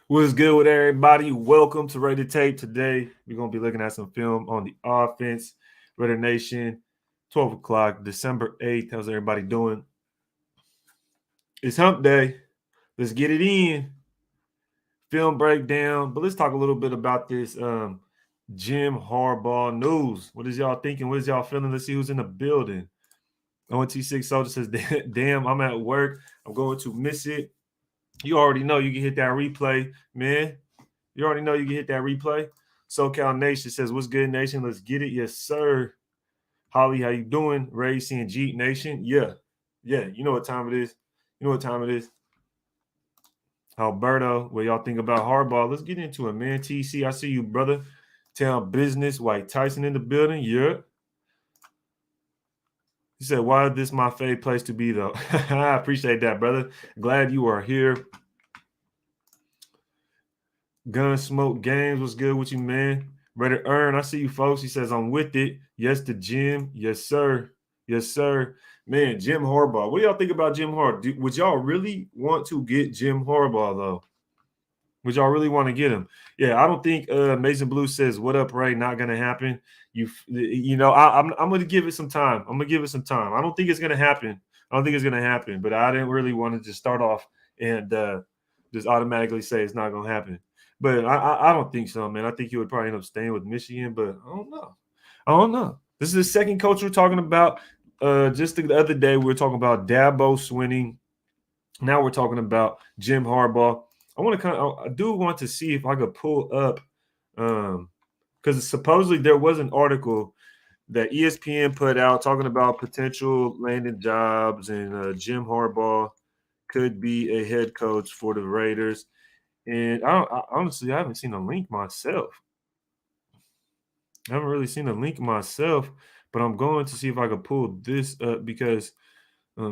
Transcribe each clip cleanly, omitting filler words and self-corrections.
What's good with everybody? Welcome to Ready to Tape. Today, we're going to be looking at some film on the offense. Raider Nation, 12 o'clock, December 8th. How's everybody doing? It's hump day. Let's get it in. Film breakdown. But let's talk a little bit about this Jim Harbaugh news. What is y'all thinking? What is y'all feeling? Let's see who's in the building. ONT6 Soldier says, damn, I'm at work. I'm going to miss it. You already know you can hit that replay, man. You already know you can hit that replay. SoCal Nation says, what's good, Nation? Let's get it. Yes, sir. Holly, how you doing? Ray and Jeep Nation. Yeah. You know what time it is. Alberto, what y'all think about Harbaugh? Let's get into it, man. TC, I see you, brother. Town Business, White Tyson in the building. Yeah. He said, why is this my favorite place to be, though? I appreciate that, brother. Glad you are here. Gunsmoke Games, what's good with you, man? Ready to earn. I see you, folks. He says, I'm with it. Yes, to Jim. Yes, sir. Yes, sir. Man, Jim Harbaugh. What do y'all think about Jim Harbaugh? Would y'all really want to get Jim Harbaugh, though? Would y'all really want to get him? Yeah, I don't think Mason Blue says, what up, Ray? Not going to happen. I'm going to give it some time. I don't think it's going to happen. But I didn't really want to just start off and just automatically say it's not going to happen. But I don't think so, man. I think he would probably end up staying with Michigan, but I don't know. This is the second coach we're talking about. Just the other day, we were talking about Dabo Swinney. Now we're talking about Jim Harbaugh. I do want to see if I could pull up, because supposedly there was an article that ESPN put out talking about potential landing jobs, and Jim Harbaugh could be a head coach for the Raiders. And honestly, I haven't seen a link myself. I haven't really seen a link myself, but I'm going to see if I could pull this up because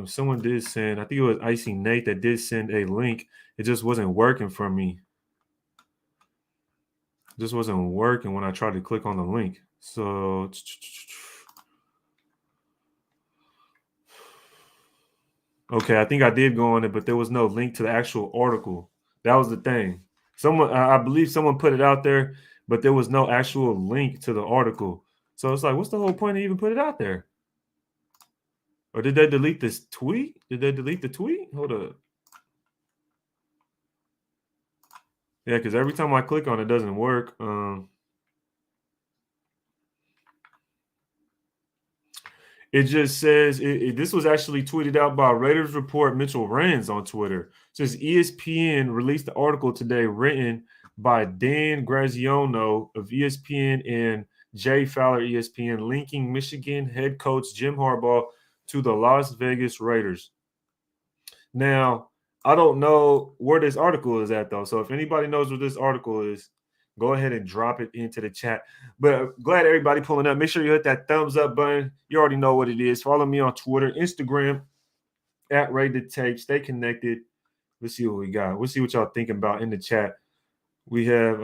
someone did send, I think it was Icy Nate that did send a link. It just wasn't working for me. It just wasn't working when I tried to click on the link. So okay, I think I did go on it, but there was no link to the actual article. That was the thing. I believe someone put it out there, but there was no actual link to the article. So it's like, what's the whole point to even put it out there? Or did they delete this tweet? Did they delete the tweet? Hold up. Yeah, because every time I click on it, doesn't work. It just says this was actually tweeted out by Raiders Report Mitchell Renz on Twitter. It says ESPN released the article today written by Dan Graziano of ESPN and Jay Fowler ESPN linking Michigan head coach Jim Harbaugh to the Las Vegas Raiders. Now, I don't know where this article is at, though. So if anybody knows where this article is, go ahead and drop it into the chat. But glad everybody pulling up. Make sure you hit that thumbs up button. You already know what it is. Follow me on Twitter, Instagram, at Ready to Tape. Stay connected. Let's see what we got. We'll see what y'all thinking about in the chat. We have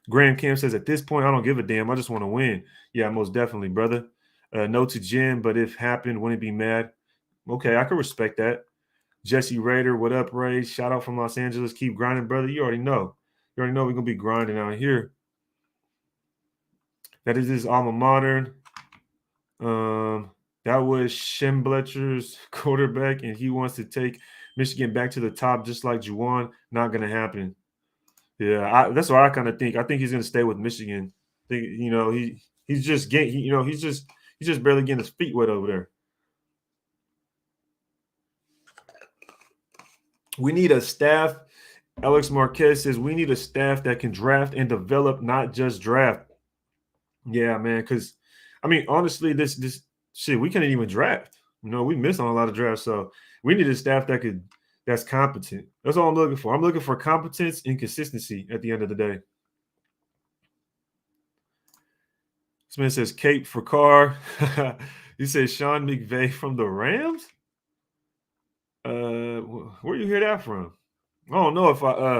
Graham Cam says, at this point, I don't give a damn. I just want to win. Yeah, most definitely, brother. No to Jim, but if happened, wouldn't be mad. Okay, I can respect that. Jesse Rader, what up, Ray? Shout out from Los Angeles. Keep grinding, brother. You already know. We're going to be grinding out here. That is his alma mater. That was Schembletcher's quarterback, and he wants to take Michigan back to the top just like Juwan. Not going to happen. Yeah, that's what I kind of think. I think he's going to stay with Michigan. He's just barely getting his feet wet over there. We need a staff. Alex Marquez says we need a staff that can draft and develop, not just draft. Yeah, man. Because honestly, this shit we can't even draft. We missed on a lot of drafts, so we need a staff that's competent. That's all I'm looking for. I'm looking for competence and consistency at the end of the day. This man says Cape for Carr. He says Sean McVay from the Rams. Where you hear that from? I don't know if Sean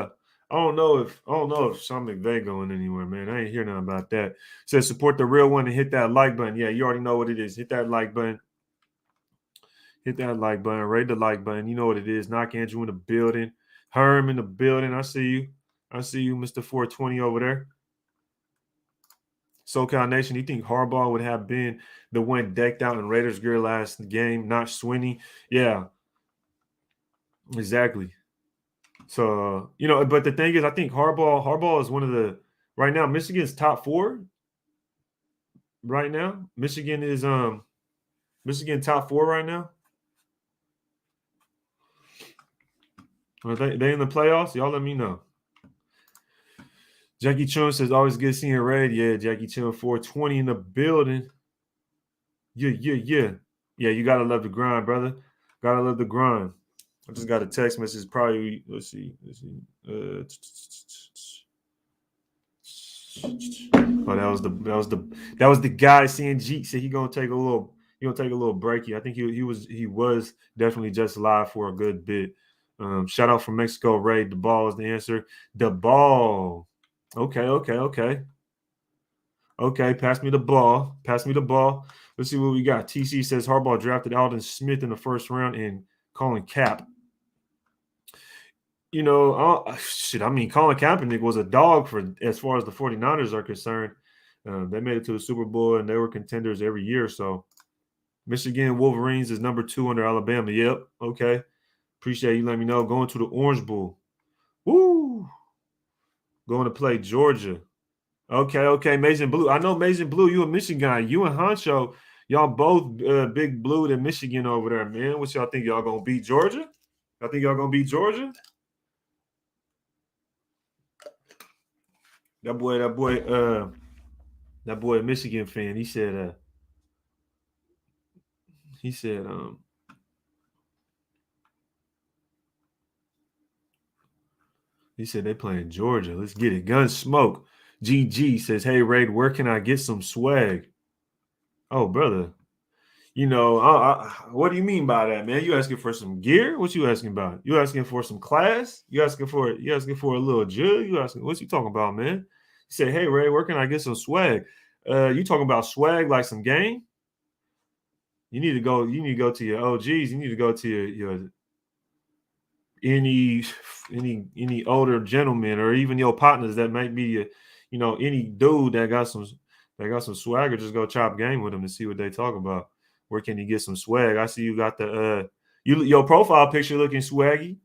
McVay going anywhere, man. I ain't hear nothing about that. Says support the real one and hit that like button. Yeah, you already know what it is. Hit that like button. Hit that like button, rate the like button. You know what it is. Knock Andrew in the building. Herm in the building. I see you. I see you, Mr. 420 over there. SoCal Nation, you think Harbaugh would have been the one decked out in Raiders gear last game, not Swinney? Yeah, exactly. So, but the thing is, I think Harbaugh is one of the right now, Michigan's top 4 right now. Michigan top 4 right now. Are they in the playoffs? Y'all let me know. Jackie Chun says, always good seeing Red. Yeah, Jackie Chun 420 in the building. Yeah. Yeah, you gotta love the grind, brother. Gotta love the grind. I just got a text message. Probably let's see. Oh, that was the guy. Sanjit said he gonna take a little breaky. I think he was definitely just live for a good bit. Shout out from Mexico, Ray. The ball is the answer. The ball. Okay. Okay, pass me the ball. Pass me the ball. Let's see what we got. TC says Harbaugh drafted Alden Smith in the first round and Colin Cap. I mean, Colin Kaepernick was a dog for as far as the 49ers are concerned. They made it to the Super Bowl, and they were contenders every year. So Michigan Wolverines is number 2 under Alabama. Yep. Okay. Appreciate you letting me know. Going to the Orange Bowl. Woo. Going to play Georgia. Okay. Amazing Blue. I know Amazing Blue. You a Michigan guy. You and Honcho, y'all both big blue than Michigan over there, man. What y'all think? Y'all going to beat Georgia? I think y'all going to beat Georgia? That boy, Michigan fan. He said they playing Georgia. Let's get it. Gun smoke. GG says, hey Raid, where can I get some swag? Oh, brother. What do you mean by that, man? You asking for some gear? What you asking about? You asking for some class? You asking for a little jug? You asking what you talking about, man? You say, hey Ray, where can I get some swag? You talking about swag like some game? You need to go to your OGs. You need to go to your any older gentleman or even your partners that might be any dude that got some swagger. Just go chop game with them and see what they talk about. Where can you get some swag? I see you got the your profile picture looking swaggy.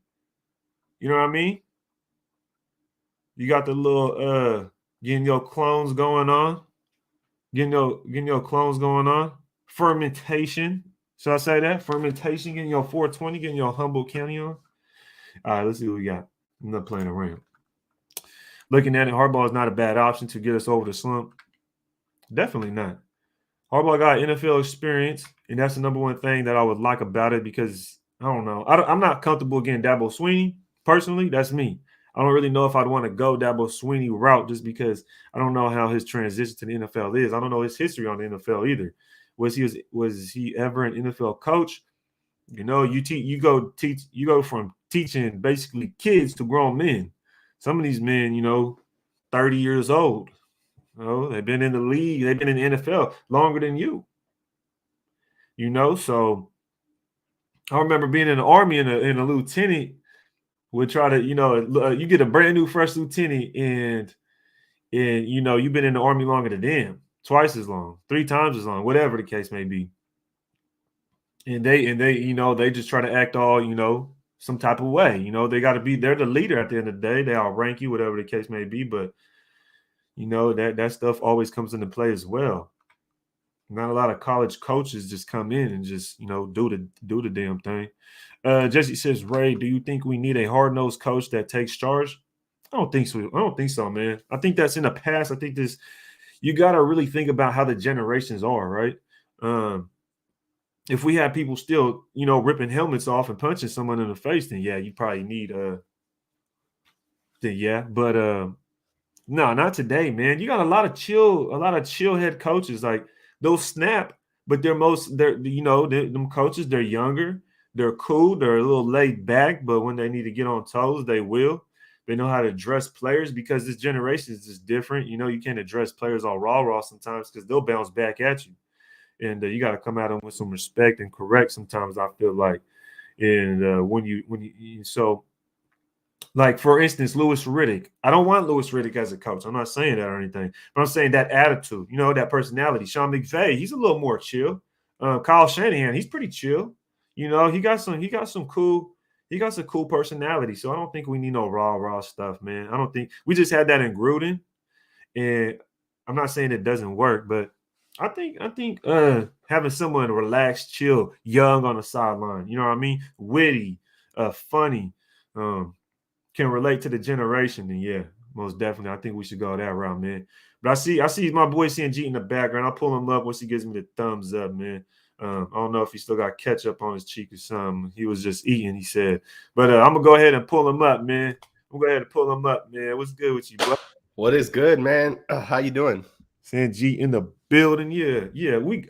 You know what I mean? You got the little getting your clones going on. Getting your clones going on. Fermentation. Should I say that? Fermentation, getting your 420, getting your Humboldt County on. All right, let's see what we got. I'm not playing around. Looking at it, Harbaugh is not a bad option to get us over the slump. Definitely not. Harbaugh got NFL experience, and that's the number one thing that I would like about it because, I don't know. I'm not comfortable getting Dabo Swinney. Personally, that's me. I don't really know if I'd want to go Dabo Swinney route just because I don't know how his transition to the NFL is. I don't know his history on the NFL either. Was he ever an NFL coach? You go from teaching basically kids to grown men. Some of these men, 30 years old. They've been in the league, they've been in the NFL longer than you. So I remember being in the Army and a lieutenant would try to, you get a brand new fresh lieutenant and you've been in the Army longer than them, twice as long, 3 times as long, whatever the case may be. And they just try to act all, some type of way. They're the leader at the end of the day. They all rank you, whatever the case may be. But that stuff always comes into play as well. Not a lot of college coaches just come in and just, do the damn thing. Jesse says, Ray, do you think we need a hard-nosed coach that takes charge? I don't think so, man. I think that's in the past. I think you got to really think about how the generations are, right? If we have people still, ripping helmets off and punching someone in the face, then yeah, you probably need but no, not today, man. You got a lot of chill head coaches. Like they'll snap, but them coaches, they're younger, they're cool, they're a little laid back, but when they need to get on toes, they will. They know how to address players because this generation is just different. You can't address players all raw sometimes because they'll bounce back at you. and you got to come at them with some respect and correct. Sometimes I feel like, and so like for instance, Louis Riddick. I don't want Louis Riddick as a coach. I'm not saying that or anything, but I'm saying that attitude, that personality. Sean McVay, he's a little more chill. Kyle Shanahan, he's pretty chill. He got some cool personality. So I don't think we need no raw stuff, man. I don't think we just had that in Gruden, and I'm not saying it doesn't work, but I think having someone relaxed, chill, young on the sideline, you know what I mean, witty, funny. Can relate to the generation, then yeah, most definitely. I think we should go that route, man. But I see my boy Sanjit in the background. I'll pull him up once he gives me the thumbs up, man. I don't know if he still got ketchup on his cheek or something. He was just eating, he said. But I'm gonna go ahead and pull him up, man. I'm gonna go ahead and pull him up, man. What's good with you, bro? What is good, man? How you doing? Sanjit in the building. Yeah.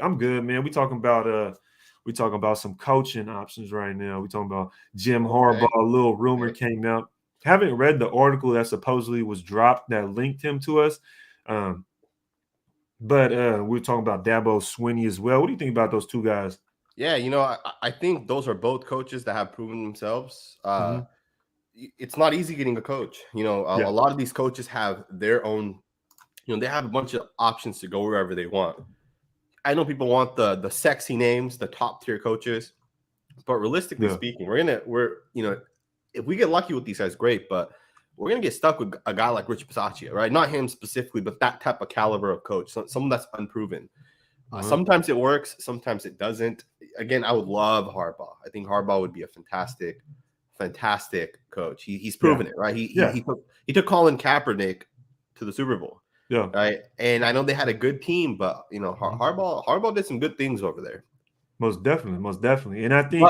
I'm good, man. We talking about some coaching options right now. We talking about Jim Harbaugh. A little rumor came out. Haven't read the article that supposedly was dropped that linked him to us. But we're talking about Dabo Swinney as well. What do you think about those two guys? Yeah, I think those are both coaches that have proven themselves. It's not easy getting a coach. A lot of these coaches have their own, they have a bunch of options to go wherever they want. I know people want the sexy names, the top tier coaches, but realistically speaking, if we get lucky with these guys, great, but we're going to get stuck with a guy like Rich Bisaccia, right? Not him specifically, but that type of caliber of coach, someone that's unproven. Sometimes it works, sometimes it doesn't. Again, I would love Harbaugh. I think Harbaugh would be a fantastic coach. He's proven it, right? He took Colin Kaepernick to the Super Bowl. Yeah. Right. And I know they had a good team, but Harbaugh did some good things over there. Most definitely. And I think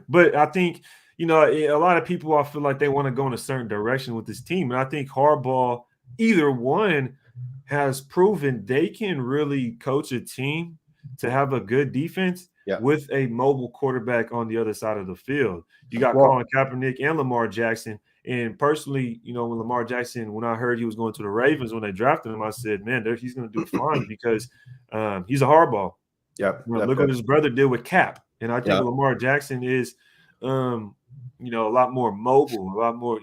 but I think a lot of people, I feel like they want to go in a certain direction with this team. And I think Harbaugh, either one, has proven they can really coach a team to have a good defense with a mobile quarterback on the other side of the field. You got Colin Kaepernick and Lamar Jackson. And personally, when Lamar Jackson, when I heard he was going to the Ravens when they drafted him, I said, man, he's going to do fine because he's a Harbaugh. Yeah. Look what his brother did with Cap. And I think Lamar Jackson is a lot more mobile, a lot more,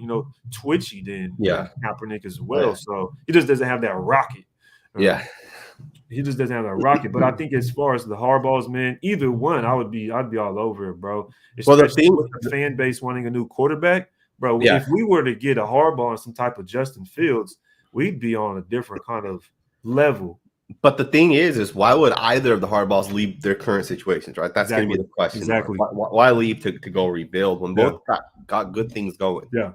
twitchy than Kaepernick as well. So he just doesn't have that rocket. He just doesn't have that rocket. But I think as far as the Harbaughs, man, either one, I'd be all over it, bro. Especially with the fan base wanting a new quarterback, bro. If we were to get a Harbaugh and some type of Justin Fields, we'd be on a different kind of level. But the thing is why would either of the Harbaughs leave their current situations, right? That's going to be the question. Exactly. Why leave to go rebuild when both got good things going? Yeah.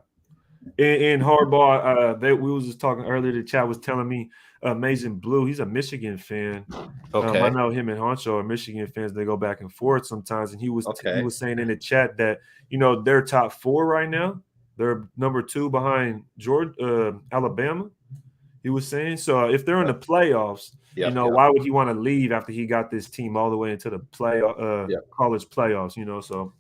And Harbaugh, we was just talking earlier. The chat was telling me Amazing Blue, he's a Michigan fan. Okay. I know him and Honcho are Michigan fans. They go back and forth sometimes. And he was saying in the chat that, they're top 4 right now. They're number 2 behind Alabama. He was saying, so if they're in the playoffs, why would he want to leave after he got this team all the way into the college playoffs? So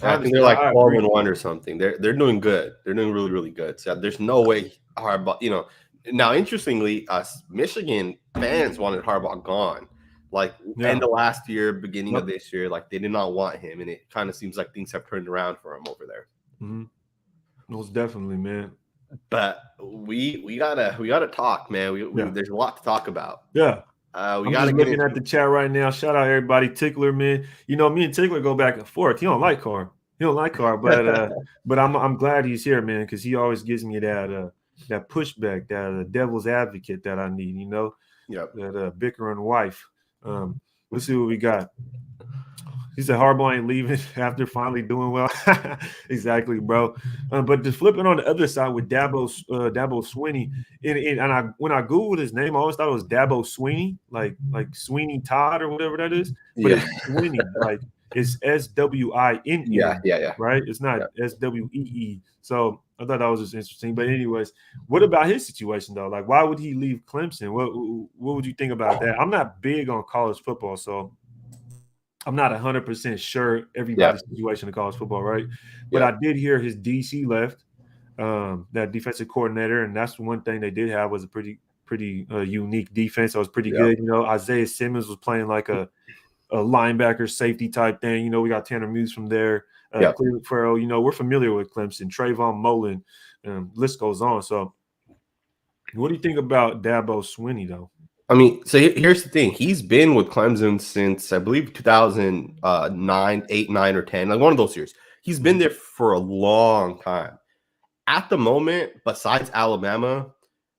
I think they're like 12-1 or something. They're doing good. They're doing really, really good. So there's no way Harbaugh. Now interestingly, Michigan fans wanted Harbaugh gone, like end of last year, beginning of this year. Like they did not want him, and it kind of seems like things have turned around for him over there. Mm-hmm. Most definitely, man. But we gotta talk, man. There's a lot to talk about. Yeah. We gotta get looking at the chat right now. Shout out everybody. Tickler, man. Me and Tickler go back and forth. He don't like Carr, but I'm glad he's here, man, because he always gives me that pushback, that devil's advocate that I need. That bickering wife. Let's see what we got. He said Harbaugh ain't leaving after finally doing well. Exactly, bro. But just flipping on the other side with Dabo Swinney, and when I Googled his name, I always thought it was Dabo Swinney, like Sweeney Todd or whatever that is. But it's Swinney, like it's SWINE. Yeah. Right? It's not SWEE. So I thought that was just interesting. But anyways, what about his situation though? Like, why would he leave Clemson? What would you think about that? I'm not big on college football, so I'm not 100% sure everybody's situation in college football, right? But I did hear his DC left, that defensive coordinator, and that's one thing they did have was a pretty pretty unique defense. That was pretty good. You know, Isaiah Simmons was playing like a linebacker safety type thing. You know, we got Tanner Muse from there. Cleveland Farrell, you know, we're familiar with Clemson. Trayvon Mullen, list goes on. So what do you think about Dabo Swinney, though? I mean, so here's the thing. He's been with Clemson since, I believe, 2009, 8, 9, or 10. Like one of those years. He's been there for a long time. At the moment, besides Alabama,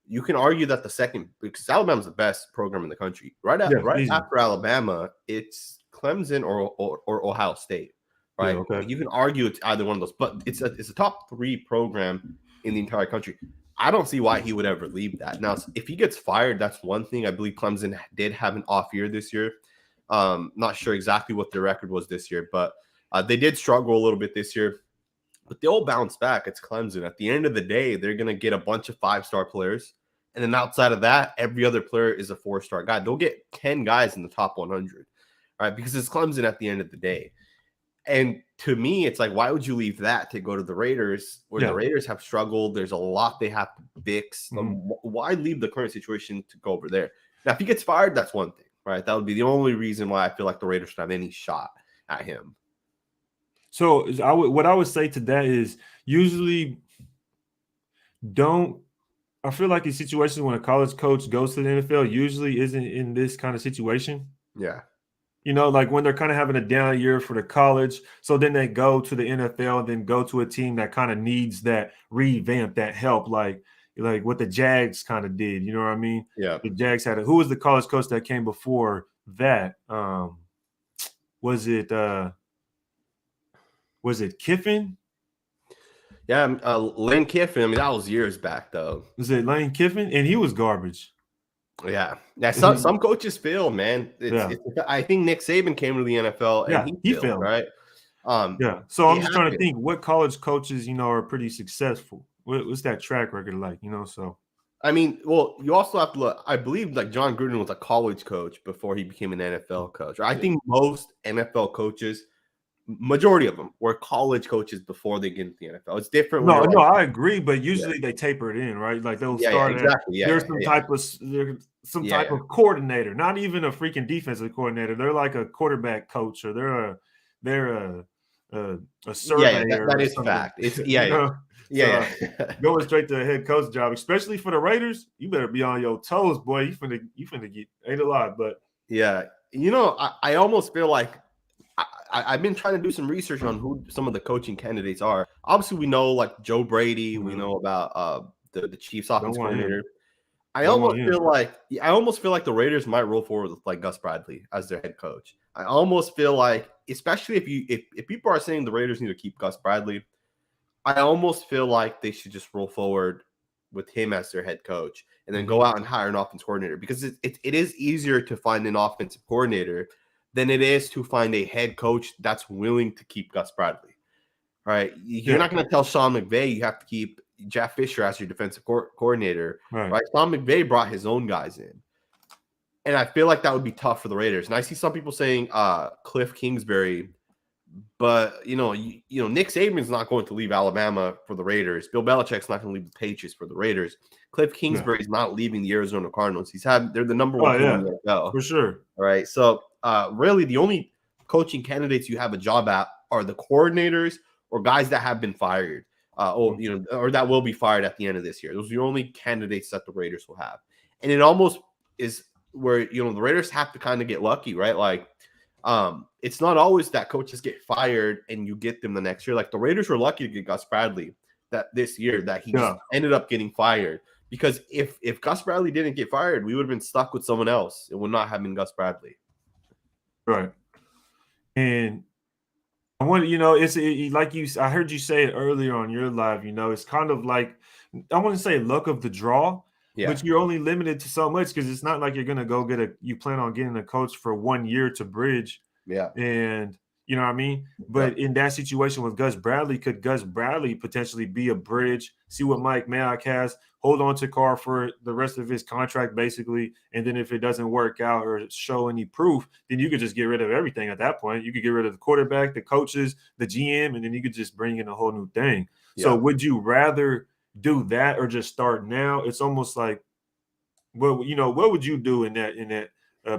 you can argue that the second, because Alabama's the best program in the country. Right after Alabama, it's Clemson or Ohio State. Right? Yeah, okay. You can argue it's either one of those, but it's a top 3 program in the entire country. I don't see why he would ever leave that. Now, if he gets fired, that's one thing. I believe Clemson did have an off year this year. Not sure exactly what their record was this year, but they did struggle a little bit this year. But they'll bounce back. It's Clemson. At the end of the day, they're going to get a bunch of 5-star players. And then outside of that, every other player is a 4-star guy. They'll get 10 guys in the top 100, right? Because it's Clemson at the end of the day. And to me, it's like, why would you leave that to go to the Raiders, where the Raiders have struggled? There's a lot they have to fix. Why leave the current situation to go over there? Now, if he gets fired, that's one thing, right? That would be the only reason why I feel like the Raiders should have any shot at him. So what I would say to that is usually I feel like in situations when a college coach goes to the NFL usually isn't in this kind of situation. Yeah. You know, like when they're kind of having a down year for the college. So then they go to the NFL and then go to a team that kind of needs that revamp, that help, like what the Jags kind of did. You know what I mean? Yeah. The Jags who was the college coach that came before that? Was it Kiffin? Yeah, Lane Kiffin. I mean, that was years back, though. Was it Lane Kiffin? And he was garbage. Yeah. Some coaches fail, man. I think Nick Saban came to the NFL and he failed, right? So I'm just trying to think what college coaches, you know, are pretty successful. What's that track record like, you know? So I mean, well, you also have to look. I believe like John Gruden was a college coach before he became an NFL coach. I think most NFL coaches, majority of them, were college coaches before they get into the NFL. It's different. No, I agree, but usually they taper it in, right? Like they'll start exactly. There's some type of coordinator, not even a freaking defensive coordinator. They're like a quarterback coach, or they're a surveyor. That is fact. It's going straight to a head coach job, especially for the Raiders. You better be on your toes, boy. You finna get ain't a lot, but yeah. You know, I almost feel like I've been trying to do some research on who some of the coaching candidates are. Obviously, we know like Joe Brady. We know about the Chiefs offense coordinator. I almost feel like the Raiders might roll forward with like Gus Bradley as their head coach. I almost feel like, especially if people are saying the Raiders need to keep Gus Bradley, I almost feel like they should just roll forward with him as their head coach and then go out and hire an offense coordinator, because it is easier to find an offensive coordinator than it is to find a head coach that's willing to keep Gus Bradley. All right. You're not going to tell Sean McVay you have to keep Jeff Fisher as your defensive coordinator. Right. Sean McVay brought his own guys in. And I feel like that would be tough for the Raiders. And I see some people saying Cliff Kingsbury, but you know, Nick Saban's not going to leave Alabama for the Raiders. Bill Belichick's not going to leave the Patriots for the Raiders. Cliff Kingsbury's not leaving the Arizona Cardinals. They're the number one team in the NFL. For sure. All right. So really the only coaching candidates you have a job at are the coordinators or guys that have been fired. Or that will be fired at the end of this year. Those are the only candidates that the Raiders will have. And it almost is where, the Raiders have to kind of get lucky, right? Like, it's not always that coaches get fired and you get them the next year. Like the Raiders were lucky to get Gus Bradley this year that he just ended up getting fired. Because if Gus Bradley didn't get fired, we would have been stuck with someone else. It would not have been Gus Bradley. Right. And I want I heard you say it earlier on your live, it's kind of like, I want to say luck of the draw, but you're only limited to so much, because it's not like you're going to go you plan on getting a coach for 1 year to bridge. Yeah. And you know what I mean? But in that situation with Gus Bradley, could Gus Bradley potentially be a bridge? See what Mike Mayock has, hold on to Carr for the rest of his contract, basically. And then if it doesn't work out or show any proof, then you could just get rid of everything at that point. You could get rid of the quarterback, the coaches, the GM, and then you could just bring in a whole new thing. Yeah. So would you rather do that or just start now? It's almost like Well, what would you do in that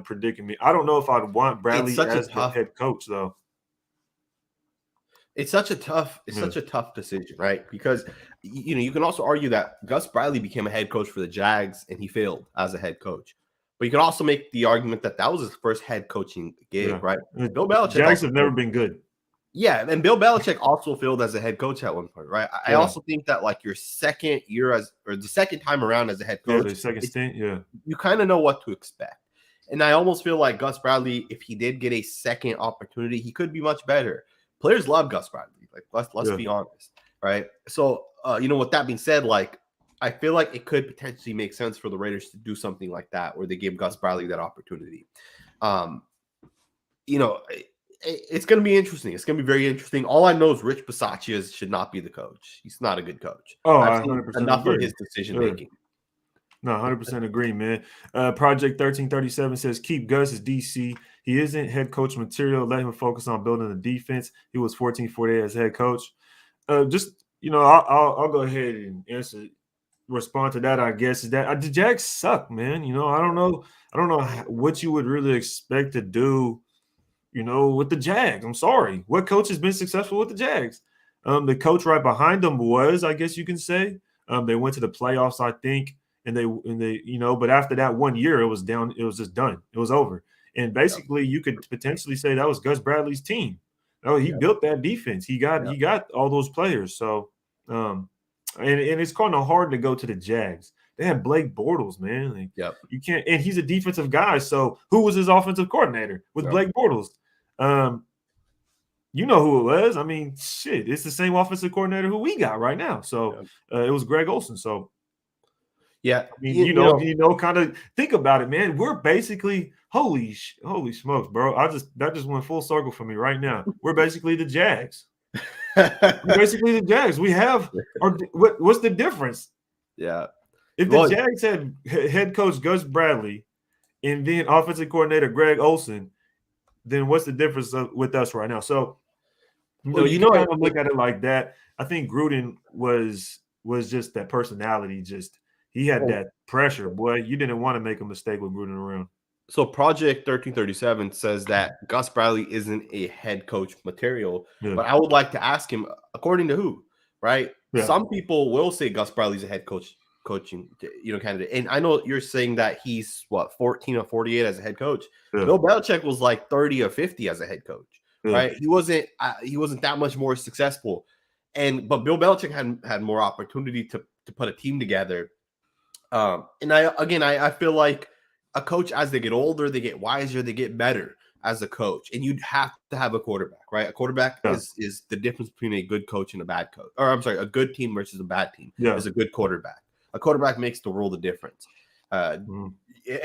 predicament? I don't know if I'd want It's Bradley such a as the tough head coach though. It's such Yeah, a tough decision, right? Because you can also argue that Gus Bradley became a head coach for the Jags and he failed as a head coach. But you can also make the argument that that was his first head coaching yeah. gig, right? The Bill Belichick Jags also have never failed. been good. Yeah, and Bill Belichick also failed as a head coach at one point, right? I Yeah, also think that like your second year or the second time around as a head yeah. coach, The second stint. Yeah, you kind of know what to expect. And I almost feel like Gus Bradley, if he did get a second opportunity, he could be much better. Players love Gus Bradley. Like let's yeah. be honest, right? So with that being said, like I feel like it could potentially make sense for the Raiders to do something like that, where they give Gus Bradley that opportunity. Um, it's going to be interesting. It's going to be very interesting. All I know is Rich Bisaccia should not be the coach. He's not a good coach. Oh, I've I seen 100% enough of agree. his decision Yeah. making. No, 100% agree, man. Project 1337 says keep Gus as DC. He isn't head coach material. Let him focus on building the defense. He was 14-48 as head coach. Just I'll go ahead and respond to that. I guess is that the Jags suck, man. I don't know. I don't know what you would really expect to do. With the Jags. I'm sorry. What coach has been successful with the Jags? The coach right behind them was, I guess you can say. They went to the playoffs, I think, and but after that 1 year, it was down. It was just done. It was over. And Yep. basically, you could potentially say that was Gus Bradley's team. Oh, he built that defense. He got all those players. So, and it's kind of hard to go to the Jags. They had Blake Bortles, man. Like, Yep. you can't, and he's a defensive guy. So, who was his offensive coordinator? With Blake Bortles. You know who it was. I mean, shit, it's the same offensive coordinator who we got right now. So it was Greg Olson. So yeah, I mean, kind of think about it, man. We're basically holy smokes, bro. That just went full circle for me right now. We're basically the Jags. We're basically the Jags. We have what's the difference? Yeah. If the Jags had head coach Gus Bradley and then offensive coordinator Greg Olson, then what's the difference with us right now? So, you kind of look at it like that. I think Gruden was just that personality. Just he had that pressure, boy. You didn't want to make a mistake with Gruden around. So Project 1337 says that Gus Bradley isn't a head coach material, but I would like to ask him, according to who, right? Yeah. Some people will say Gus Bradley's a head coaching candidate. And I know you're saying that he's 14 or 48 as a head coach. Yeah. Bill Belichick was like 30 or 50 as a head coach, right? He wasn't that much more successful. But Bill Belichick had more opportunity to put a team together. And I feel like a coach, as they get older, they get wiser, they get better as a coach. And you'd have to have a quarterback, right? A quarterback is the difference between a good coach and a bad coach. Or I'm sorry, a good team versus a bad team is a good quarterback. A quarterback makes the world of difference. And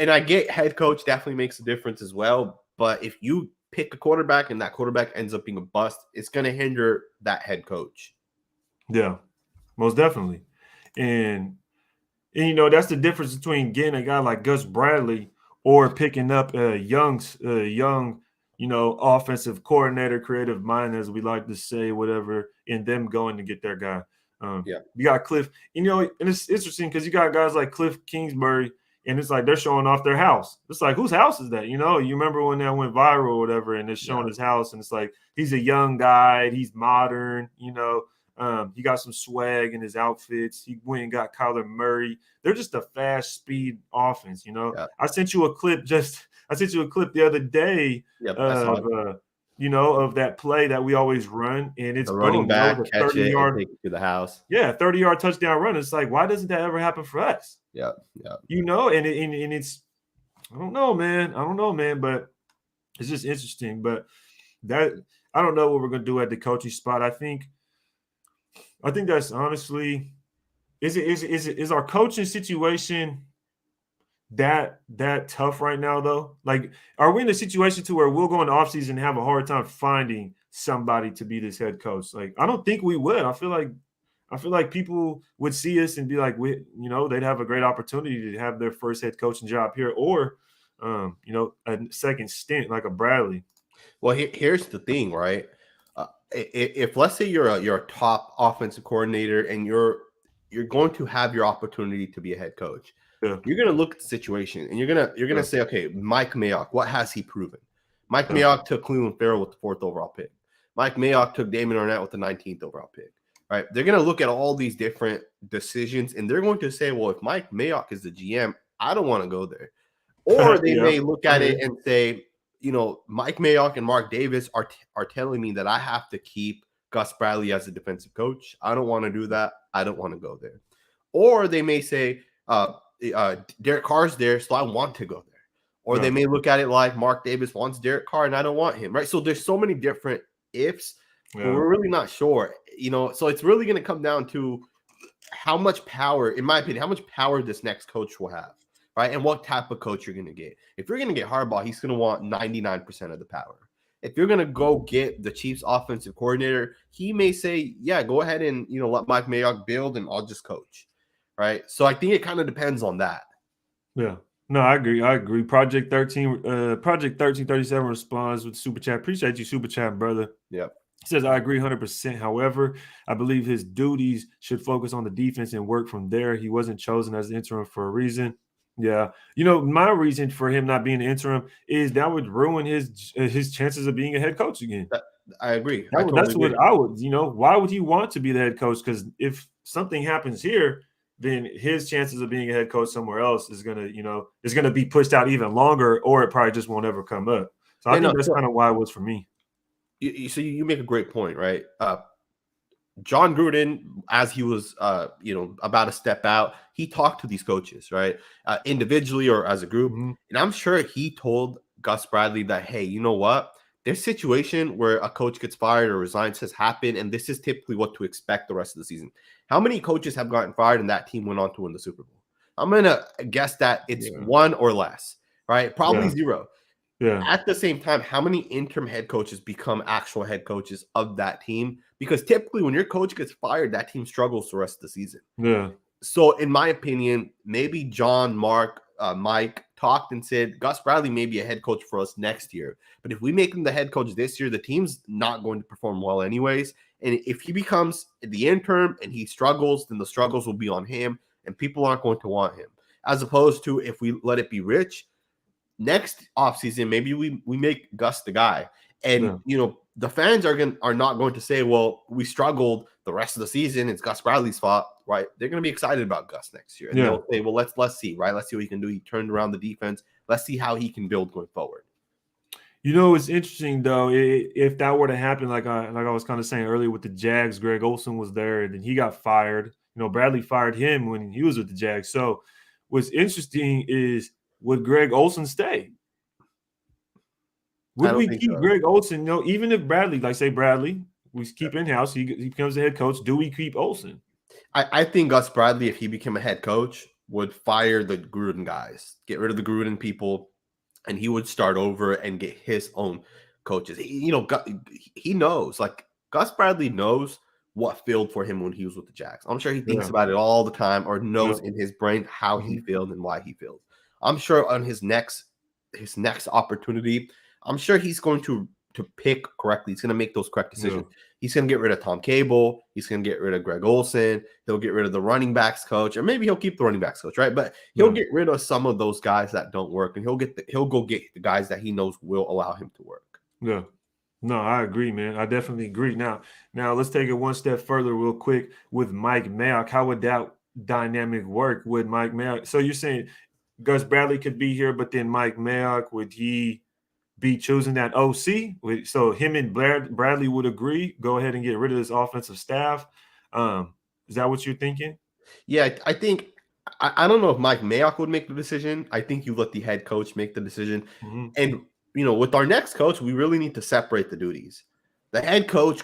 I get head coach definitely makes a difference as well. But if you pick a quarterback and that quarterback ends up being a bust, it's going to hinder that head coach. Yeah, most definitely. And that's the difference between getting a guy like Gus Bradley or picking up a young, offensive coordinator, creative mind, as we like to say, whatever, and them going to get their guy. You got Cliff, and it's interesting because you got guys like Cliff Kingsbury, and it's like they're showing off their house. It's like, whose house is that? You remember when that went viral or whatever, and it's showing his house, and it's like he's a young guy, he's modern, he got some swag in his outfits. He went and got Kyler Murray. They're just a fast speed offense, I sent you a clip the other day of that play that we always run, and it's the running back catch 30-yard, it and take it to the house. Yeah, 30-yard touchdown run. It's like, why doesn't that ever happen for us? Yeah. And it's I don't know, man, but it's just interesting. But that I don't know what we're gonna do at the coaching spot. I think that's honestly is our coaching situation that tough right now though? Like, are we in a situation to where we'll go in the offseason and have a hard time finding somebody to be this head coach? Like, I don't think we would. I feel like people would see us and be like, they'd have a great opportunity to have their first head coaching job here, or a second stint like a Bradley. Well, here's the thing, right? If let's say you're a top offensive coordinator and you're going to have your opportunity to be a head coach, Yeah. you're gonna look at the situation and you're gonna say, okay, Mike Mayock, what has he proven? Mike Mayock took Cleveland Farrell with the 4th overall pick. Mike Mayock took Damon Arnett with the 19th overall pick. Right? They're gonna look at all these different decisions and they're going to say, well, if Mike Mayock is the GM, I don't want to go there. Or they may look at it and say, Mike Mayock and Mark Davis are telling me that I have to keep Gus Bradley as a defensive coach. I don't want to do that. I don't want to go there. Or they may say, Derek Carr's there, so I want to go there. Or they may look at it like Mark Davis wants Derek Carr and I don't want him, right? So there's so many different ifs, but we're really not sure. So it's really going to come down to how much power, in my opinion, how much power this next coach will have, right? And what type of coach you're going to get. If you're going to get Harbaugh, he's going to want 99% of the power. If you're going to go get the Chiefs offensive coordinator, he may say, yeah, go ahead and, let Mike Mayock build and I'll just coach, right? So I think it kind of depends on that. Yeah. No, I agree. Project 1337 responds with super chat. Appreciate you, super chat, brother. Yep. He says, I agree 100%. However, I believe his duties should focus on the defense and work from there. He wasn't chosen as the interim for a reason. Yeah. My reason for him not being the interim is that would ruin his chances of being a head coach again. I agree. That's what I would, why would he want to be the head coach? Because if something happens here, then his chances of being a head coach somewhere else is gonna be pushed out even longer, or it probably just won't ever come up. So I think that's kind of why it was for me. So you make a great point, right? John Gruden, as he was, about to step out, he talked to these coaches, right, individually or as a group, and I'm sure he told Gus Bradley that, hey, you know what? This situation where a coach gets fired or resigns has happened, and this is typically what to expect the rest of the season. How many coaches have gotten fired and that team went on to win the Super Bowl? I'm going to guess that it's one or less, right? Probably zero. Yeah. At the same time, how many interim head coaches become actual head coaches of that team? Because typically when your coach gets fired, that team struggles the rest of the season. Yeah. So in my opinion, maybe John, Mark, Mike talked and said, Gus Bradley may be a head coach for us next year. But if we make him the head coach this year, the team's not going to perform well anyways. And if he becomes the interim and he struggles, then the struggles will be on him and people aren't going to want him. As opposed to if we let it be Rich, next offseason, maybe we make Gus the guy. And, the fans are not going to say, well, we struggled the rest of the season. It's Gus Bradley's fault, right? They're going to be excited about Gus next year. And they'll say, well, let's see, right? Let's see what he can do. He turned around the defense. Let's see how he can build going forward. It's interesting, though, if that were to happen, like I was kind of saying earlier with the Jags, Greg Olsen was there, and then he got fired. Bradley fired him when he was with the Jags. So what's interesting is, would Greg Olsen stay? Would we keep Greg Olsen? Even if Bradley, like say Bradley, we keep in-house, he becomes the head coach, do we keep Olsen? I think Gus Bradley, if he became a head coach, would fire the Gruden guys, get rid of the Gruden people, and he would start over and get his own coaches. He knows, like Gus Bradley knows what failed for him when he was with the Jags. I'm sure he thinks about it all the time or knows in his brain how he failed and why he failed. I'm sure on his next opportunity, I'm sure he's going to pick correctly. He's going to make those correct decisions. He's going to get rid of Tom Cable. He's going to get rid of Greg Olsen. He'll get rid of the running backs coach, or maybe he'll keep the running backs coach, right? But he'll get rid of some of those guys that don't work, and he'll go get the guys that he knows will allow him to work. Yeah. No, I agree, man. I definitely agree. Now let's take it one step further real quick with Mike Mayock. How would that dynamic work with Mike Mayock? So you're saying Gus Bradley could be here, but then Mike Mayock, would he be choosing that OC? So him and Bradley would agree, go ahead and get rid of this offensive staff. Is that what you're thinking? Yeah, I think I don't know if Mike Mayock would make the decision. I think you let the head coach make the decision. And with our next coach, we really need to separate the duties. The head coach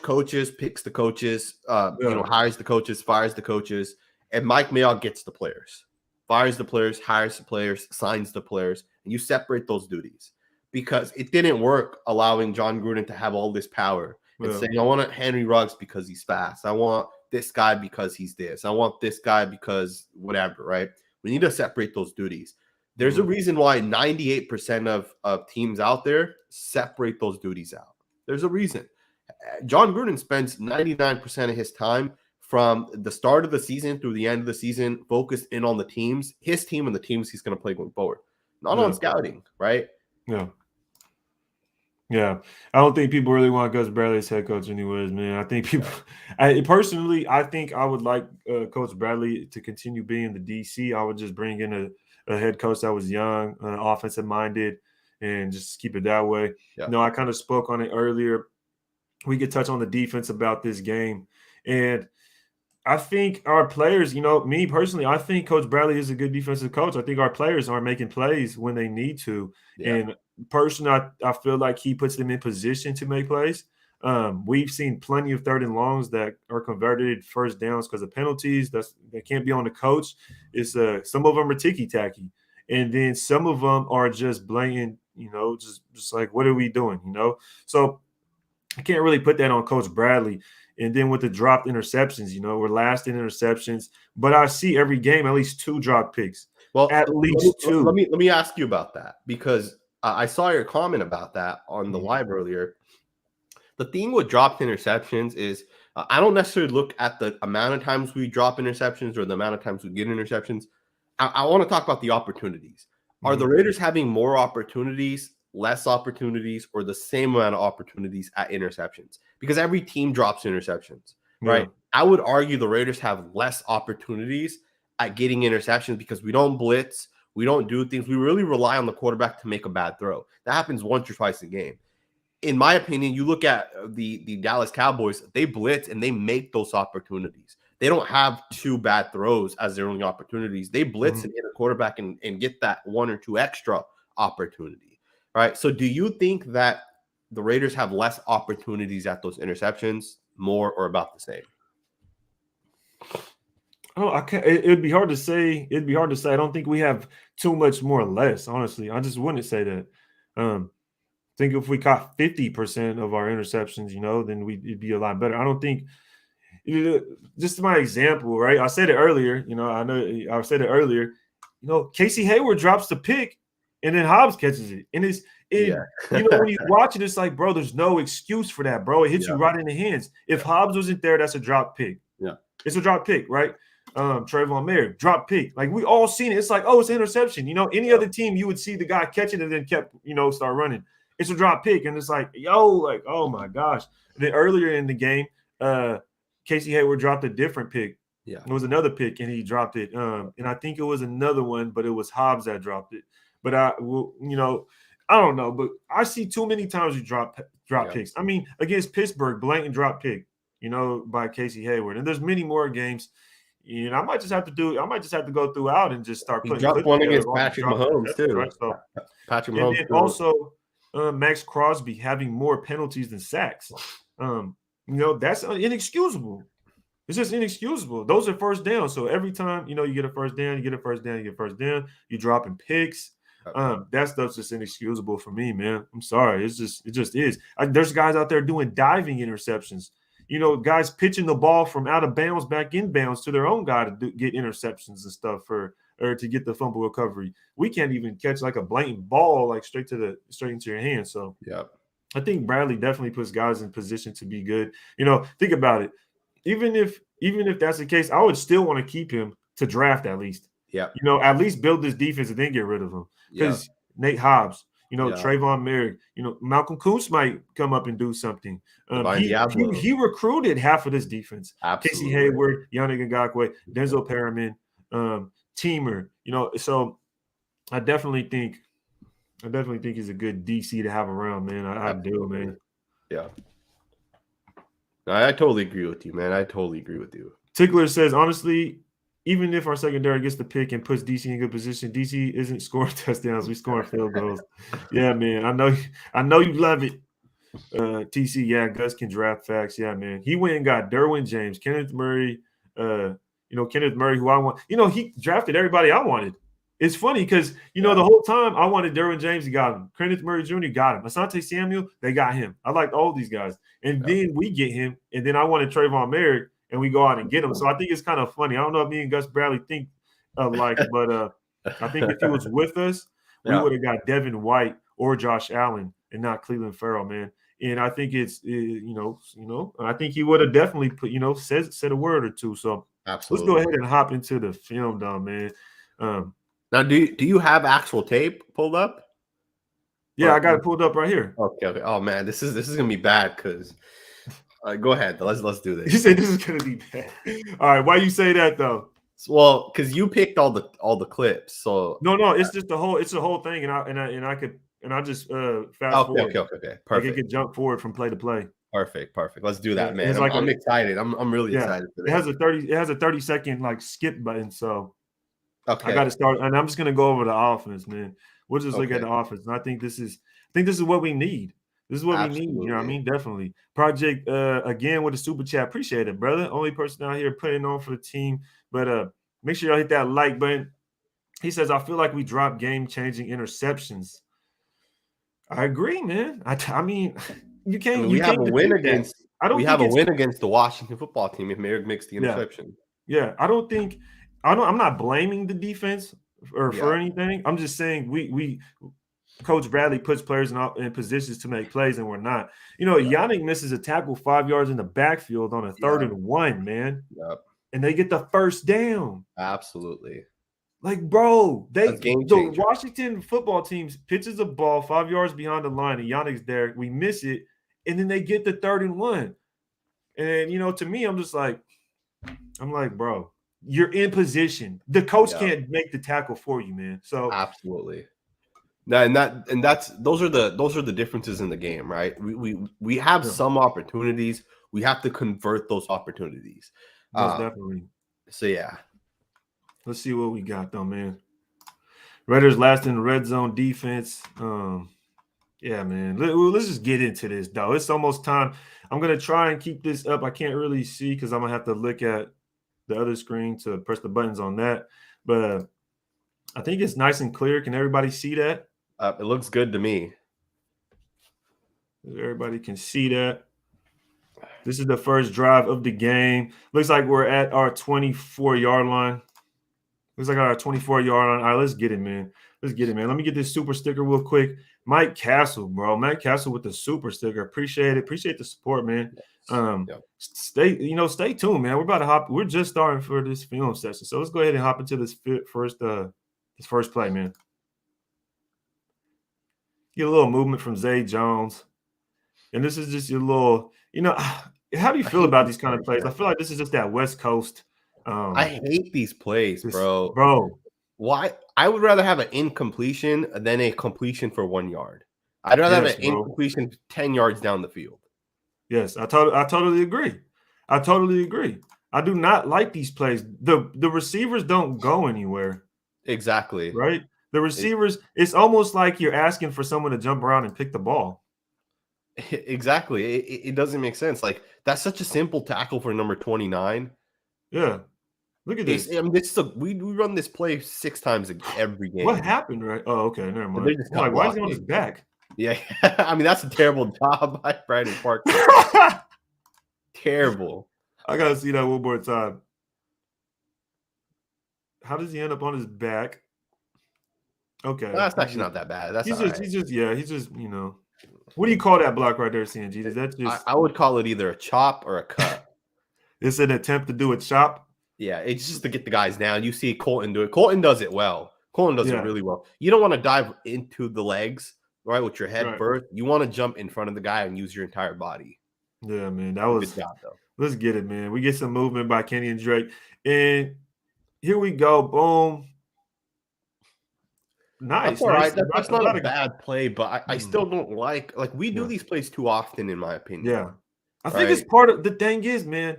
picks the coaches, hires the coaches, fires the coaches, and Mike Mayock gets the players, fires the players, hires the players, signs the players, and you separate those duties. Because it didn't work allowing John Gruden to have all this power and saying, I want Henry Ruggs because he's fast. I want this guy because he's this. I want this guy because whatever, right? We need to separate those duties. There's a reason why 98% of teams out there separate those duties out. There's a reason. John Gruden spends 99% of his time from the start of the season through the end of the season, focused in on the teams, his team and the teams he's going to play going forward, not on scouting, right? Yeah. Yeah, I don't think people really want Gus Bradley as head coach, anyways, man. I think people, personally, I think I would like Coach Bradley to continue being the DC. I would just bring in a head coach that was young, offensive minded, and just keep it that way. Yeah. I kind of spoke on it earlier. We could touch on the defense about this game, and I think our players, me personally, I think Coach Bradley is a good defensive coach. I think our players aren't making plays when they need to. Yeah. And personally, I feel like he puts them in position to make plays. We've seen plenty of 3rd and longs that are converted first downs because of penalties. That can't be on the coach. It's some of them are ticky-tacky. And then some of them are just blatant, just like, what are we doing, So I can't really put that on Coach Bradley. And then with the dropped interceptions, we're last in interceptions. But I see every game at least 2 drop picks. Well, at least 2. Let me ask you about that, because I saw your comment about that on the live earlier. The thing with dropped interceptions is I don't necessarily look at the amount of times we drop interceptions or the amount of times we get interceptions. I want to talk about the opportunities. Are the Raiders having more opportunities, less opportunities, or the same amount of opportunities at interceptions? Because every team drops interceptions, right? I would argue the Raiders have less opportunities at getting interceptions because we don't blitz, we don't do things. We really rely on the quarterback to make a bad throw. That happens once or twice a game. In my opinion, you look at the Dallas Cowboys, they blitz and they make those opportunities. They don't have 2 bad throws as their only opportunities. They blitz and hit a quarterback and get that 1 or 2 extra opportunity. Right. So do you think that the Raiders have less opportunities at those interceptions, more, or about the same? Oh, I can't. It'd be hard to say. I don't think we have too much more or less. Honestly, I just wouldn't say that. I think if we caught 50% of our interceptions, then it'd be a lot better. I don't think. Just my example, right? I said it earlier. I know I said it earlier. Casey Hayward drops the pick, and then Hobbs catches it, and when you watch it, it's like, bro, there's no excuse for that, bro. It hits you right in the hands. If Hobbs wasn't there, that's a drop pick. Yeah, it's a drop pick, right? Trayvon Merrick, drop pick. Like, we all seen it. It's like, oh, it's an interception. Any other team, you would see the guy catch it and then start running. It's a drop pick, and it's like, oh my gosh. And then earlier in the game, Casey Hayward dropped a different pick. Yeah, it was another pick, and he dropped it. And I think it was another one, but it was Hobbs that dropped it. But I don't know. But I see too many times you drop picks. I mean, against Pittsburgh, blatant drop pick, by Casey Hayward. And there's many more games. I might just have to go throughout and just start putting. He dropped one against Patrick Mahomes too. Right? So, Patrick Mahomes. And then also Max Crosby having more penalties than sacks. That's inexcusable. It's just inexcusable. Those are first down. So every time you get a first down, you're dropping picks. That stuff's just inexcusable for me, man. I'm sorry. It just is. There's guys out there doing diving interceptions. Guys pitching the ball from out of bounds back in bounds to their own guy to get interceptions and stuff or to get the fumble recovery. We can't even catch like a blatant ball like straight into your hand. So yeah, I think Bradley definitely puts guys in position to be good. Think about it. Even if that's the case, I would still want to keep him to draft at least. Yeah. At least build this defense and then get rid of him. Because Nate Hobbs, Trayvon Merrick, Malcolm Kuntz might come up and do something. He recruited half of this defense. Absolutely. Casey Hayward, Yannick Ngakoue, Denzel Perriman, Teamer. So I definitely think he's a good DC to have around, man. I do, man. Yeah. I totally agree with you, man. I totally agree with you. Tickler says, honestly, even if our secondary gets the pick and puts DC in good position, DC isn't scoring touchdowns. We scoring field goals. Yeah, man. I know you love it. TC, yeah, Gus can draft facts. Yeah, man. He went and got Derwin James, Kenneth Murray, Kenneth Murray, who I want. He drafted everybody I wanted. It's funny because, the whole time I wanted Derwin James, he got him. Kenneth Murray Jr. got him. Asante Samuel, they got him. I liked all these guys. And then we get him, and then I wanted Trayvon Merrick, and we go out and get him. So I think it's kind of funny. I don't know if me and Gus Bradley think alike, but I think if he was with us, we would have got Devin White or Josh Allen and not Cleveland Farrell, man. And I think it's I think he would have definitely put said a word or two. So let's go Absolutely. ahead and hop into the film, though, man. Now, do you have actual tape pulled up? Yeah, I got it pulled up right here. Okay. Oh man, this is gonna be bad because. Go ahead. Let's do You this. said this is gonna be bad. All right, why you say that though? Well, because you picked all the clips, so No, it's just the whole thing, and I just fast forward. okay. Like it Perfect. could jump forward from play to play. Perfect. Let's do that, And man. it's like I'm excited. I'm really yeah, excited for it has this. a 30-second like skip button. So I got Okay. to start, and I'm just gonna go over the offense, man. We'll just look at Okay. the offense, and I think this is what we need. This is what we need. You know what I Absolutely. mean? Definitely. Project again with the super chat. Appreciate it, brother. Only person out here putting on for the team. But make sure y'all hit that like button. He says, I feel like we dropped game-changing interceptions. I agree, man. I mean, you I can't mean, we have a win defeat that. against I don't we think have a it's win against the Washington football team if Merrick makes the yeah. interception. Yeah, I'm not blaming the defense or for Yeah. anything. I'm just saying we Coach Bradley puts players in positions to make plays, and we're not. Yannick misses a tackle 5 yards in the backfield on a 3rd and 1, man, Yep. and they get the first down. Absolutely. Like, bro, That's game the changer. Washington football team pitches a ball 5 yards behind the line, and Yannick's there. We miss it, and then they get the 3rd and 1. And to me, I'm like, bro, you're in position. The coach Yeah. can't make the tackle for you, man. So Absolutely. Those are the differences in the game, right? We have some opportunities. We have to convert those opportunities. most definitely. So yeah. Let's see what we got though, man. Raiders last in the red zone defense. Yeah, man. Let's just get into this though. It's almost time. I'm gonna try and keep this up. I can't really see because I'm gonna have to look at the other screen to press the buttons on that. But I think it's nice and clear. Can everybody see that? It looks good to me. Everybody can see that. This is the first drive of the game. Looks like we're at our 24-yard line. Looks like our 24-yard line. All right, let's get it, man. Let's get it, man. Let me get this super sticker real quick. Mike Castle, bro. Mike Castle with the super sticker. Appreciate it. Appreciate the support, man. Stay tuned, man. We're about to hop. We're just starting for this film session. So let's go ahead and hop into this first play, man. Get a little movement from Zay Jones. And this is just your little, how do you feel about these kind of plays? I feel like this is just that West Coast. I hate these plays, bro. Bro. Why? I would rather have an incompletion than a completion for 1 yard. I'd rather have an incompletion 10 yards down the field. Yes, I totally agree. I do not like these plays. The receivers don't go anywhere. Exactly. Right? The receivers, it's almost like you're asking for someone to jump around and pick the ball. Exactly. It doesn't make sense. Like, that's such a simple tackle for number 29. Yeah. Look at this. I mean, we run this play 6 times every game. What happened, right? Oh, okay. Never mind. They just Why is he on his back? Yeah. I mean, that's a terrible job by Brandon Parker. Terrible. I got to see that one more time. How does he end up on his back? Okay. That's actually not that bad. That's he's all just, right. he's just, what do you call that block right there, Sanjit? Is that just? I would call it either a chop or a cut. It's an attempt to do a chop. Yeah, it's just to get the guys down. You see Colton do it. Colton does it well. Colton does it really well. You don't want to dive into the legs, right, with your head first. You want to jump in front of the guy and use your entire body. Yeah, man. That was good job, though. Let's get it, man. We get some movement by Kenny and Drake. And here we go. Boom. Nice. That's all right. That's not a bad play, but I still don't like we do these plays too often, in my opinion. Yeah. I think it's part of the thing is, man,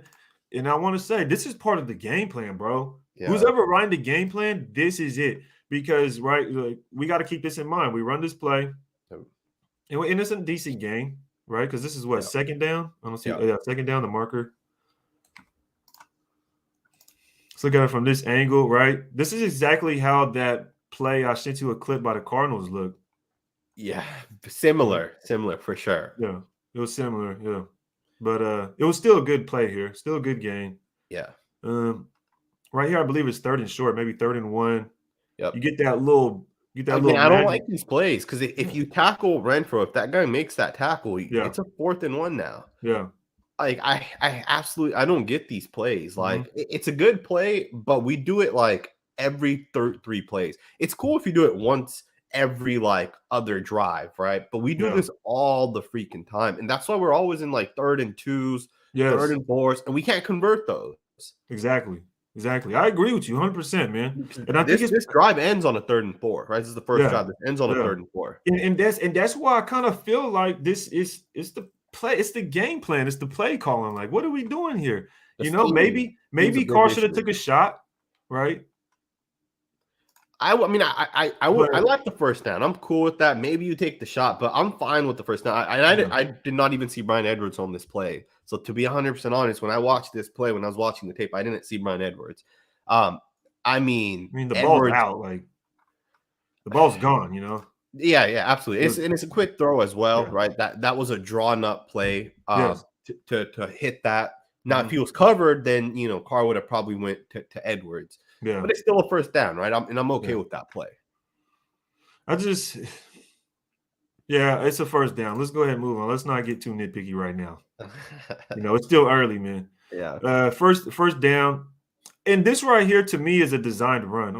and I want to say this is part of the game plan, bro. Yeah. Who's ever running the game plan, this is it. Because, we got to keep this in mind. We run this play, and it's a decent game, right? Because this is what, second down? I don't see. Yeah, second down, the marker. Let's look at it from this angle, right? This is exactly how that play I sent you a clip by the Cardinals look. Yeah, similar for sure. Yeah, it was similar. Yeah, but it was still a good play here. Still a good game. Yeah. Right here, I believe it's 3rd and short, maybe 3rd and 1. Yep. You get that little Get that I mean, little I don't magic. like these plays because if you tackle Renfro, if that guy makes that tackle, Yeah. it's a 4th and 1 now. Yeah. Like I absolutely I don't get these plays. Like Mm-hmm. it's a good play, but we do it like every 3 plays. It's cool if you do it once every like other drive, right? But we do Yeah. this all the freaking time, and that's why we're always in like 3rd and 2s, 3rd Yes. and 4s, and we can't convert those. Exactly. Exactly. I agree with you 100%, man. And I think This it's this drive ends on a 3rd and 4, right? This is the first yeah. drive that ends on a Yeah. 3rd and 4. And that's why I kind of feel like this is it's the play, it's the game plan, it's the play calling. Like, what are we doing here? The scheming's a Maybe big Carr should have issue. took a shot, right? I mean, I But like the first down. I'm cool with that. Maybe you take the shot, but I'm fine with the first down. I did not even see Brian Edwards on this play. So to be 100% honest, when I watched this play, when I was watching the tape, I didn't see Brian Edwards. I mean, I mean, the ball's Edwards. out. Like the ball's gone. You know. Yeah, absolutely. But, It's a quick throw as well, yeah. right? That was a drawn up play. Yes. To hit that. Now, if Mm-hmm. he was covered, then Carr would have probably went to Edwards. Yeah. But it's still a first down, right? I'm okay Yeah. with that play. Yeah, it's a first down. Let's go ahead and move on. Let's not get too nitpicky right now. It's still early, man. Yeah. First down. And this right here to me is a designed run.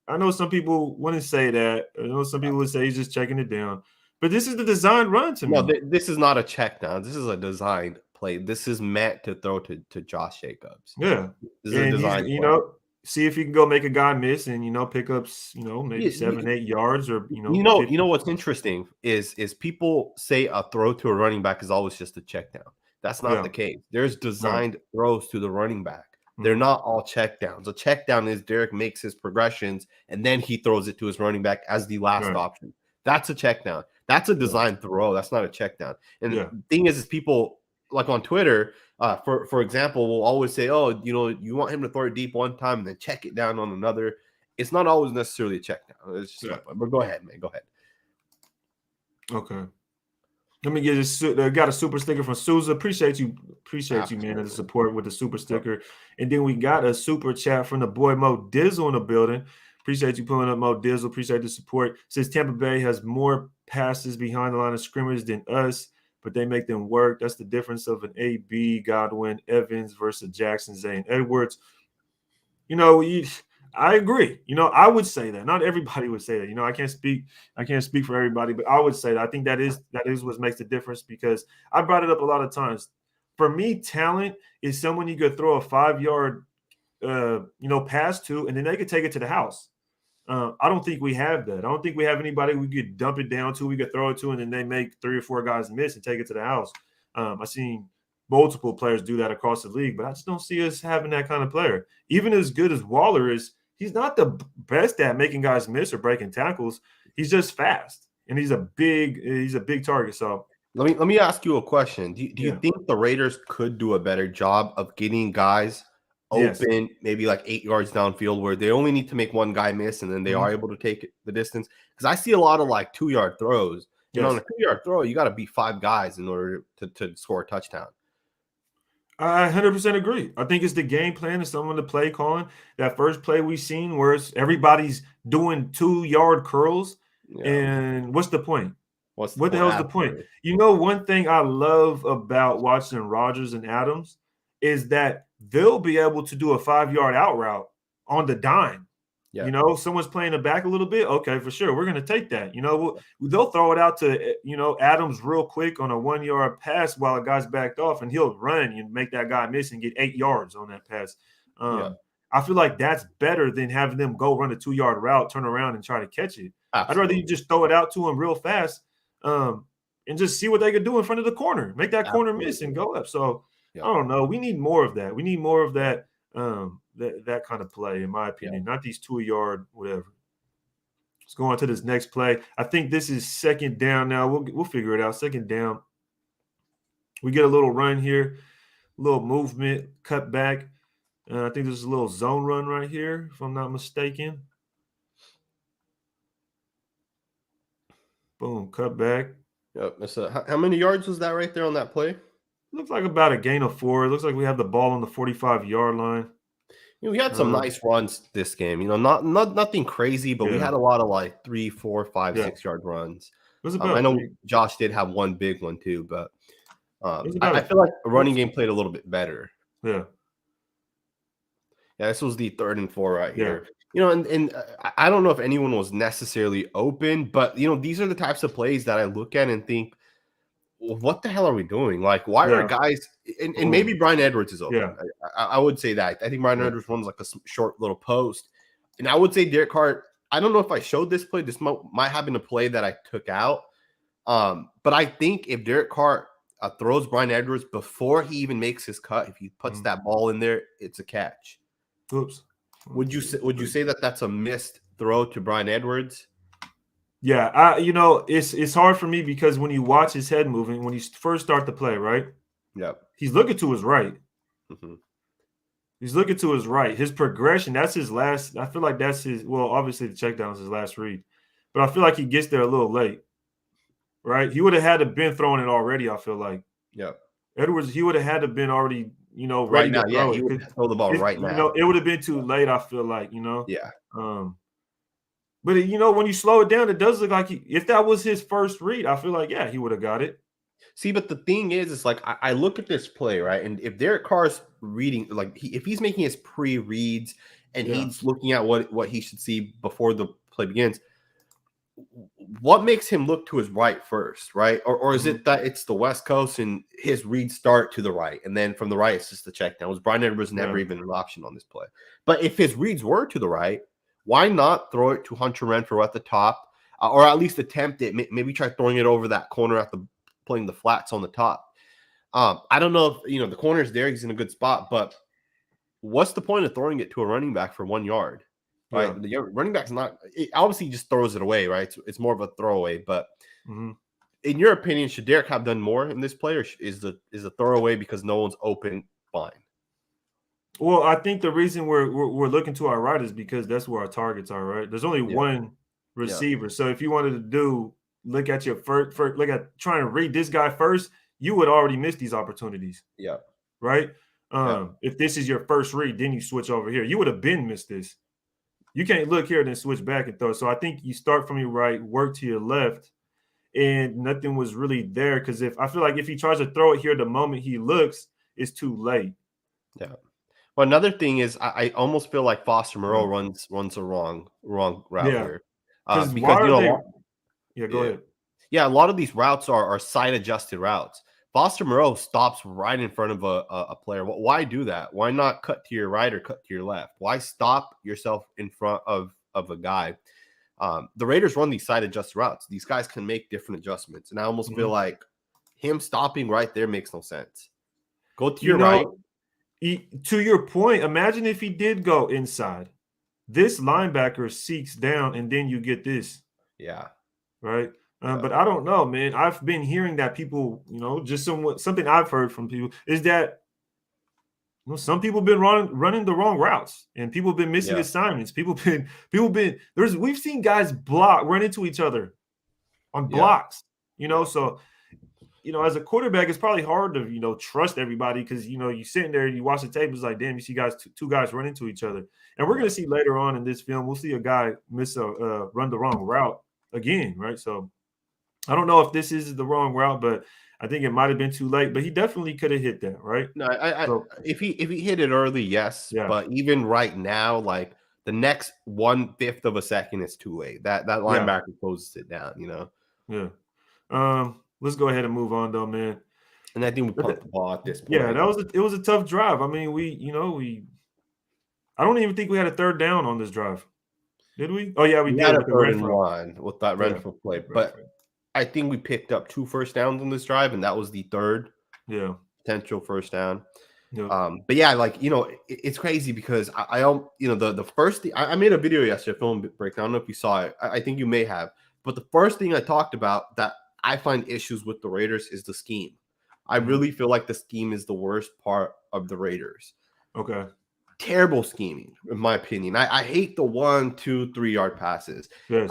I know some people wouldn't say that. I know some people would say he's just checking it down. But this is the designed run to No, me. this is not a check down. This is a designed play. This is meant to throw to Josh Jacobs. Yeah. This is a And he's, design play. see if he can go make a guy miss and, pick up, maybe 7-8 yards or, 50. What's interesting is people say a throw to a running back is always just a check down. That's not the case. There's designed throws to the running back. They're not all check downs. A check down is Derek makes his progressions and then he throws it to his running back as the last option. That's a check down. That's a designed throw. That's not a check down. And the thing is people like on Twitter, for example, will always say, oh, you want him to throw it deep one time and then check it down on another. It's not always necessarily a check down. It's just but go ahead, man. Go ahead. Okay. Let me get this. Got a super sticker from Souza. Appreciate you, man, and the support with the super sticker. And then we got a super chat from the boy Mo Dizzle in the building. Appreciate you pulling up, Mo Dizzle. Appreciate the support. Says Tampa Bay has more passes behind the line of scrimmage than us, but they make them work. That's the difference of an AB, Godwin, Evans versus Jackson, Zay, and Edwards. I agree. I would say that. Not everybody would say that. I can't speak for everybody, but I would say that. I think that is what makes the difference because I brought it up a lot of times. For me, talent is someone you could throw a 5-yard pass to, and then they could take it to the house. I don't think we have that. I don't think we have anybody we could dump it down to, we could throw it to, and then they make 3 or 4 guys miss and take it to the house. I've seen multiple players do that across the league, but I just don't see us having that kind of player. Even as good as Waller is, he's not the best at making guys miss or breaking tackles. He's just fast, and he's a big target. So let me ask you a question. Do you think the Raiders could do a better job of getting guys open, maybe like 8 yards downfield, where they only need to make one guy miss, and then they are able to take the distance? Because I see a lot of like 2-yard throws. And on a 2-yard throw, you got to beat 5 guys in order to score a touchdown. I 100% agree. I think it's the game plan and some of the play calling. That first play we seen where everybody's doing 2-yard curls. Yeah. And what's the point? What the hell's the point? One thing I love about watching Rodgers and Adams is that they'll be able to do a 5-yard out route on the dime. Yeah. Someone's playing the back a little bit. Okay, for sure. We're going to take that. They'll throw it out to, Adams real quick on a 1-yard pass while a guy's backed off, and he'll run and make that guy miss and get 8 yards on that pass. I feel like that's better than having them go run a 2-yard route, turn around and try to catch it. Absolutely. I'd rather you just throw it out to them real fast and just see what they could do in front of the corner. Make that corner miss and go up. So, I don't know. We need more of that. We need more of that. That kind of play, in my opinion, not these 2-yard whatever. Let's go on to this next play. I think this is second down now. We'll figure it out. Second down. We get a little run here, a little movement, cut back. I think there's a little zone run right here, if I'm not mistaken. Boom, cut back. Yep. How many yards was that right there on that play? Looks like about a gain of 4. It looks like we have the ball on the 45-yard line. We had some nice runs this game. Not nothing crazy, but we had a lot of like 3, 4, 5, 6 yard runs. It was I about know Josh did have one big one too, but I about feel like the running game played a little bit better. Yeah. Yeah, this was the 3rd and 4 right here. And I don't know if anyone was necessarily open, but these are the types of plays that I look at and think, well, what the hell are we doing? Like, why are guys and maybe Brian Edwards is open. I would say that. I think Brian Edwards runs like a short little post. And I would say Derek Carr, I don't know if I showed this play. This might have been a play that I took out. But I think if Derek Carr throws Brian Edwards before he even makes his cut, if he puts that ball in there, it's a catch. Oops. Would you say that that's a missed throw to Brian Edwards? Yeah, it's hard for me because when you watch his head moving, when you first start the play, right? Yep. He's looking to his right. Mm-hmm. He's looking to his right. His progression, that's his last. I feel like that's his. Well, obviously the checkdown is his last read, but I feel like he gets there a little late. Right? He would have had to been throwing it already. I feel like. Yep. Edwards, he would have had to been already, ready right now, to throw he would throw the ball right now. It would have been too late. I feel like, Yeah. But when you slow it down, it does look like if that was his first read, I feel like he would have got it. See, but the thing is, it's like I look at this play, right? And if Derek Carr's reading, like if he's making his pre-reads and he's looking at what he should see before the play begins, what makes him look to his right first, right? Or is it that it's the West Coast and his reads start to the right, and then from the right it's just the check down? Was Brian Edwards never even an option on this play? But if his reads were to the right, why not throw it to Hunter Renfrow at the top, or at least attempt it? Maybe try throwing it over that corner at playing the flats on the top. I don't know if the corner's there; he's in a good spot. But what's the point of throwing it to a running back for 1 yard? Right, the running back's not. It obviously just throws it away, right? It's more of a throwaway. But in your opinion, should Derek have done more in this play, or is the throwaway because no one's open? Fine. Well, I think the reason we're looking to our right is because that's where our targets are. Right, there's only one receiver, so if you wanted to look at your first look at trying to read this guy first, you would already miss these opportunities. Yeah. Right. If this is your first read, then you switch over here. You would have been missed this. You can't look here and then switch back and throw. So I think you start from your right, work to your left, and nothing was really there. Because I feel like if he tries to throw it here the moment he looks, it's too late. Yeah. Well, another thing is I almost feel like Foster Moreau runs a wrong route here. Because go ahead. Yeah, a lot of these routes are side adjusted routes. Foster Moreau stops right in front of a player. Why do that? Why not cut to your right or cut to your left? Why stop yourself in front of a guy? The Raiders run these side adjusted routes. These guys can make different adjustments. And I almost feel like him stopping right there makes no sense. Go to your right. To your point, imagine if he did go inside. This linebacker seeks down, and then you get this. Yeah. Right? But I don't know, man. I've been hearing that people, just something I've heard from people is that some people have been running the wrong routes, and people have been missing assignments. We've seen guys run into each other on blocks, so as a quarterback, it's probably hard to, trust everybody because, you sitting there and you watch the tape, it's like, damn, you see two guys run into each other. And we're going to see later on in this film, we'll see a guy run the wrong route again, right? So I don't know if this is the wrong route, but I think it might have been too late, but he definitely could have hit that, right? No, if he hit it early, yes. Yeah. But even right now, like the next 1/5 of a second is too late. That linebacker closes it down, Yeah. Let's go ahead and move on, though, man. And I think we pumped the ball at this point. Yeah, it was a tough drive. I mean, I don't even think we had a third down on this drive. Did we? Oh yeah, we did. Had a third and one with that Renfrow play, but I think we picked up 2 first downs on this drive, and that was the third potential first down. Yeah. But yeah, like it's crazy because the first thing I made a video yesterday, film breakdown. I don't know if you saw it. I think you may have. But the first thing I talked about that I find issues with the Raiders is the scheme. I really feel like the scheme is the worst part of the Raiders. Okay. Terrible scheming, in my opinion. I hate the 1, 2, 3 yard passes. Yes.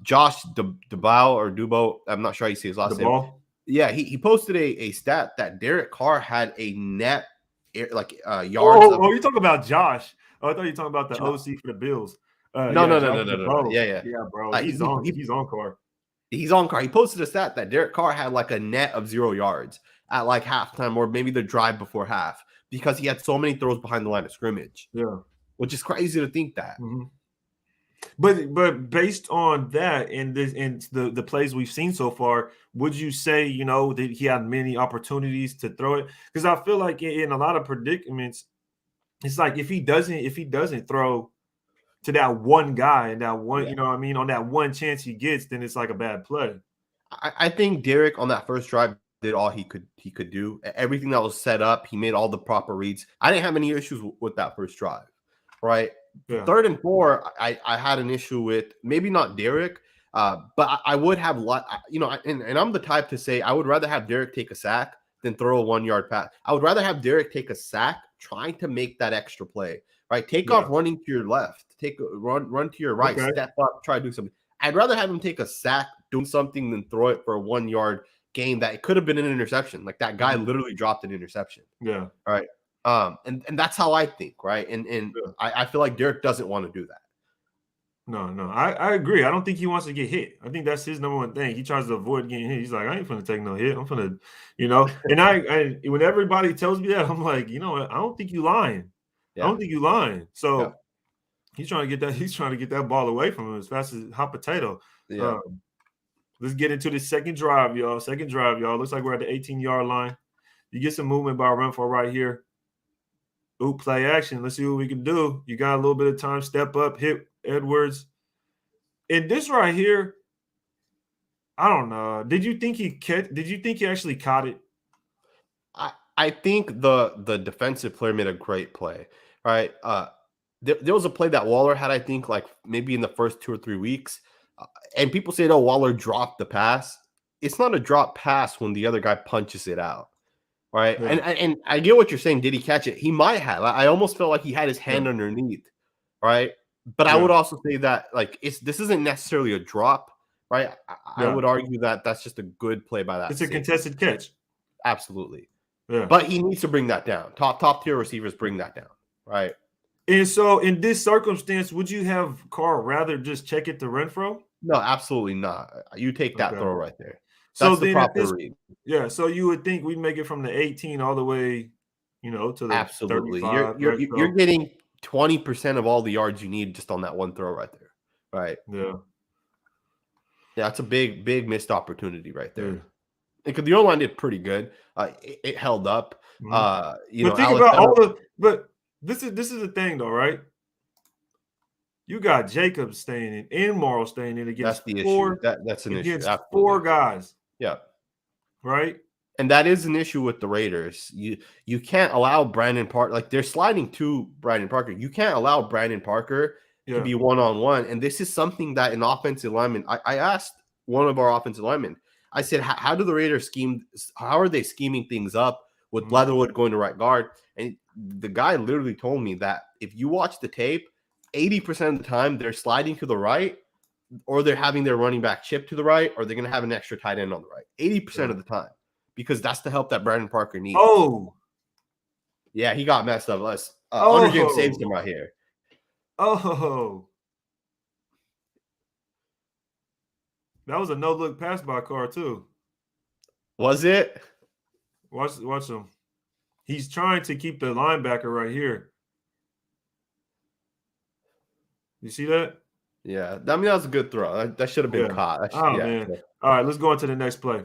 Josh Dubow, I'm not sure how you say his last name. Yeah, he posted a stat that Derek Carr had a net yards. Oh, you talk about Josh. Oh, I thought you were talking about the OC for the Bills. Yeah, Josh No. LeBeau. Yeah. Yeah, bro. He, He's he, on. he He's on card. He's on car. He posted a stat that Derek Carr had like a net of 0 yards at like halftime or maybe the drive before half because he had so many throws behind the line of scrimmage. Yeah. Which is crazy to think that. Mm-hmm. But based on that and the plays we've seen so far, would you say, that he had many opportunities to throw it? Because I feel like in a lot of predicaments, it's like if he doesn't throw to that one guy and that one, on that one chance he gets, then it's like a bad play. I think Derek on that first drive did all he could do. Everything that was set up, he made all the proper reads. I didn't have any issues with that first drive, right? Yeah. 3rd and 4, I had an issue with, maybe not Derek, but I would have and I'm the type to say I would rather have Derek take a sack than throw a 1-yard pass. I would rather have Derek take a sack trying to make that extra play, right? Take off running to your left, run to your right, step up, try to do something. I'd rather have him take a sack doing something than throw it for a 1-yard gain that it could have been an interception. Like that guy literally dropped an interception. Yeah. All right. And that's how I think, right? And I feel like Derek doesn't want to do that. No, I agree. I don't think he wants to get hit. I think that's his number one thing. He tries to avoid getting hit. He's like, I ain't finna take no hit. I'm finna, And I when everybody tells me that, I'm like, you know what? I don't think you lying. Yeah. I don't think you lying. So he's trying to get that. He's trying to get that ball away from him as fast as hot potato. Yeah. Let's get into the second drive, y'all. Looks like we're at the 18-yard line. You get some movement by Renfrow right here. Ooh, play action. Let's see what we can do. You got a little bit of time. Step up, hit Edwards. And this right here, I don't know. Did you think he actually caught it? I think the defensive player made a great play. Right. There was a play that Waller had, I think, like maybe in the first 2 or 3 weeks. And people say, oh, Waller dropped the pass. It's not a drop pass when the other guy punches it out. Right. Yeah. And I get what you're saying. Did he catch it? He might have. I almost felt like he had his hand underneath. Right. But I would also say that like this isn't necessarily a drop. Right. I would argue that that's just a good play by that. It's a contested catch. Absolutely. Yeah. But he needs to bring that down. Top tier receivers bring that down. Right. And so in this circumstance, would you have Carr rather just check it to Renfrow? No, absolutely not. You take that throw right there. That's so the proper read. Yeah, so you would think we'd make it from the 18 all the way, to the absolutely. 35. You're getting 20% of all the yards you need just on that one throw right there. Right. Yeah. Yeah, that's a big missed opportunity right there. Yeah. Because the O-line did pretty good. It held up. Mm-hmm. Think about but this is the thing though, right? You got Jacobs staying in and Morrow staying in against that's the four, issue. That's an issue. Against 4 guys. Yeah. Right? And that is an issue with the Raiders. You can't allow Brandon Parker, like they're sliding to Brandon Parker. You can't allow Brandon Parker to be one-on-one. And this is something that an offensive lineman, I asked one of our offensive linemen, I said, how do the Raiders scheme? How are they scheming things up with Leatherwood going to right guard? And the guy literally told me that if you watch the tape, 80% of the time they're sliding to the right, or they're having their running back chip to the right, or they're going to have an extra tight end on the right. 80% of the time, because that's the help that Brandon Parker needs. Oh, yeah, he got messed up. Under James saves him right here. Oh, that was a no-look pass by Carr too. Was it? Watch him. He's trying to keep the linebacker right here. You see that? Yeah. I mean, that was a good throw. That should have been caught. Man. All right, let's go on to the next play.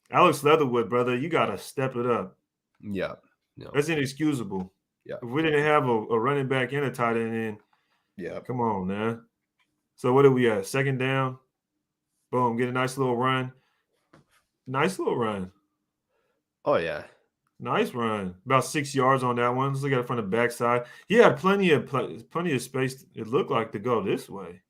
Alex Leatherwood, brother, you got to step it up. Yeah. That's inexcusable. Yeah. If we didn't have a running back and a tight end in, come on, man. So what are we at? 2nd down. Boom, get a nice little run. Oh, yeah. Nice run. About 6 yards on that one. Let's look at it from the backside. He had plenty of space, it looked like, to go this way.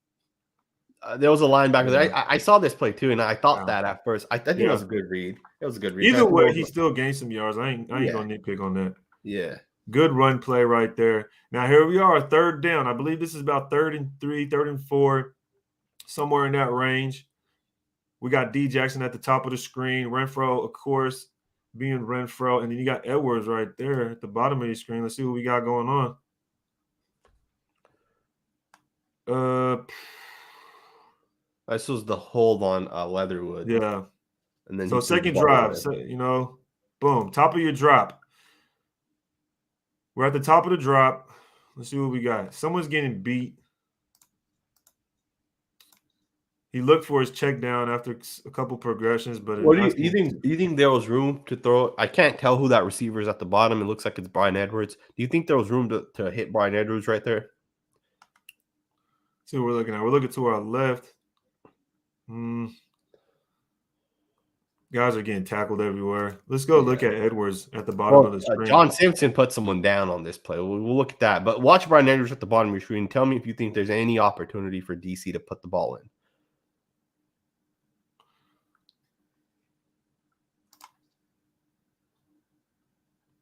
There was a linebacker there. I saw this play too, and I thought that at first. I think it was a good read. It was a good read. Either way, he still gained some yards. I ain't going to nitpick on that. Yeah. Good run play right there. Now, here we are, 3rd down. I believe this is about 3rd and 3, 3rd and 4, somewhere in that range. We got D. Jackson at the top of the screen. Renfrow, of course, being Renfrow. And then you got Edwards right there at the bottom of your screen. Let's see what we got going on. This was the hold on Leatherwood. Yeah. And then So he threw the second ball drive, away. so, boom, top of your drop. We're at the top of the drop. Let's see what we got. Someone's getting beat. He looked for his check down after a couple progressions, but What do I you think? Do you think there was room to throw? I can't tell who that receiver is at the bottom. It looks like it's Brian Edwards. Do you think there was room to hit Brian Edwards right there? see what we're looking at. We're looking to our left. Guys are getting tackled everywhere. Let's go look at Edwards at the bottom of the screen. John Simpson put someone down on this play. We'll look at that. But watch Brian Edwards at the bottom of your screen. Tell me if you think there's any opportunity for DC to put the ball in.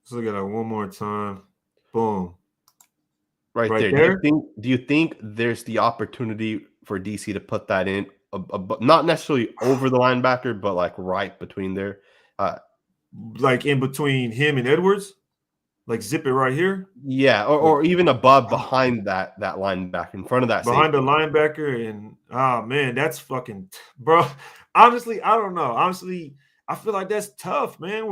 Let's look at that one more time. Boom. Right there. Do you think there's the opportunity for DC to put that in? Not necessarily over the linebacker, but like right between there. Like in between him and Edwards? Like zip it right here? Yeah, or even above behind that linebacker, in front of that behind safety. the linebacker. And man, that's fucking bro. Honestly, I don't know. Honestly, I feel like that's tough, man.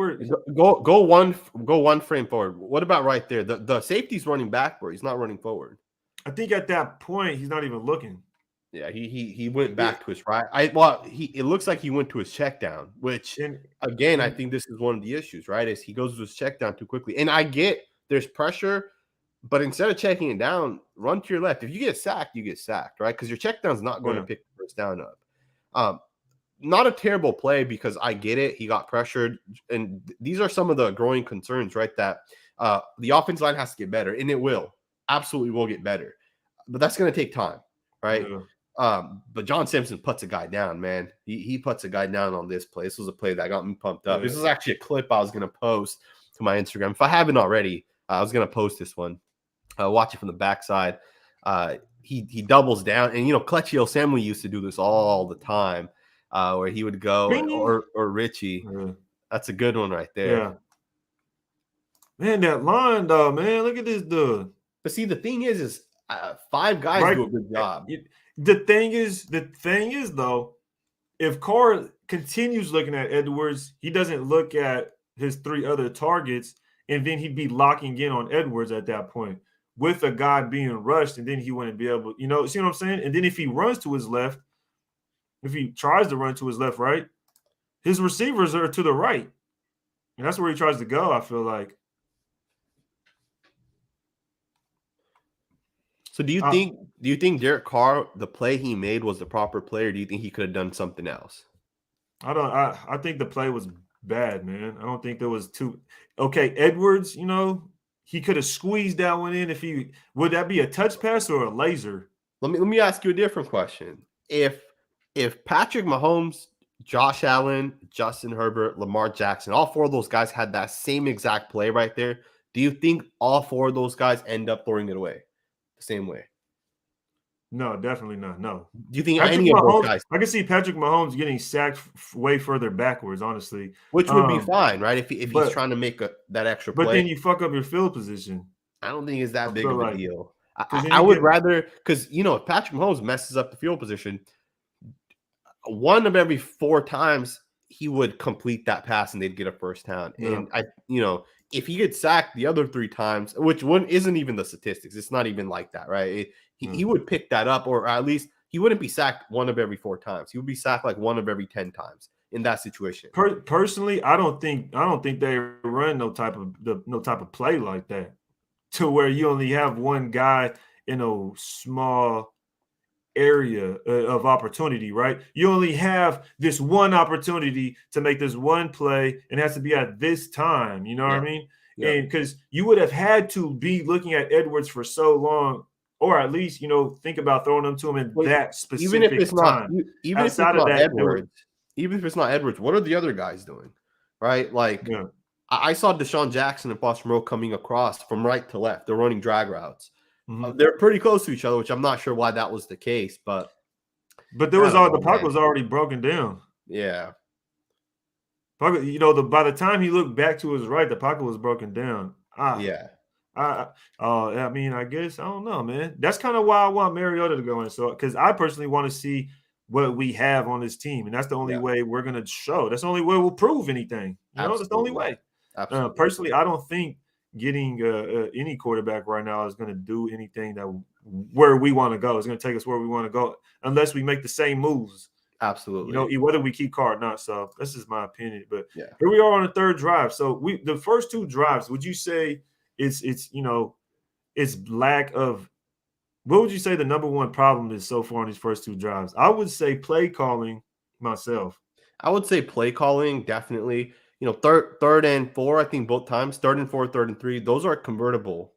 Go one frame forward. What about right there? The safety's running backward. He's not running forward. I think at that point he's not even looking. Yeah, he went back to his right. It looks like he went to his check down, which I think this is one of the issues, right? Is he goes to his check down too quickly. And I get there's pressure, but instead of checking it down, run to your left. If you get sacked, you get sacked, right? Because your check down's not going to pick the first down up. Not a terrible play because I get it. He got pressured. And these are some of the growing concerns, right? That the offensive line has to get better, and it will. Absolutely will get better. But that's going to take time, right? Yeah. But John Simpson puts a guy down, man. He puts a guy down on this play. This was a play that got me pumped up. This is actually a clip I was going to post to my Instagram. If I haven't already, I was going to post this one. Watch it from the backside. He doubles down. And, Kelechi Osemele used to do this all the time where he would go, or Richie. Yeah. That's a good one right there. Yeah. Man, that line, though, man. Look at this dude. But see, the thing is five guys do a good job. The thing is, though, if Carr continues looking at Edwards, he doesn't look at his three other targets, and then he'd be locking in on Edwards at that point with a guy being rushed, and then he wouldn't be able, see what I'm saying? And then if he runs to his left, if he tries to run to his left, right, his receivers are to the right. And that's where he tries to go, I feel like. So do you think Derek Carr, the play he made was the proper play, or do you think he could have done something else? I think the play was bad, man. I don't think there was Edwards, he could have squeezed that one in would that be a touch pass or a laser? Let me ask you a different question. If Patrick Mahomes, Josh Allen, Justin Herbert, Lamar Jackson, all four of those guys had that same exact play right there, do you think all four of those guys end up throwing it away the same way? No, definitely not. No. Do you think any of those guys? I can see Patrick Mahomes getting sacked way further backwards, honestly. Which would be fine, right? If he's trying to make that extra play. But then you fuck up your field position. I don't think it's that big of a deal. I would rather, because, if Patrick Mahomes messes up the field position, one of every 4 times he would complete that pass and they'd get a first down. Yeah. And if he gets sacked the other 3 times, which one isn't even the statistics, it's not even like that, right? He would pick that up, or at least he wouldn't be sacked one of every 4 times. He would be sacked like one of every 10 times in that situation. Personally, I don't think they run no type of play like that, to where you only have one guy in a small area of opportunity, right? You only have this one opportunity to make this one play, and it has to be at this time. You know what I mean? Yeah. And because you would have had to be looking at Edwards for so long, or at least think about throwing them to him in that specific even if it's time. Even if it's not Edwards, what are the other guys doing? Right? Like, I saw Deshaun Jackson and Foster Moreau coming across from right to left. They're running drag routes. Mm-hmm. They're pretty close to each other, which I'm not sure why that was the case, but there was the puck was already broken down. Yeah. By the time he looked back to his right, the pocket was broken down. Yeah. I mean, I guess I don't know, man. That's kind of why I want Mariota to go in. So, because I personally want to see what we have on this team, and that's the only Yeah, way we're gonna show. That's the only way we'll prove anything. You know, that's the only absolutely, way. absolutely. Personally, I don't think getting any quarterback right now is gonna do anything that where we want to go. It's gonna take us where we want to go, unless we make the same moves. You know, Absolutely. whether we keep Carr or not. So this is my opinion. But Yeah. here we are on the third drive. So the first two drives, would you say it's lack of what would you say the number one problem is so far in these first two drives? I would say play calling myself. I would say play calling definitely. Third and four, I think both times, third and four, third and three, those are convertible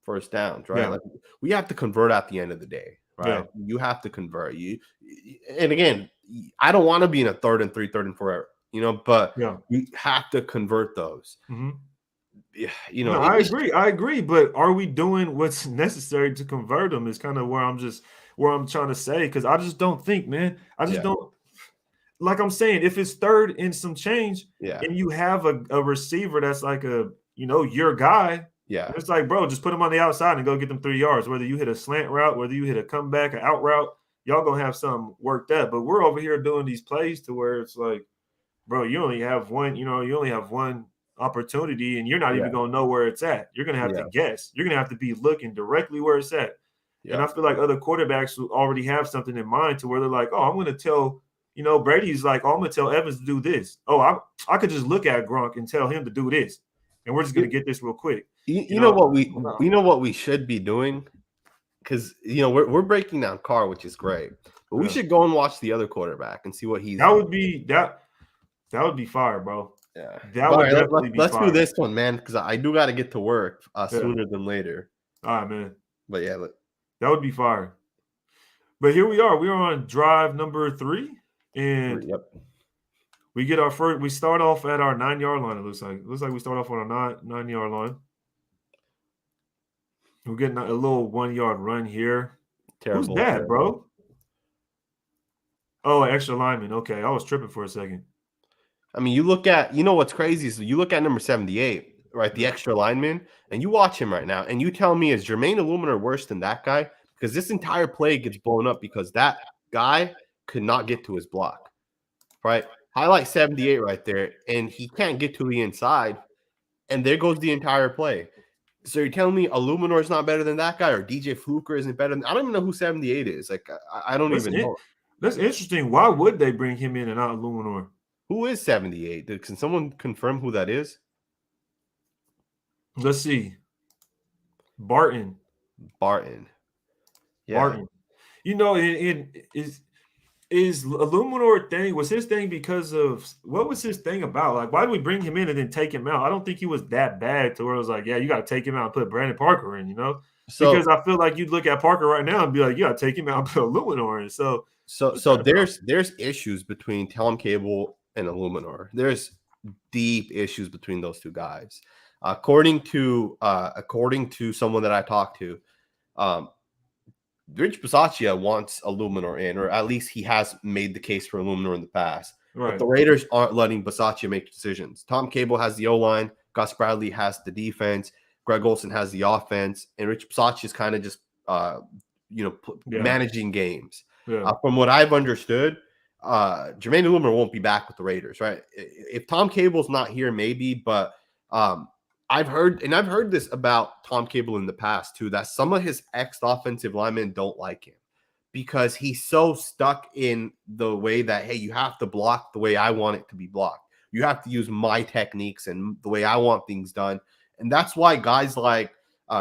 first downs, right? Yeah, Like we have to convert at the end of the day, yeah, right? You have to convert. And again, I don't want to be in a third and three, third and four, but yeah. you have to convert those. Hmm. Yeah, No, I agree. I agree. But are we doing what's necessary to convert them? Is kind of where I'm trying to say because I just don't think, man. I just yeah, don't like I'm saying, if it's third and some change, yeah, and you have a receiver that's like your guy, yeah, it's like, bro, just put him on the outside and go get them 3 yards. Whether you hit a slant route, whether you hit a comeback, an out route, y'all gonna have something worked out. But we're over here doing these plays to where it's like, bro, you only have one, you only have one opportunity, and you're not even yeah, gonna know where it's at. You're gonna have to yeah, guess. You're gonna have to be looking directly where it's at. And yeah. I feel like other quarterbacks who already have something in mind to where they're like, oh, I'm going to tell, Brady's like, oh, I'm going to tell Evans to do this. Oh, I could just look at Gronk and tell him to do this. And we're just going to get this real quick. You know what we No. you know what we should be doing, because we're breaking down Carr, which is great, but we Yeah. should go and watch the other quarterback and see what he's That doing. would be that would be fire, bro. Yeah. That But all would right, definitely be let's do fire. this one, man, because I do got to get to work Yeah. sooner than later. All right, man. But yeah, That would be fire. But here we are. We're on drive number 3. And yep. we get our first. We start off at our 9-yard line. It looks like we start off on our 9-yard line. We're getting a little 1-yard run here. Who's Terrible, that, terrible. bro? Oh, extra lineman. Okay, I was tripping for a second. I mean, what's crazy is you look at number 78, right? The extra lineman, and you watch him right now, and you tell me, is Jermaine Illuminor worse than that guy? Because this entire play gets blown up because that guy could not get to his block, right? Highlight 78 right there, and he can't get to the inside, and there goes the entire play. So you're telling me Illuminor is not better than that guy, or DJ Fluker isn't better than? I don't even know who 78 is. Like, I don't even know. That's interesting. Why would they bring him in and not Illuminor? Who is 78? Can someone confirm who that is? Let's see. Barton. Yeah. Barton. It is Illuminor thing, was his thing because of what was his thing about? Like, why did we bring him in and then take him out? I don't think he was that bad to where it was like, yeah, you got to take him out and put Brandon Parker in, because So I feel like you'd look at Parker right now and be like, you got to take him out and put Illuminor in. So there's issues between Tom Cable and Illuminor. There's deep issues between those two guys. According to someone that I talked to, Rich Bisaccia wants Illuminor in, or at least he has made the case for Illuminor in the past. Right. But the Raiders aren't letting Bisaccia make decisions. Tom Cable has the O-line, Gus Bradley has the defense, Greg Olsen has the offense, and Rich Bisaccia is kind of just managing games. Yeah. From what I've understood, Jermaine Illuminor won't be back with the Raiders, right? If Tom Cable's not here, maybe, but I've heard this about Tom Cable in the past too, that some of his ex-offensive linemen don't like him because he's so stuck in the way that, hey, you have to block the way I want it to be blocked. You have to use my techniques and the way I want things done. And that's why guys like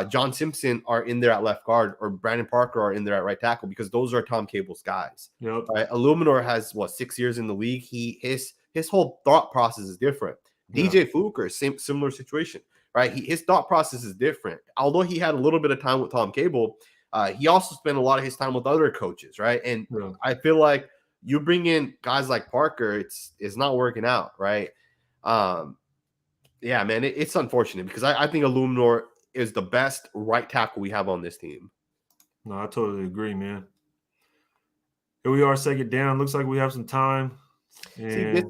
John Simpson are in there at left guard, or Brandon Parker are in there at right tackle, because those are Tom Cable's guys. Yep. Right? Illuminor has 6 years in the league. His whole thought process is different. Yeah. DJ Fluker, similar situation. Right, his thought process is different. Although he had a little bit of time with Tom Cable, he also spent a lot of his time with other coaches, right? And I feel like you bring in guys like Parker, it's not working out, right? Yeah, man, it's unfortunate because I think Illuminor is the best right tackle we have on this team. No, I totally agree, man. Here we are, second down. Looks like we have some time See,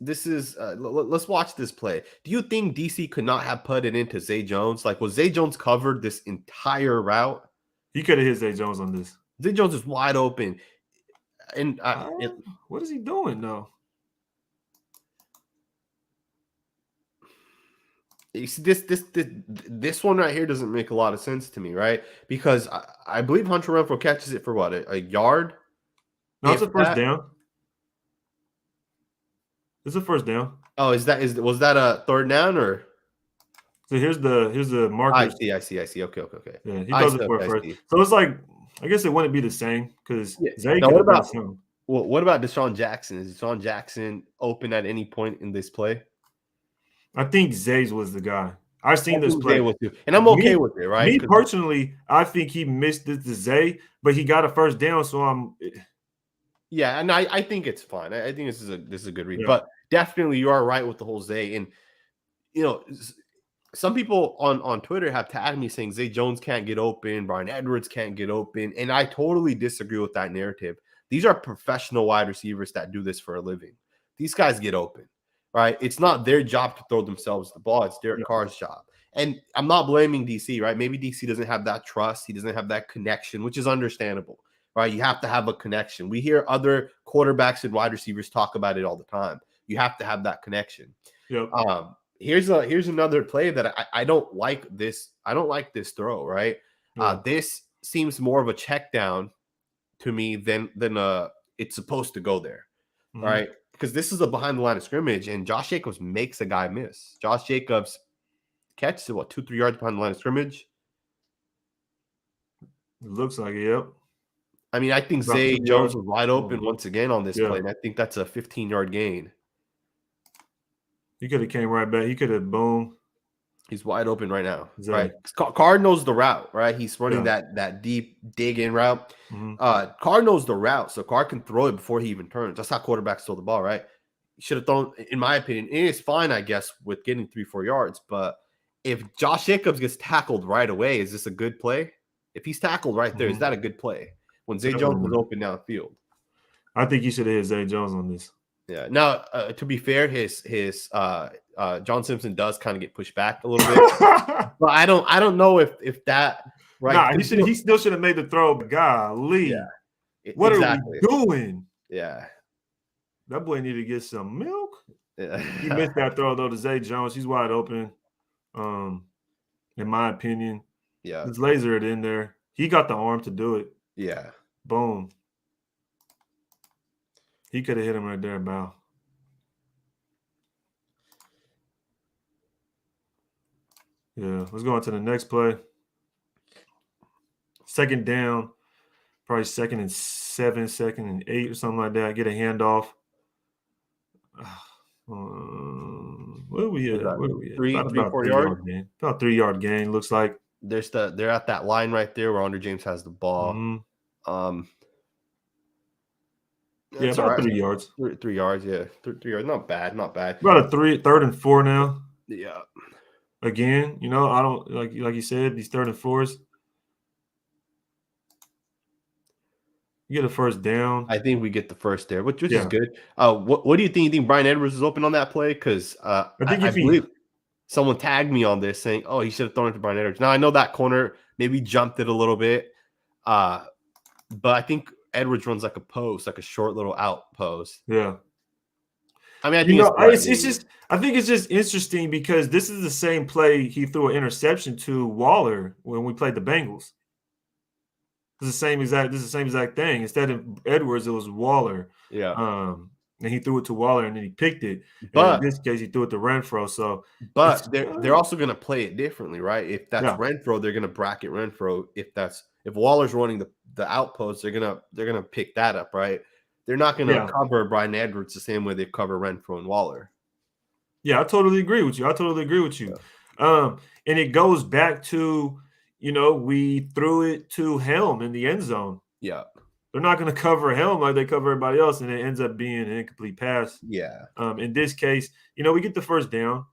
this is. Let's watch this play. Do you think DC could not have put it into Zay Jones? Like, was Zay Jones covered this entire route? He could have hit Zay Jones on this. Zay Jones is wide open, and what is he doing though? You see, this one right here doesn't make a lot of sense to me, right? Because I believe Hunter Renfrow catches it for what, a yard? No, it's a first down. It's a first down. Oh, was that a third down or? So here's the markers. I see. Okay. Yeah, he throws it for a first. So it's like, I guess it wouldn't be the same because Zay now, could have done well, what about Deshaun Jackson? Is Deshaun Jackson open at any point in this play? I think Zay's was the guy. I've seen this play, and I'm okay with it, right? Me personally, I think he missed it to Zay, but he got a first down, so I'm. Yeah, and I think it's fine. I think this is a good read, but definitely you are right with the whole Zay, and some people on Twitter have tagged me saying Zay Jones can't get open, Bryan Edwards can't get open, and I totally disagree with that narrative. These are professional wide receivers that do this for a living. These guys get open, right? It's not their job to throw themselves the ball. It's Derek Carr's job. And I'm not blaming DC, right? Maybe DC doesn't have that trust. He doesn't have that connection, which is understandable, right? You have to have a connection. We hear other quarterbacks and wide receivers talk about it all the time. You have to have that connection. Yep. Here's another play that I don't like this. I don't like this throw, right? This seems more of a check down to me than it's supposed to go there, right? Because this is a behind the line of scrimmage, and Josh Jacobs makes a guy miss. Josh Jacobs catches it, 2-3 yards behind the line of scrimmage. It looks like it, yep. I mean, I think Zay Jones was wide open once again on this play, and I think that's a 15-yard gain. He could have came right back. He could have boom. He's wide open right now, right? Carr knows the route, right? He's running that deep dig-in route. Carr knows the route, so Carr can throw it before he even turns. That's how quarterbacks throw the ball, right? He should have thrown, in my opinion, it is fine, I guess, with getting 3-4 yards. But if Josh Jacobs gets tackled right away, is this a good play? If he's tackled right there, is that a good play? When Zay Jones was open downfield. I think you should have hit Zay Jones on this. Yeah. Now, to be fair, his John Simpson does kind of get pushed back a little bit, but I don't know if that right. Nah, he still should have made the throw. But golly, what are we doing? Yeah, that boy needed to get some milk. Yeah. He missed that throw though to Zay Jones. He's wide open. In my opinion, just laser it in there. He got the arm to do it. Yeah, boom. He could have hit him right there, Bow. Yeah, let's go on to the next play. Second down, probably 2nd and 7, 2nd and 8 or something like that. Get a handoff. Where are we at? 3-4 yards? About 3-yard gain, looks like. They're at that line right there where Andre James has the ball. Yeah, about 3 yards. 3 yards, yeah. 3 yards. Not bad. About a 3rd and 4 now. Yeah. Again, I don't like you said, these 3rd and 4s. You get a first down. I think we get the first there, which is good. What do you think? You think Bryan Edwards is open on that play? Because I believe someone tagged me on this saying, "Oh, he should have thrown it to Bryan Edwards." Now I know that corner maybe jumped it a little bit, but I think Edwards runs like a post, like a short little out post. Yeah. I mean, I think it's just interesting because this is the same play he threw an interception to Waller when we played the Bengals. This is the same exact thing. Instead of Edwards, it was Waller. Yeah. And he threw it to Waller and then he picked it. But in this case, he threw it to Renfrow. So, but they're also going to play it differently, right? If that's Renfrow, they're going to bracket Renfrow. If Waller's running the outpost, they're gonna pick that up, right? They're not gonna cover Bryan Edwards the same way they cover Renfrow and Waller. Yeah, I totally agree with you. And it goes back to, we threw it to Helm in the end zone. Yeah. They're not going to cover Helm like they cover everybody else, and it ends up being an incomplete pass. Yeah. In this case, we get the first down.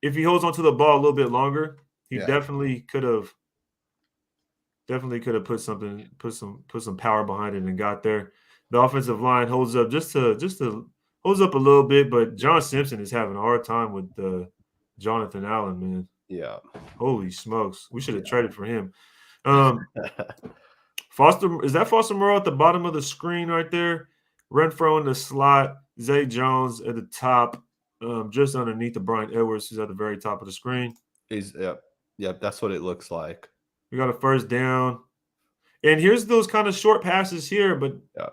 If he holds onto the ball a little bit longer, he definitely could have Definitely could have put some power behind it and got there. The offensive line holds up just to holds up a little bit, but John Simpson is having a hard time with Jonathan Allen, man. Yeah. Holy smokes. We should have Yeah. traded for him. Foster, is that Foster Moreau at the bottom of the screen right there? Renfro in the slot, Zay Jones at the top, just underneath the Brian Edwards, who's at the very top of the screen. Yep, that's what it looks like. We got a first down. And here's those kind of short passes here, but yeah.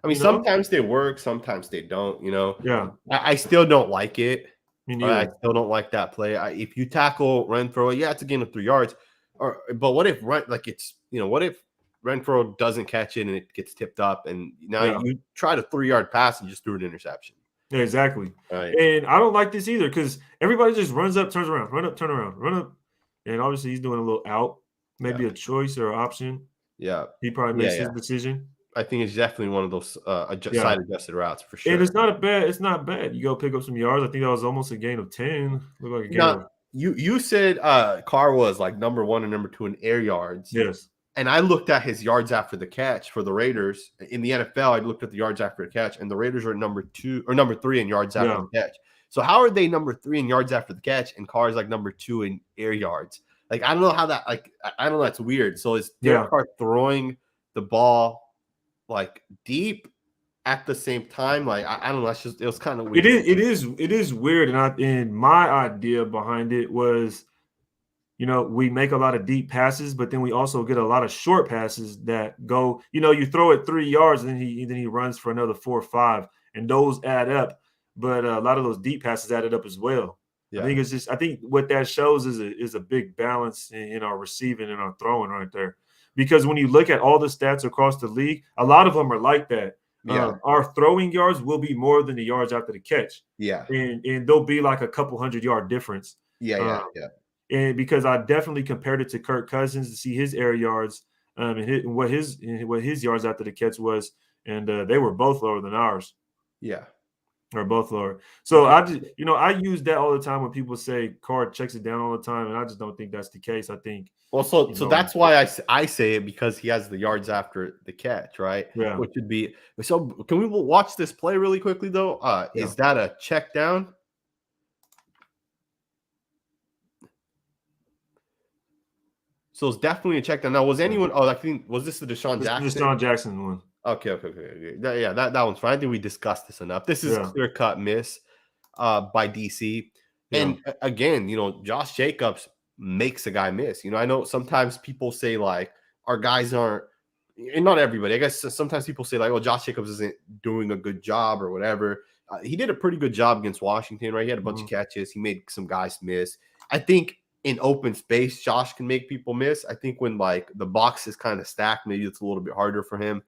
I mean, sometimes they work, sometimes they don't, Yeah. I still don't like it. Me neither. I still don't like that play. If you tackle Renfro, yeah, it's a gain of 3 yards. But what if what if Renfro doesn't catch it and it gets tipped up, and now you tried a 3-yard pass and just threw an interception? Yeah, exactly. Right. And I don't like this either because everybody just runs up, turns around, run up, turn around, run up. And obviously he's doing a little out, maybe a choice or an option. Yeah. He probably makes his decision. I think it's definitely one of those side adjusted routes for sure. And it's not bad. You go pick up some yards. I think that was almost a gain of 10. Looked like a gain of you said Carr was like number 1 and number 2 in air yards. Yes. And I looked at his yards after the catch for the Raiders. In the NFL, I looked at the yards after the catch, and the Raiders are number 2 or number 3 in yards after the catch. So how are they number 3 in yards after the catch, and Carr is like number 2 in air yards? Like, I don't know how that, I don't know. That's weird. So is Derek Carr throwing the ball like deep at the same time? Like, I don't know. It was kind of weird. It is weird. And my idea behind it was, we make a lot of deep passes, but then we also get a lot of short passes that go, you throw it 3 yards and then he runs for another 4 or 5, and those add up. But a lot of those deep passes added up as well. Yeah. I think what that shows is a big balance in our receiving and our throwing right there. Because when you look at all the stats across the league, a lot of them are like that. Yeah. Our throwing yards will be more than the yards after the catch. Yeah. And they'll be like a couple 100-yard difference. Yeah. And because I definitely compared it to Kirk Cousins to see his air yards and what his yards after the catch was, and they were both lower than ours. Yeah. Or both lower. So I just, I use that all the time when people say Carr checks it down all the time, and I just don't think that's the case. I think. Well, so that's why I say it, because he has the yards after the catch, right? Yeah. Which would be so. Can we watch this play really quickly though? Is that a check down? So it's definitely a check down. Now, was anyone? Oh, I think was this the Deshaun Jackson? Deshaun Jackson one. Okay. That one's fine. I think we discussed this enough. This is a clear-cut miss by DC. And again, Josh Jacobs makes a guy miss. I know sometimes people say like our guys aren't, and not everybody. I guess sometimes people say like, "Oh, Josh Jacobs isn't doing a good job" or whatever. He did a pretty good job against Washington, right? He had a bunch of catches. He made some guys miss. I think in open space, Josh can make people miss. I think when like the box is kind of stacked, maybe it's a little bit harder for him.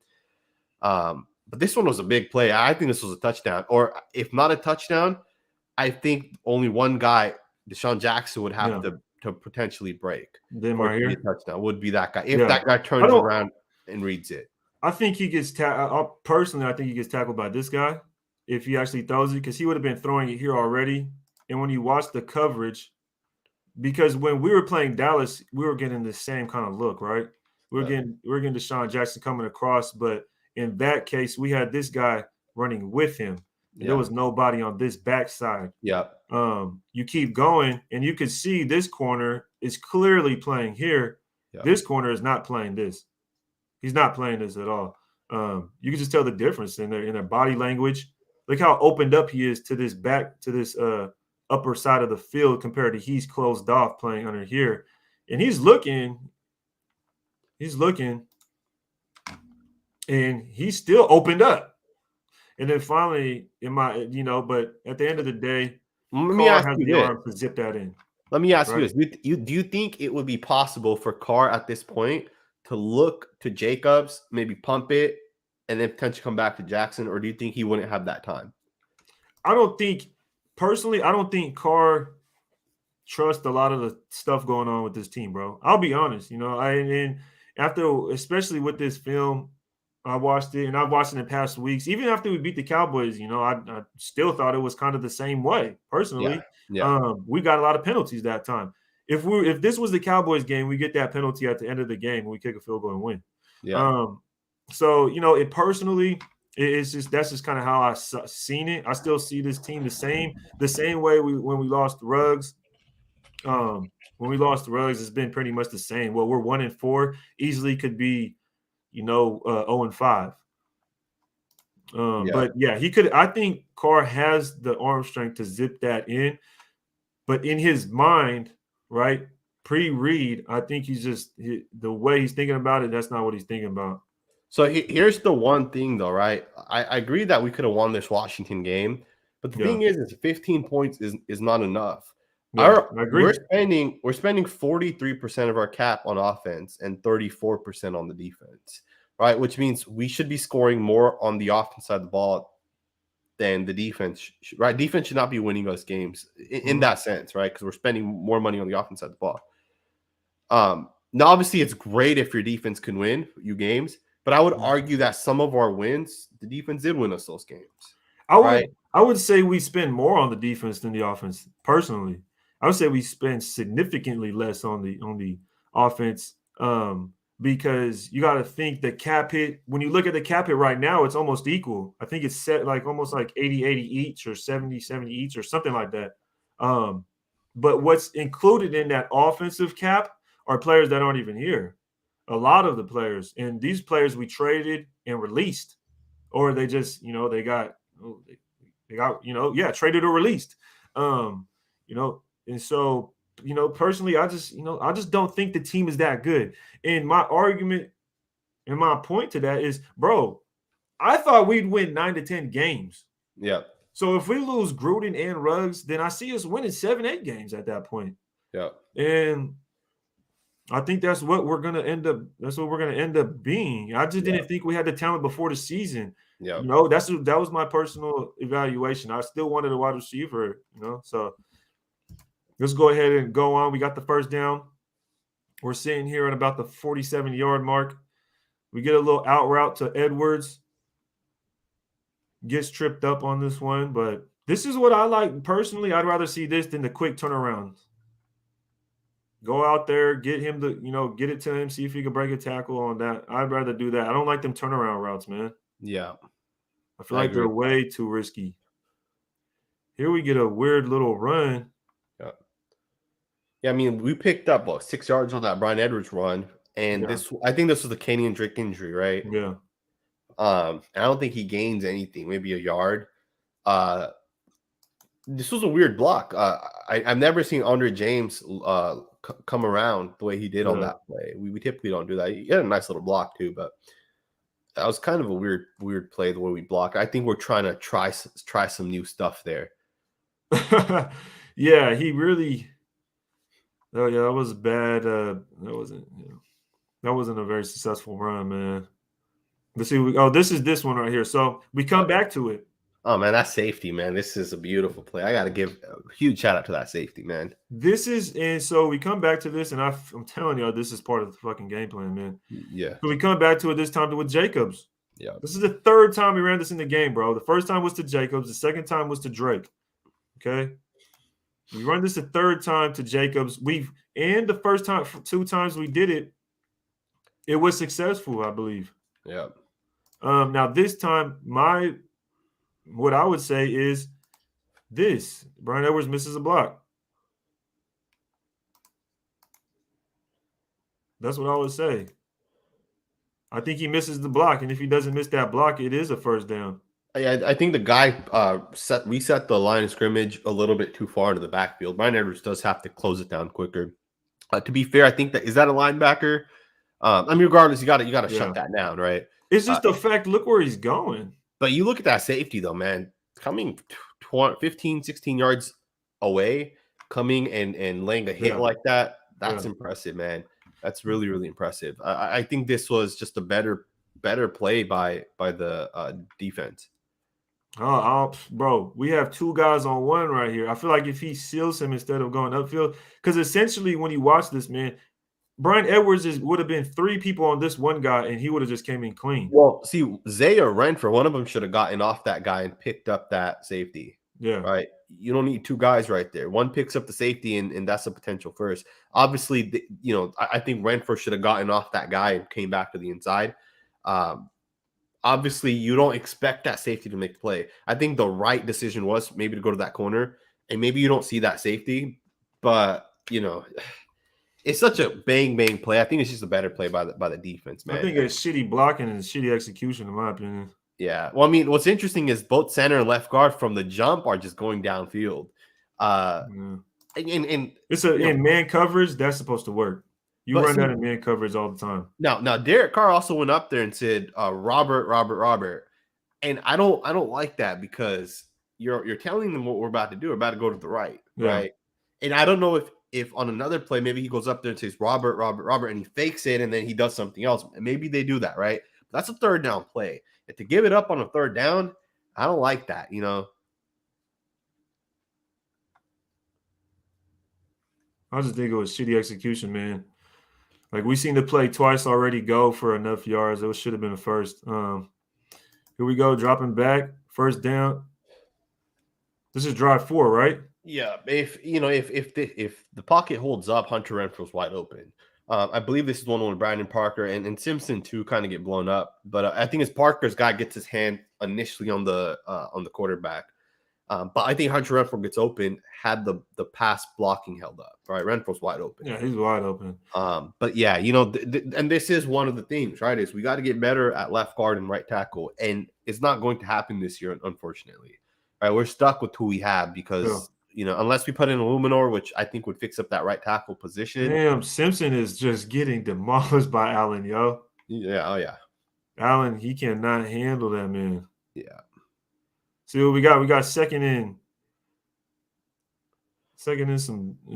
But this one was a big play. I think this was a touchdown, or if not a touchdown, I think only one guy, Deshaun Jackson, would have to potentially break. Them right here, touchdown would be that guy if that guy turns around and reads it. I think he gets personally. I think he gets tackled by this guy if he actually throws it, because he would have been throwing it here already. And when you watch the coverage, because when we were playing Dallas, we were getting the same kind of look, right? We're getting Deshaun Jackson coming across, but in that case, we had this guy running with him. There was nobody on this backside. Yeah. You keep going, and you can see this corner is clearly playing here. Yeah. This corner is not playing this. He's not playing this at all. You can just tell the difference in their body language. Look how opened up he is to this upper side of the field compared to he's closed off playing under here. And he's looking. And he's still opened up. And then finally, but at the end of the day, let me ask you the arm to zip that in. Let me ask you this. Do you think it would be possible for Carr at this point to look to Jacobs, maybe pump it, and then potentially come back to Jackson? Or do you think he wouldn't have that time? I don't think Carr trusts a lot of the stuff going on with this team, bro. I'll be honest. And after, especially with this film, I watched it, and I've watched it in the past weeks. Even after we beat the Cowboys, I still thought it was kind of the same way, personally. Yeah. We got a lot of penalties that time. if this was the Cowboys game, we get that penalty at the end of the game when we kick a field goal and win. Yeah. So it personally, it's just that's just kind of how I seen it. I still see this team the same way when we lost Ruggs. When we lost Ruggs, it's been pretty much the same. Well, we're 1-4, easily could be 0-5. But yeah, he could. I think Carr has the arm strength to zip that in, but in his mind, right, pre-read, I think the way he's thinking about it. That's not what he's thinking about. So here's the one thing, though, right? I agree that we could have won this Washington game, but the thing is 15 points is not enough. Yeah, I agree. We're spending 43% of our cap on offense and 34% on the defense, right? Which means we should be scoring more on the offense side of the ball than the defense, right? Defense should not be winning us games in that sense, right? Because we're spending more money on the offense side of the ball. Now, obviously, it's great if your defense can win you games, but I would argue that some of our wins, the defense did win us those games. I would say we spend more on the defense than the offense. Personally, I would say we spend significantly less on the offense because you got to think the cap hit. When you look at the cap hit right now, it's almost equal. I think it's set almost like 80-80 each or 70-70 each or something like that. But what's included in that offensive cap are players that aren't even here. A lot of the players, and these players we traded and released, or they just they got traded or released. And so personally, I just don't think the team is that good. And my argument and my point to that is, bro, I thought we'd win 9 to 10 games. Yeah. So if we lose Gruden and Ruggs, then I see us winning 7-8 games at that point. Yeah. And I think that's what we're gonna end up. That's what we're gonna end up being. I just didn't think we had the talent before the season. Yeah. That was my personal evaluation. I still wanted a wide receiver. So let's go ahead and go on. We got the first down. We're sitting here at about the 47-yard mark. We get a little out route to Edwards. Gets tripped up on this one, but this is what I like personally. I'd rather see this than the quick turnarounds. Go out there, get him get it to him, see if he can break a tackle on that. I'd rather do that. I don't like them turnaround routes, man. Yeah. I feel like they're way too risky. Here we get a weird little run. Yeah, I mean, we picked up 6 yards on that Bryan Edwards run, and I think this was the Kenyon Drake injury, right? Yeah. I don't think he gains anything, maybe a yard. This was a weird block. I've never seen Andre James come around the way he did on that play. We typically don't do that. He had a nice little block too, but that was kind of a weird play the way we block. I think we're trying to try some new stuff there. Yeah, he really. Oh yeah, that was bad. That wasn't a very successful run, man. Let's see. This is this one right here. So we come back to it. Oh, man, that safety, man. This is a beautiful play. I got to give a huge shout out to that safety, man. And so we come back to this, and I'm telling you, this is part of the fucking game plan, man. Yeah. So we come back to it this time with Jacobs. Yeah. This is the third time we ran this in the game, bro. The first time was to Jacobs. The second time was to Drake. Okay. We run this the third time to Jacobs. And the first time, 2 times we did it, it was successful, I believe. Yeah. Now this time, what I would say is this. Bryan Edwards misses a block. That's what I would say. I think he misses the block, and if he doesn't miss that block, it is a first down. I think the guy reset the line of scrimmage a little bit too far into the backfield. Bryan Edwards does have to close it down quicker. To be fair, I think is that a linebacker? Regardless, you got to shut that down, right? It's just the fact. Look where he's going. But you look at that safety, though, man. Coming 15, 16 yards away, coming and laying a hit like that, that's impressive, man. That's really, really impressive. I think this was just a better play by the defense. Bro, we have 2 guys on 1 right here. I feel like if he seals him instead of going upfield, because essentially when you watch this, man, Bryan Edwards would have been 3 people on this one guy, and he would have just came in clean. Well, see, Zay or Renfro, one of them should have gotten off that guy and picked up that safety. Yeah. Right. You don't need two guys right there. One picks up the safety, and that's a potential first. Obviously, I think Renfro should have gotten off that guy and came back to the inside. Obviously, you don't expect that safety to make the play. I think the right decision was maybe to go to that corner, and maybe you don't see that safety, but it's such a bang play. I think it's just a better play by the defense, man. I think it's shitty blocking and shitty execution, in my opinion. Yeah. Well, I mean, what's interesting is both center and left guard from the jump are just going downfield. And it's in man coverage, that's supposed to work. You run that in man coverage all the time. Now Derek Carr also went up there and said, Robert. And I don't like that, because you're telling them what we're about to do. We're about to go to the right. Yeah. Right. And I don't know if on another play, maybe he goes up there and says Robert, and he fakes it and then he does something else. Maybe they do that, right? But that's a third down play. And to give it up on a third down, I don't like that, I just think it was shitty execution, man. Like, we seen the play twice already go for enough yards. It should have been a first. Here we go, dropping back, first down. This is drive 4, right? Yeah. If the pocket holds up, Hunter Renfro's wide open. I believe this is one where Brandon Parker and Simpson too kind of get blown up, but I think it's Parker's guy gets his hand initially on the quarterback. But I think Hunter Renfro gets open, had the pass blocking held up. Right, Renfro's wide open. Yeah, he's wide open. But yeah, and this is one of the things, right? Is we got to get better at left guard and right tackle, and it's not going to happen this year, unfortunately. Right, we're stuck with who we have because. Yeah. Unless we put in Illuminor, which I think would fix up that right tackle position. Damn, Simpson is just getting demolished by Allen, yo. Yeah, oh yeah. Allen, he cannot handle that, man. Yeah. See what we got? We got second in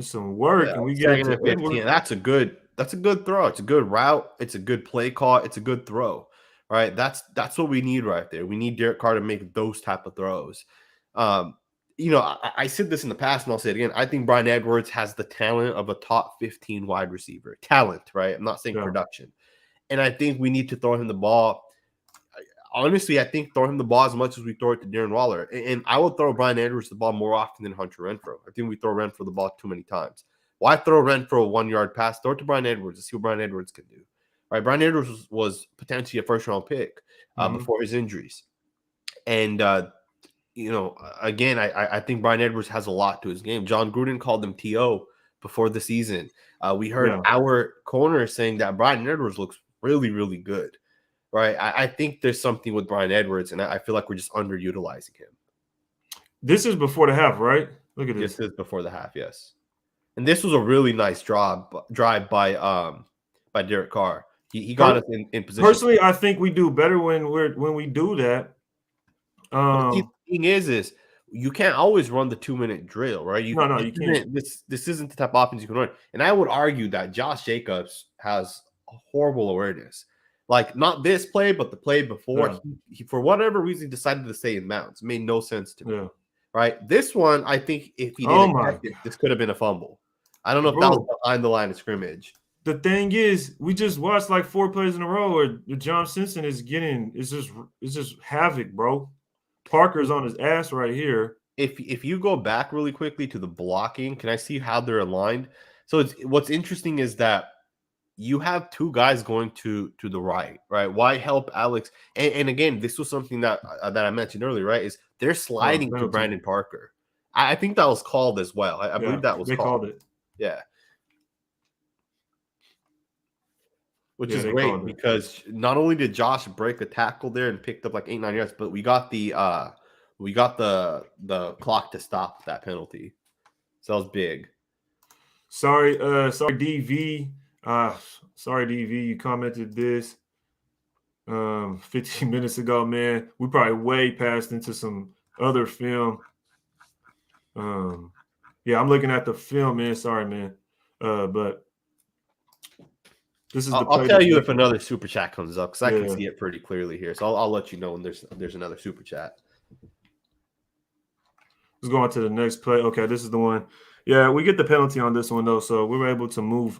some work, and we get second and 15. That's a good throw. It's a good route. It's a good play call. It's a good throw. Right? That's what we need right there. We need Derek Carr to make those type of throws. I said this in the past, and I'll say it again. I think Bryan Edwards has the talent of a top 15 wide receiver. Talent, right? I'm not saying production. And I think we need to throw him the ball. Honestly, I think throw him the ball as much as we throw it to Darren Waller. And I will throw Bryan Edwards the ball more often than Hunter Renfro. I think we throw Renfro the ball too many times. Why throw Renfro a 1-yard pass? Throw it to Bryan Edwards and see what Bryan Edwards can do. Right? Bryan Edwards was potentially a first-round pick before his injuries. And again, I think Bryan Edwards has a lot to his game. John Gruden called him T.O. before the season. We heard our corner saying that Bryan Edwards looks really, really good, right? I think there's something with Bryan Edwards, and I feel like we're just underutilizing him. This is before the half, right? Look at this. This is before the half, yes. And this was a really nice drive by Derek Carr. He got us in position. Personally, I think we do better when we do that. The thing is you can't always run the 2-minute drill, right? You can't. This isn't the type of offense you can run. And I would argue that Josh Jacobs has a horrible awareness. Like, not this play, but the play before. Yeah. He for whatever reason, decided to stay in bounds. It made no sense to me. Yeah. Right? This one, I think if he didn't catch it, this could have been a fumble. I don't know if that was behind the line of scrimmage. The thing is, we just watched like 4 plays in a row where John Simpson is getting it's just havoc, bro. Parker's on his ass right here. If you go back really quickly to the blocking, can I see how they're aligned? So what's interesting is that you have two guys going to the right? Why help Alex? And again, this was something that I mentioned earlier, right? Is they're sliding to Brandon Parker. I think that was called as well. I believe that was they called it. Yeah. Which is great because not only did Josh break a tackle there and picked up like 8-9 yards, but we got the clock to stop that penalty. So that was big. Sorry, DV. Sorry, DV. You commented this 15 minutes ago, man. We probably way passed into some other film. Yeah, I'm looking at the film, man. Sorry, man. But this is I'll tell you if another super chat comes up because I can see it pretty clearly here. So I'll let you know when there's another super chat. Let's go on to the next play. Okay, this is the one. Yeah, we get the penalty on this one though, so we were able to move.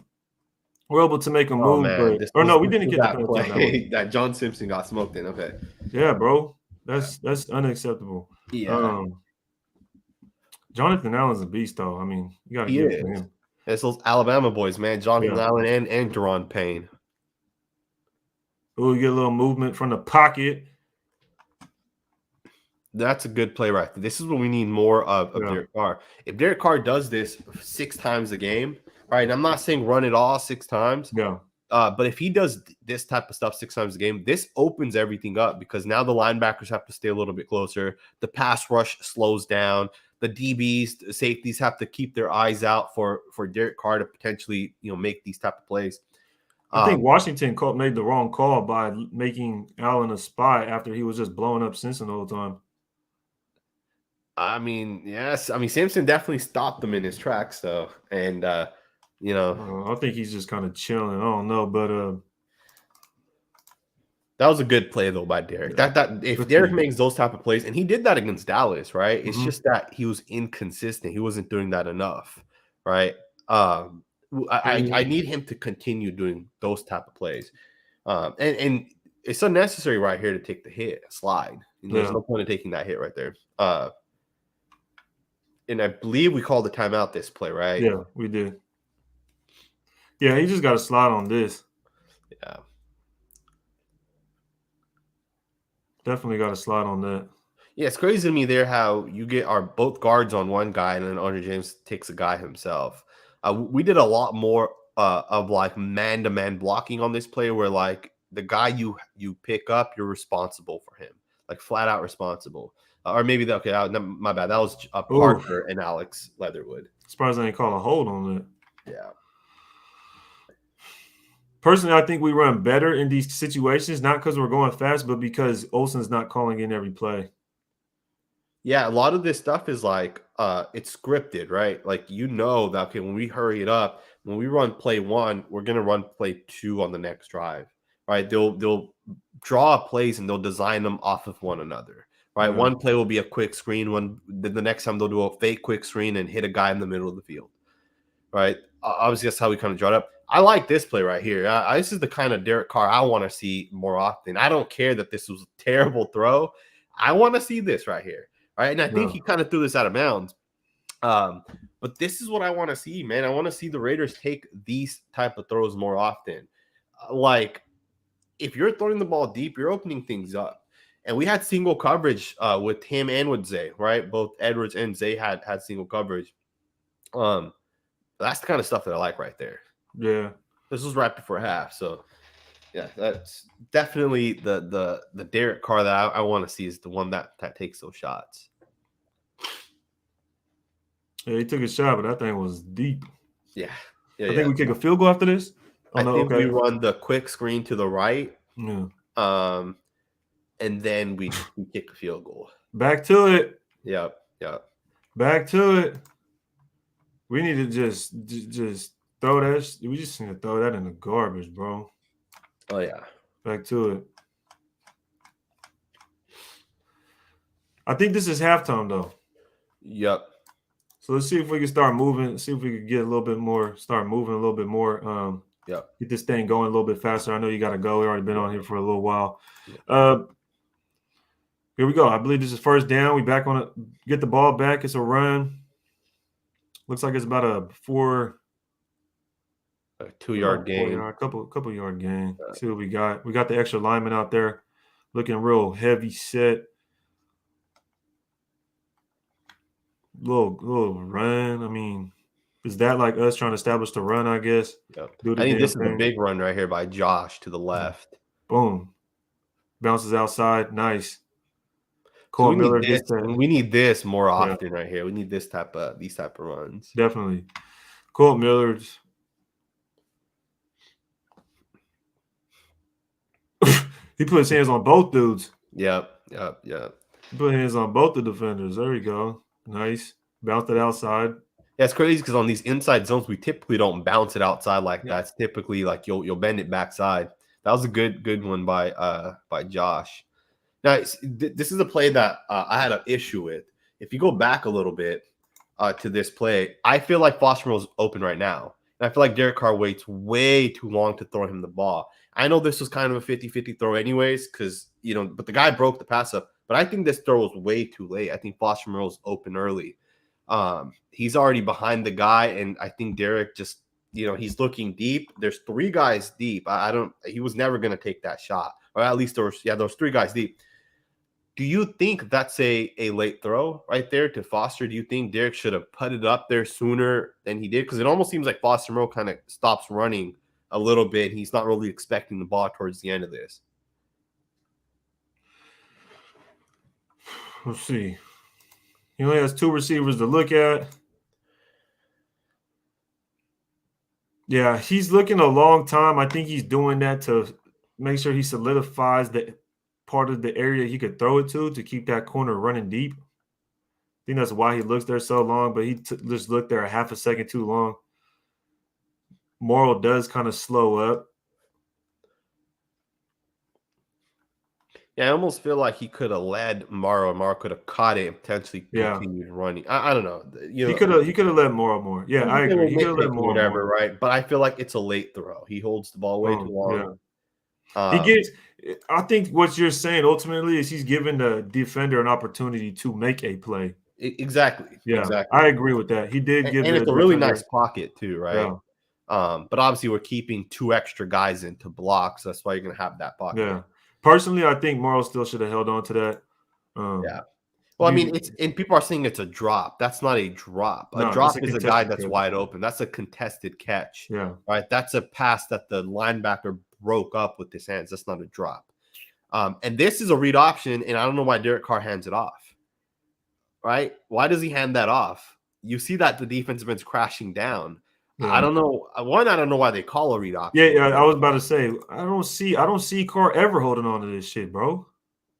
We're able to make a move. We didn't get the penalty on that one. That John Simpson got smoked in. Okay. Yeah, bro, that's unacceptable. Yeah. Jonathan Allen's a beast, though. I mean, you got to He give it to is. him. It's those Alabama boys, man. Jonathan Allen and Deron Payne. Oh, you get a little movement from the pocket. That's a good play right there. This is what we need more of Derek Carr. If Derek Carr does this 6 times a game, right, and I'm not saying run it all 6 times, but if he does this type of stuff 6 times a game, this opens everything up because now the linebackers have to stay a little bit closer. The pass rush slows down. The DBs, the safeties have to keep their eyes out for Derek Carr to potentially, make these type of plays. I think Washington made the wrong call by making Allen a spy after he was just blowing up Simpson the whole time. I mean, yes. I mean, Simpson definitely stopped him in his tracks, though. And, I think he's just kind of chilling. I don't know, but that was a good play, though, by Derek. If Derek makes those type of plays, and he did that against Dallas, right? It's just that he was inconsistent. He wasn't doing that enough, right? I need him to continue doing those type of plays. And it's unnecessary right here to take the hit, slide. There's no point in taking that hit right there. And I believe we called the timeout this play, right? Yeah, we did. Yeah, he just got to slide on this. Yeah. Definitely got to slide on that. Yeah, it's crazy to me there how you get both guards on one guy and then Andre James takes a guy himself. We did a lot more of like man-to-man blocking on this play where like the guy you pick up, you're responsible for him, like flat out responsible. Or maybe my bad. That was Parker and Alex Leatherwood. Surprised I didn't call a hold on that. Yeah. Personally, I think we run better in these situations, not because we're going fast, but because Olsen's not calling in every play. Yeah, a lot of this stuff is like it's scripted, right? Like that okay, when we hurry it up, when we run play 1, we're gonna run play 2 on the next drive, right? They'll draw plays and they'll design them off of one another, right? Yeah. One play will be a quick screen. The next time they'll do a fake quick screen and hit a guy in the middle of the field, right? Obviously, that's how we kind of draw it up. I like this play right here. This is the kind of Derek Carr I want to see more often. I don't care that this was a terrible throw. I want to see this right here. Right. And I think he kind of threw this out of bounds. But this is what I want to see, man. I want to see the Raiders take these type of throws more often. Like, if you're throwing the ball deep, you're opening things up. And we had single coverage with him and with Zay, right? Both Edwards and Zay had single coverage. That's the kind of stuff that I like right there. Yeah. This was right before half. So, yeah, that's definitely the Derek Carr that I want to see is the one that takes those shots. Yeah, he took a shot, but that thing was deep. Yeah. I think we kick a field goal after this. I think we run the quick screen to the right. Yeah. And then we kick a field goal. Back to it. Yep. Back to it. We need to just throw that. We just need to throw that in the garbage, bro. Oh, yeah. Back to it. I think this is halftime, though. Yep. So let's see if we can start moving. See if we can get a little bit more. Start moving a little bit more. Get this thing going a little bit faster. I know you got to go. We've already been on here for a little while. Here we go. I believe this is first down. We back on it. Get the ball back. It's a run. Looks like it's about a 2-yard gain. A couple yard gain. See what we got. We got the extra lineman out there looking real heavy set. Little run. I mean, is that like us trying to establish the run, I guess? Yep. I think this is a big run right here by Josh to the left. Boom. Bounces outside. Nice. So we need this more often right here. We need these type of runs. Definitely. Colt Miller's. He put his hands on both dudes. Yep. He put hands on both the defenders. There we go. Nice. Bounced it outside. Yeah, it's crazy because on these inside zones, we typically don't bounce it outside like that. It's typically like you'll bend it backside. That was a good one by Josh. Now, this is a play that I had an issue with. If you go back a little bit to this play, I feel like Fosterville's open right now. And I feel like Derek Carr waits way too long to throw him the ball. I know this was kind of a 50-50 throw anyways because, but the guy broke the pass up. But I think this throw was way too late. I think Fosterville's open early. He's already behind the guy, and I think Derek just, he's looking deep. There's 3 guys deep. He was never going to take that shot, or at least those 3 guys deep. Do you think that's a late throw right there to Foster? Do you think Derek should have put it up there sooner than he did? Because it almost seems like Foster Moreau kind of stops running a little bit. He's not really expecting the ball towards the end of this. Let's see. He only has 2 receivers to look at. Yeah, he's looking a long time. I think he's doing that to make sure he solidifies the part of the area he could throw it to keep that corner running deep. I think that's why he looks there so long, but he just looked there a half a second too long. Morrow does kind of slow up. Yeah, I almost feel like he could have led Morrow. Morrow could have caught it and potentially continued running. I don't know. He could have led Morrow more. Yeah, I agree. He could have led Morrow more. Right? But I feel like it's a late throw. He holds the ball way too long. Yeah. He gets. I think what you're saying ultimately is he's giving the defender an opportunity to make a play. Exactly. Yeah, exactly. I agree with that. He did give and it's a really nice pocket too, right? Yeah. But obviously we're keeping 2 extra guys in to block, so that's why you're going to have that pocket. Yeah. Personally, I think Morrow still should have held on to that. Yeah. Well, I mean, and people are saying it's a drop. That's not a drop. A drop is a guy that's wide open. That's a contested catch. Yeah. Right. That's a pass that the linebacker broke up with his hands. That's not a drop. And this is a read option, and I don't know why Derek Carr hands it off. Right? Why does he hand that off? You see that the defensive end's crashing down. Yeah. I don't know. One, I don't know why they call a read option. Yeah, I was about to say, I don't see Carr ever holding on to this shit, bro.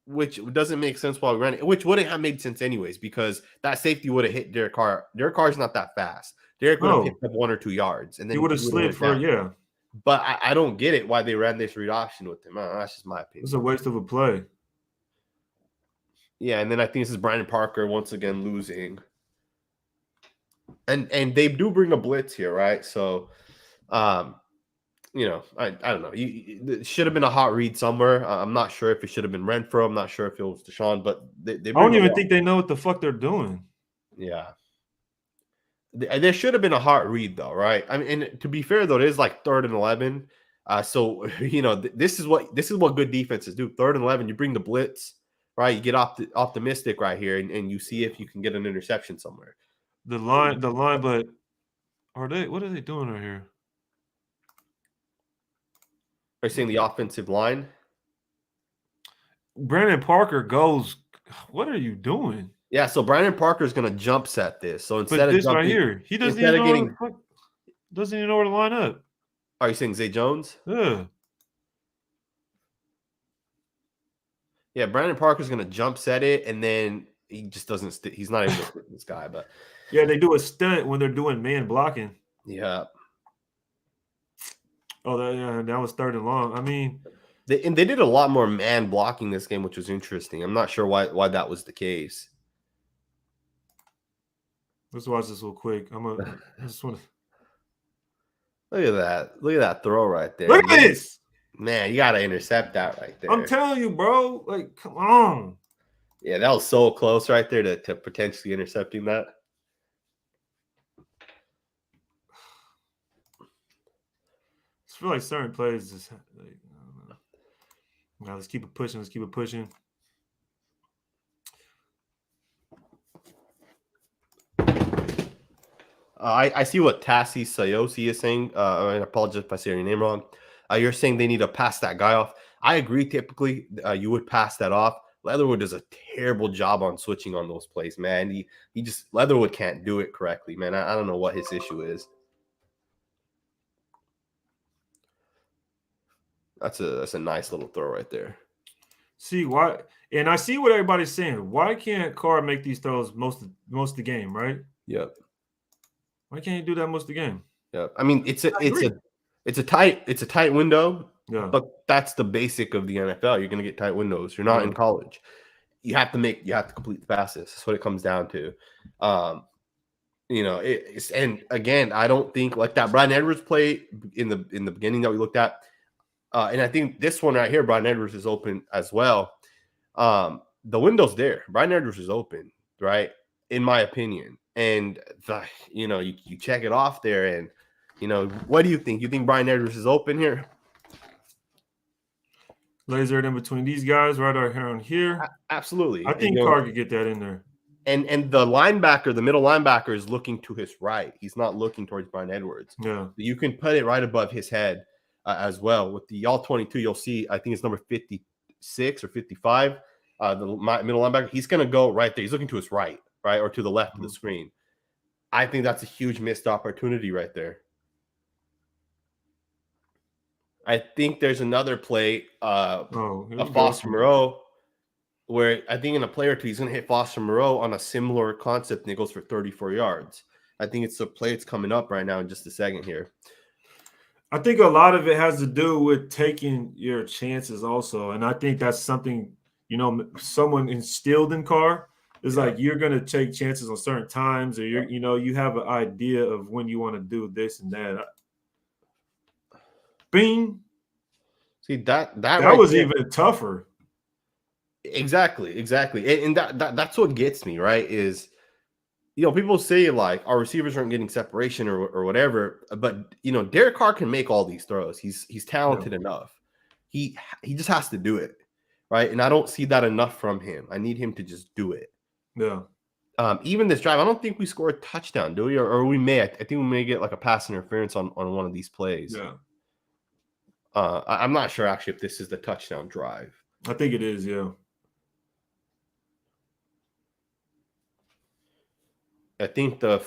Which doesn't make sense while running, which wouldn't have made sense anyways, because that safety would have hit Derek Carr. Derek Carr's not that fast. Derek would have picked up 1 or 2 yards, and then he would have slid for down. But I don't get it why they ran this read option with him. That's just my opinion. It's a waste of a play. Yeah, and then I think this is Brandon Parker once again losing. And they do bring a blitz here, right? So, I don't know. It should have been a hot read somewhere. I'm not sure if it should have been Renfro. I'm not sure if it was Deshaun, but they I don't even think they know what the fuck they're doing. Yeah. There should have been a hot read, though, right? I mean, and to be fair, though, it is like 3rd and 11. So, this is what good defenses do. 3rd and 11, you bring the blitz, right? You get optimistic right here, and you see if you can get an interception somewhere. The line, but what are they doing right here? Are you saying the offensive line? Brandon Parker goes, what are you doing? Yeah, so Brandon Parker is going to jump set this. So instead of jumping, right here, he doesn't even know where to line up. Are you saying Zay Jones? Yeah. Yeah, Brandon Parker's going to jump set it, and then he just doesn't – he's not able to stick this guy. But yeah, they do a stunt when they're doing man blocking. Yeah. Oh, that was 3rd and long. I mean – they did a lot more man blocking this game, which was interesting. I'm not sure why that was the case. Let's watch this real quick. I just want to – Look at that. Look at that throw right there. Look at this. Man, you got to intercept that right there. I'm telling you, bro. Like, come on. Yeah, that was so close right there to potentially intercepting that. I feel like certain plays just like, I don't know. Now let's keep it pushing. I see what Tassi Sayosi is saying. I apologize if I say your name wrong. You're saying they need to pass that guy off. I agree. Typically, you would pass that off. Leatherwood does a terrible job on switching on those plays, man. He just Leatherwood can't do it correctly, man. I don't know what his issue is. That's a nice little throw right there. See why, and I see what everybody's saying. Why can't Carr make these throws most of the game, right? Yep. Why can't he do that most of the game? Yep. I mean, it's a tight window. Yeah. But that's the basic of the NFL. You're going to get tight windows. You're not in college. You have to complete the passes. That's what it comes down to. And again, I don't think like that Brian Edwards play in the beginning that we looked at. And I think this one right here, Brian Edwards is open as well. The window's there. Brian Edwards is open, right? In my opinion. And you check it off there, and what do you think? You think Brian Edwards is open here? Laser it in between these guys right out here on here. Absolutely. I think Carr could get that in there. And the linebacker, the middle linebacker, is looking to his right. He's not looking towards Brian Edwards. Yeah. So you can put it right above his head as well. With the all 22, you'll see, I think it's number 56 or 55, the middle linebacker. He's going to go right there. He's looking to his right, or to the left of the screen. I think that's a huge missed opportunity right there. I think there's another play, a Foster Moreau, where I think in a play or two, he's going to hit Foster Moreau on a similar concept, and it goes for 34 yards. I think it's the play that's coming up right now in just a second here. I think a lot of it has to do with taking your chances also. And I think that's something, someone instilled in Carr is like, you're going to take chances on certain times, or you have an idea of when you want to do this and that. Bing. See, that right was there, even tougher. Exactly. And that's what gets me, right? Is, people say like our receivers aren't getting separation or whatever, but Derek Carr can make all these throws. He's talented enough. He just has to do it, right? And I don't see that enough from him. I need him to just do it. Yeah. Even this drive, I don't think we score a touchdown, do we? Or we may. I think we may get like a pass interference on one of these plays. Yeah. I'm not sure actually if this is the touchdown drive. I think it is, yeah. I think the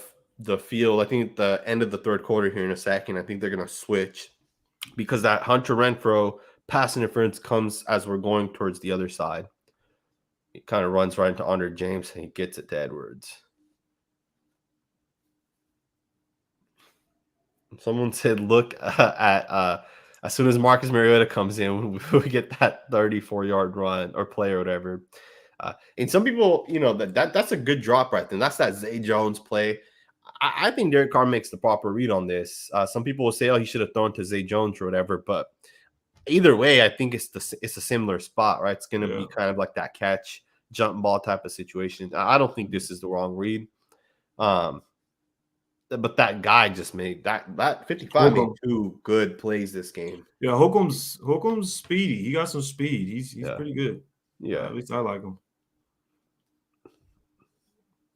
field, I think the end of the third quarter here in a second, I think they're going to switch because that Hunter Renfrow pass interference comes as we're going towards the other side. It kind of runs right into Andre James, and he gets it to Edwards. Someone said, look at as soon as Marcus Mariota comes in, we get that 34-yard run or play or whatever. And some people, that's a good drop right there. That's that Zay Jones play. I think Derek Carr makes the proper read on this. Some people will say, oh, he should have thrown to Zay Jones or whatever. But either way, I think it's a similar spot, right? It's going to be kind of like that catch, jump ball type of situation. I don't think this is the wrong read. But that guy just made that 55 made two good plays this game. Yeah, Holcomb's speedy. He got some speed. He's pretty good. Yeah, at least I like him.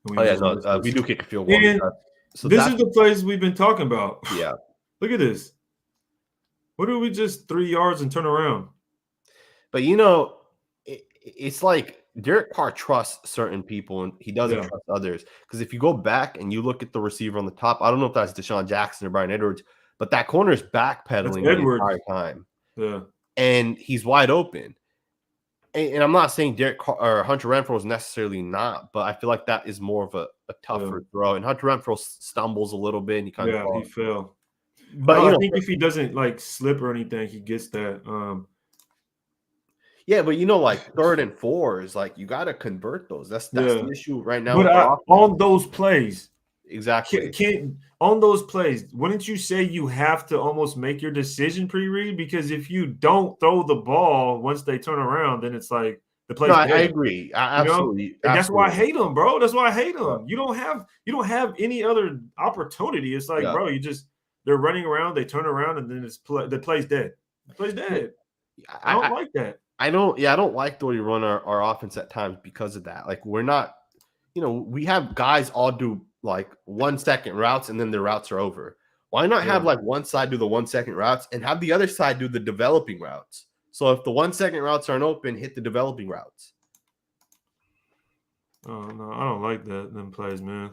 We do kick a field goal. So this is the plays we've been talking about. Yeah, look at this. What do we just 3 yards and turn around? But it's like Derek Carr trusts certain people and he doesn't trust others. Because if you go back and you look at the receiver on the top, I don't know if that's Deshaun Jackson or Brian Edwards, but that corner is backpedaling the entire time. Yeah, and he's wide open. And I'm not saying Derek Carr or Hunter Renfrow is necessarily not, but I feel like that is more of a tougher throw. And Hunter Renfrow stumbles a little bit and he kind of he fell. But I think if he doesn't like slip or anything, he gets that. Yeah, but like 3rd and 4 is like you got to convert those. That's the issue right now. But on those plays, exactly. On those plays, wouldn't you say you have to almost make your decision pre-read? Because if you don't throw the ball once they turn around, then it's like the play. No, I agree. Absolutely. That's why I hate them, bro. That's why I hate them. You don't have any other opportunity. It's like, bro, they're running around, they turn around, and then the play's dead. The play's dead. I don't like that. I don't like the way we run our offense at times because of that. Like we're not, we have guys all do like 1 second routes and then their routes are over. Why not have like one side do the 1 second routes and have the other side do the developing routes? So if the 1 second routes aren't open, hit the developing routes. Oh no, I don't like that. Them plays, man.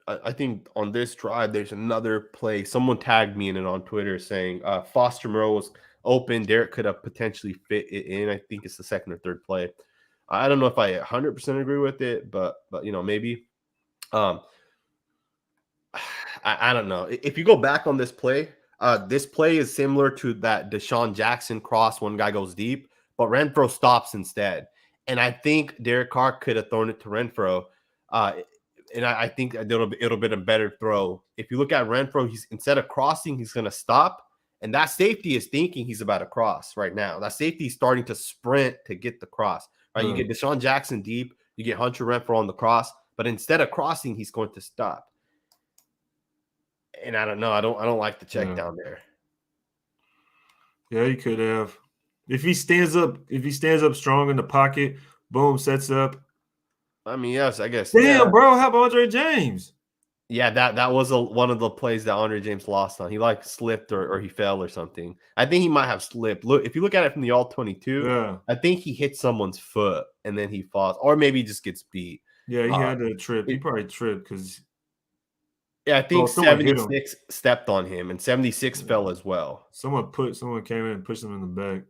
I think on this drive, there's another play. Someone tagged me in it on Twitter saying Foster Moreau was open. Derek could have potentially fit it in. I think it's the 2nd or 3rd play. I don't know if I 100% agree with it, but maybe. I don't know. If you go back on this play is similar to that Deshaun Jackson cross. One guy goes deep, but Renfrow stops instead. And I think Derek Carr could have thrown it to Renfrow. And I think it'll be a better throw. If you look at Renfrow, he's instead of crossing, he's going to stop. And that safety is thinking he's about to cross right now. That safety is starting to sprint to get the cross. Right? You get Deshaun Jackson deep. You get Hunter Renfrow on the cross. but instead of crossing, he's going to stop. And I don't know. I don't like the check down there. Yeah, he could have. If he stands up strong in the pocket, boom, sets up. I mean, yes, I guess. Damn, bro, how about Andre James? Yeah, that was one of the plays that Andre James lost on. He like slipped or he fell or something. I think he might have slipped. Look, if you look at it from the all-22, I think he hit someone's foot and then he falls, or maybe he just gets beat. Yeah, he had to trip. He probably tripped because. Yeah, I think 76 stepped on him and 76 fell as well. Someone came in and pushed him in the back.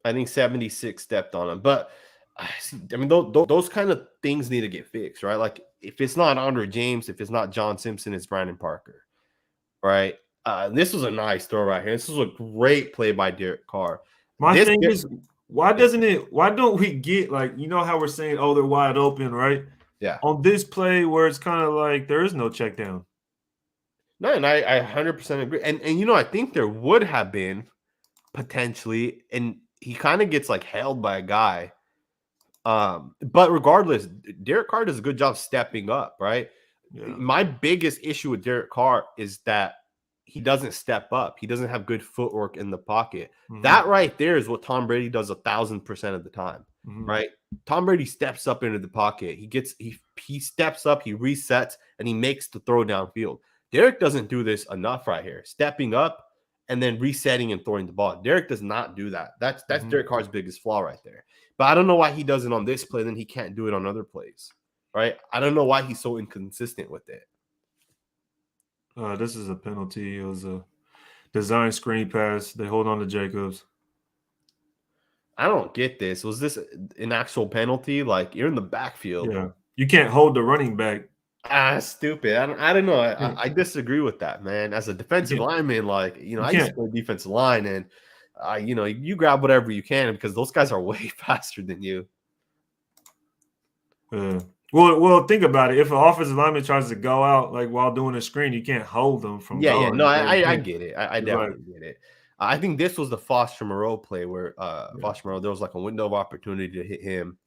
I think 76 stepped on him, but I mean, those kind of things need to get fixed, right? Like if it's not Andre James, if it's not John Simpson, it's Brandon Parker, right? This was a nice throw right here. This was a great play by Derek Carr. My thing is, why don't we get, like, you know how we're saying, oh, they're wide open, right? Yeah. On this play where it's kind of like there is no check down. No, and I 100% agree. And you know, I think there would have been potentially, and he kind of gets like held by a guy. But regardless, Derek Carr does a good job stepping up, right? Yeah. My biggest issue with Derek Carr is that he doesn't step up. He doesn't have good footwork in the pocket. Mm-hmm. That right there is what Tom Brady does 1,000% of the time, right? Tom Brady steps up into the pocket. He steps up, he resets, and he makes the throw downfield. Derek doesn't do this enough right here, stepping up and then resetting and throwing the ball. Derek does not do that. That's Derek Carr's biggest flaw right there. But I don't know why he does it on this play, then he can't do it on other plays, right? I don't know why he's so inconsistent with it. This is a penalty. It was a design screen pass. They hold on to Jacobs. I don't get this. Was this an actual penalty? Like, you're in the backfield. Yeah. You can't hold the running back. Stupid. I don't know. I disagree with that, man. As a defensive lineman, like, you know, I used to play defensive line, and you know, you grab whatever you can because those guys are way faster than you. Well, think about it. If an offensive lineman tries to go out like while doing a screen, you can't hold them from going. Yeah. No, I get it. I definitely get it. I think this was the Foster Moreau play where Foster Moreau, there was like a window of opportunity to hit him.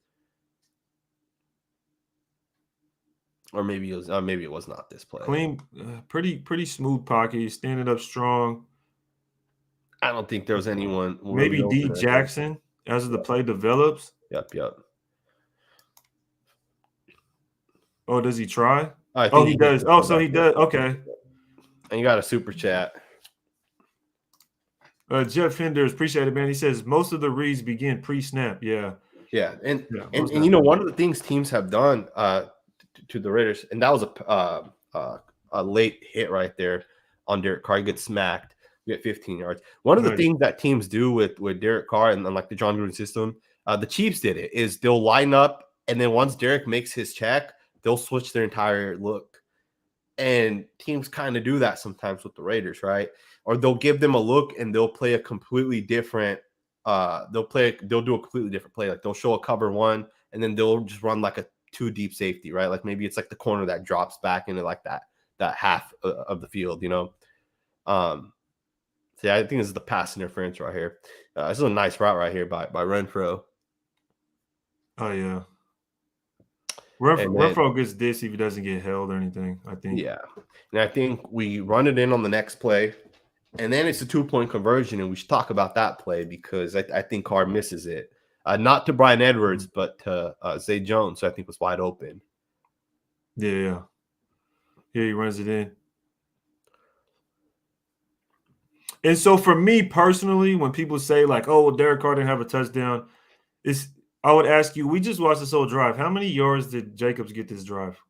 Or maybe it was not this play. Clean, pretty smooth pocket. He's standing up strong. I don't think there was anyone. Maybe D Jackson as the play develops. Yep. Oh, does he try? He does. Oh, so he does. Okay. And you got a super chat. Jeff Henders, appreciate it, man. He says most of the reads begin pre-snap. Yeah. And you know, one of the things teams have done to the Raiders, and that was a late hit right there on Derek Carr. He gets smacked. You get 15 yards. One of the things that teams do with Derek Carr and like the John Gruden system, the Chiefs did it, is they'll line up, and then once Derek makes his check, they'll switch their entire look. And teams kind of do that sometimes with the Raiders, right? Or they'll give them a look and they'll play a completely different they'll do a completely different play. Like they'll show a cover one and then they'll just run like a 2 deep safety, right? Like maybe it's like the corner that drops back into like that half of the field, you know. So yeah, I think this is the pass interference right here. This is a nice route right here by Renfro. Oh yeah. Renfro gets this if he doesn't get held or anything, I think. Yeah. And I think we run it in on the next play, and then it's a 2-point conversion, and we should talk about that play because I think Carr misses it. Not to Bryan Edwards, but to Zay Jones, who I think was wide open. Yeah, he runs it in. And so for me personally, when people say like, oh, well, Derek Carr didn't have a touchdown, I would ask you, we just watched this whole drive. How many yards did Jacobs get this drive?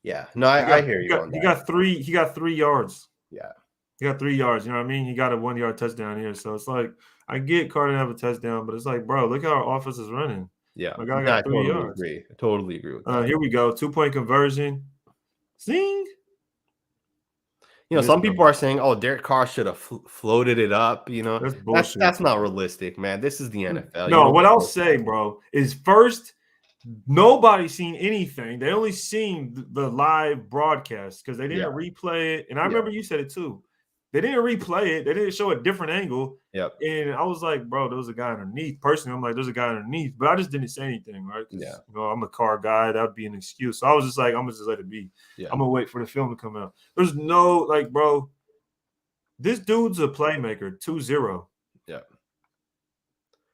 Yeah. No, I hear you on that. He got 3 yards. Yeah. He got 3 yards. You know what I mean? He got a 1-yard touchdown here. So it's like, I get Carr didn't have a touchdown, but it's like, bro, look how our offense is running. Yeah. My guy got 3 yards. I totally agree with that. Here we go. 2-point conversion. Zing. You know, some people are saying, "Oh, Derek Carr should have floated it up." You know, that's bullshit. That's not realistic, man. This is the NFL. No, what I'll say, bro, is first, nobody's seen anything. They only seen the live broadcast because they didn't replay it. And I remember you said it too. They didn't replay it. They didn't show a different angle. Yep. And I was like, bro, there was a guy underneath. Personally, I'm like, there's a guy underneath. But I just didn't say anything, right? Because, I'm a car guy. That would be an excuse. So I was just like, I'm going to just let it be. Yeah. I'm going to wait for the film to come out. There's no, like, bro, this dude's a playmaker, 2-0. Yeah.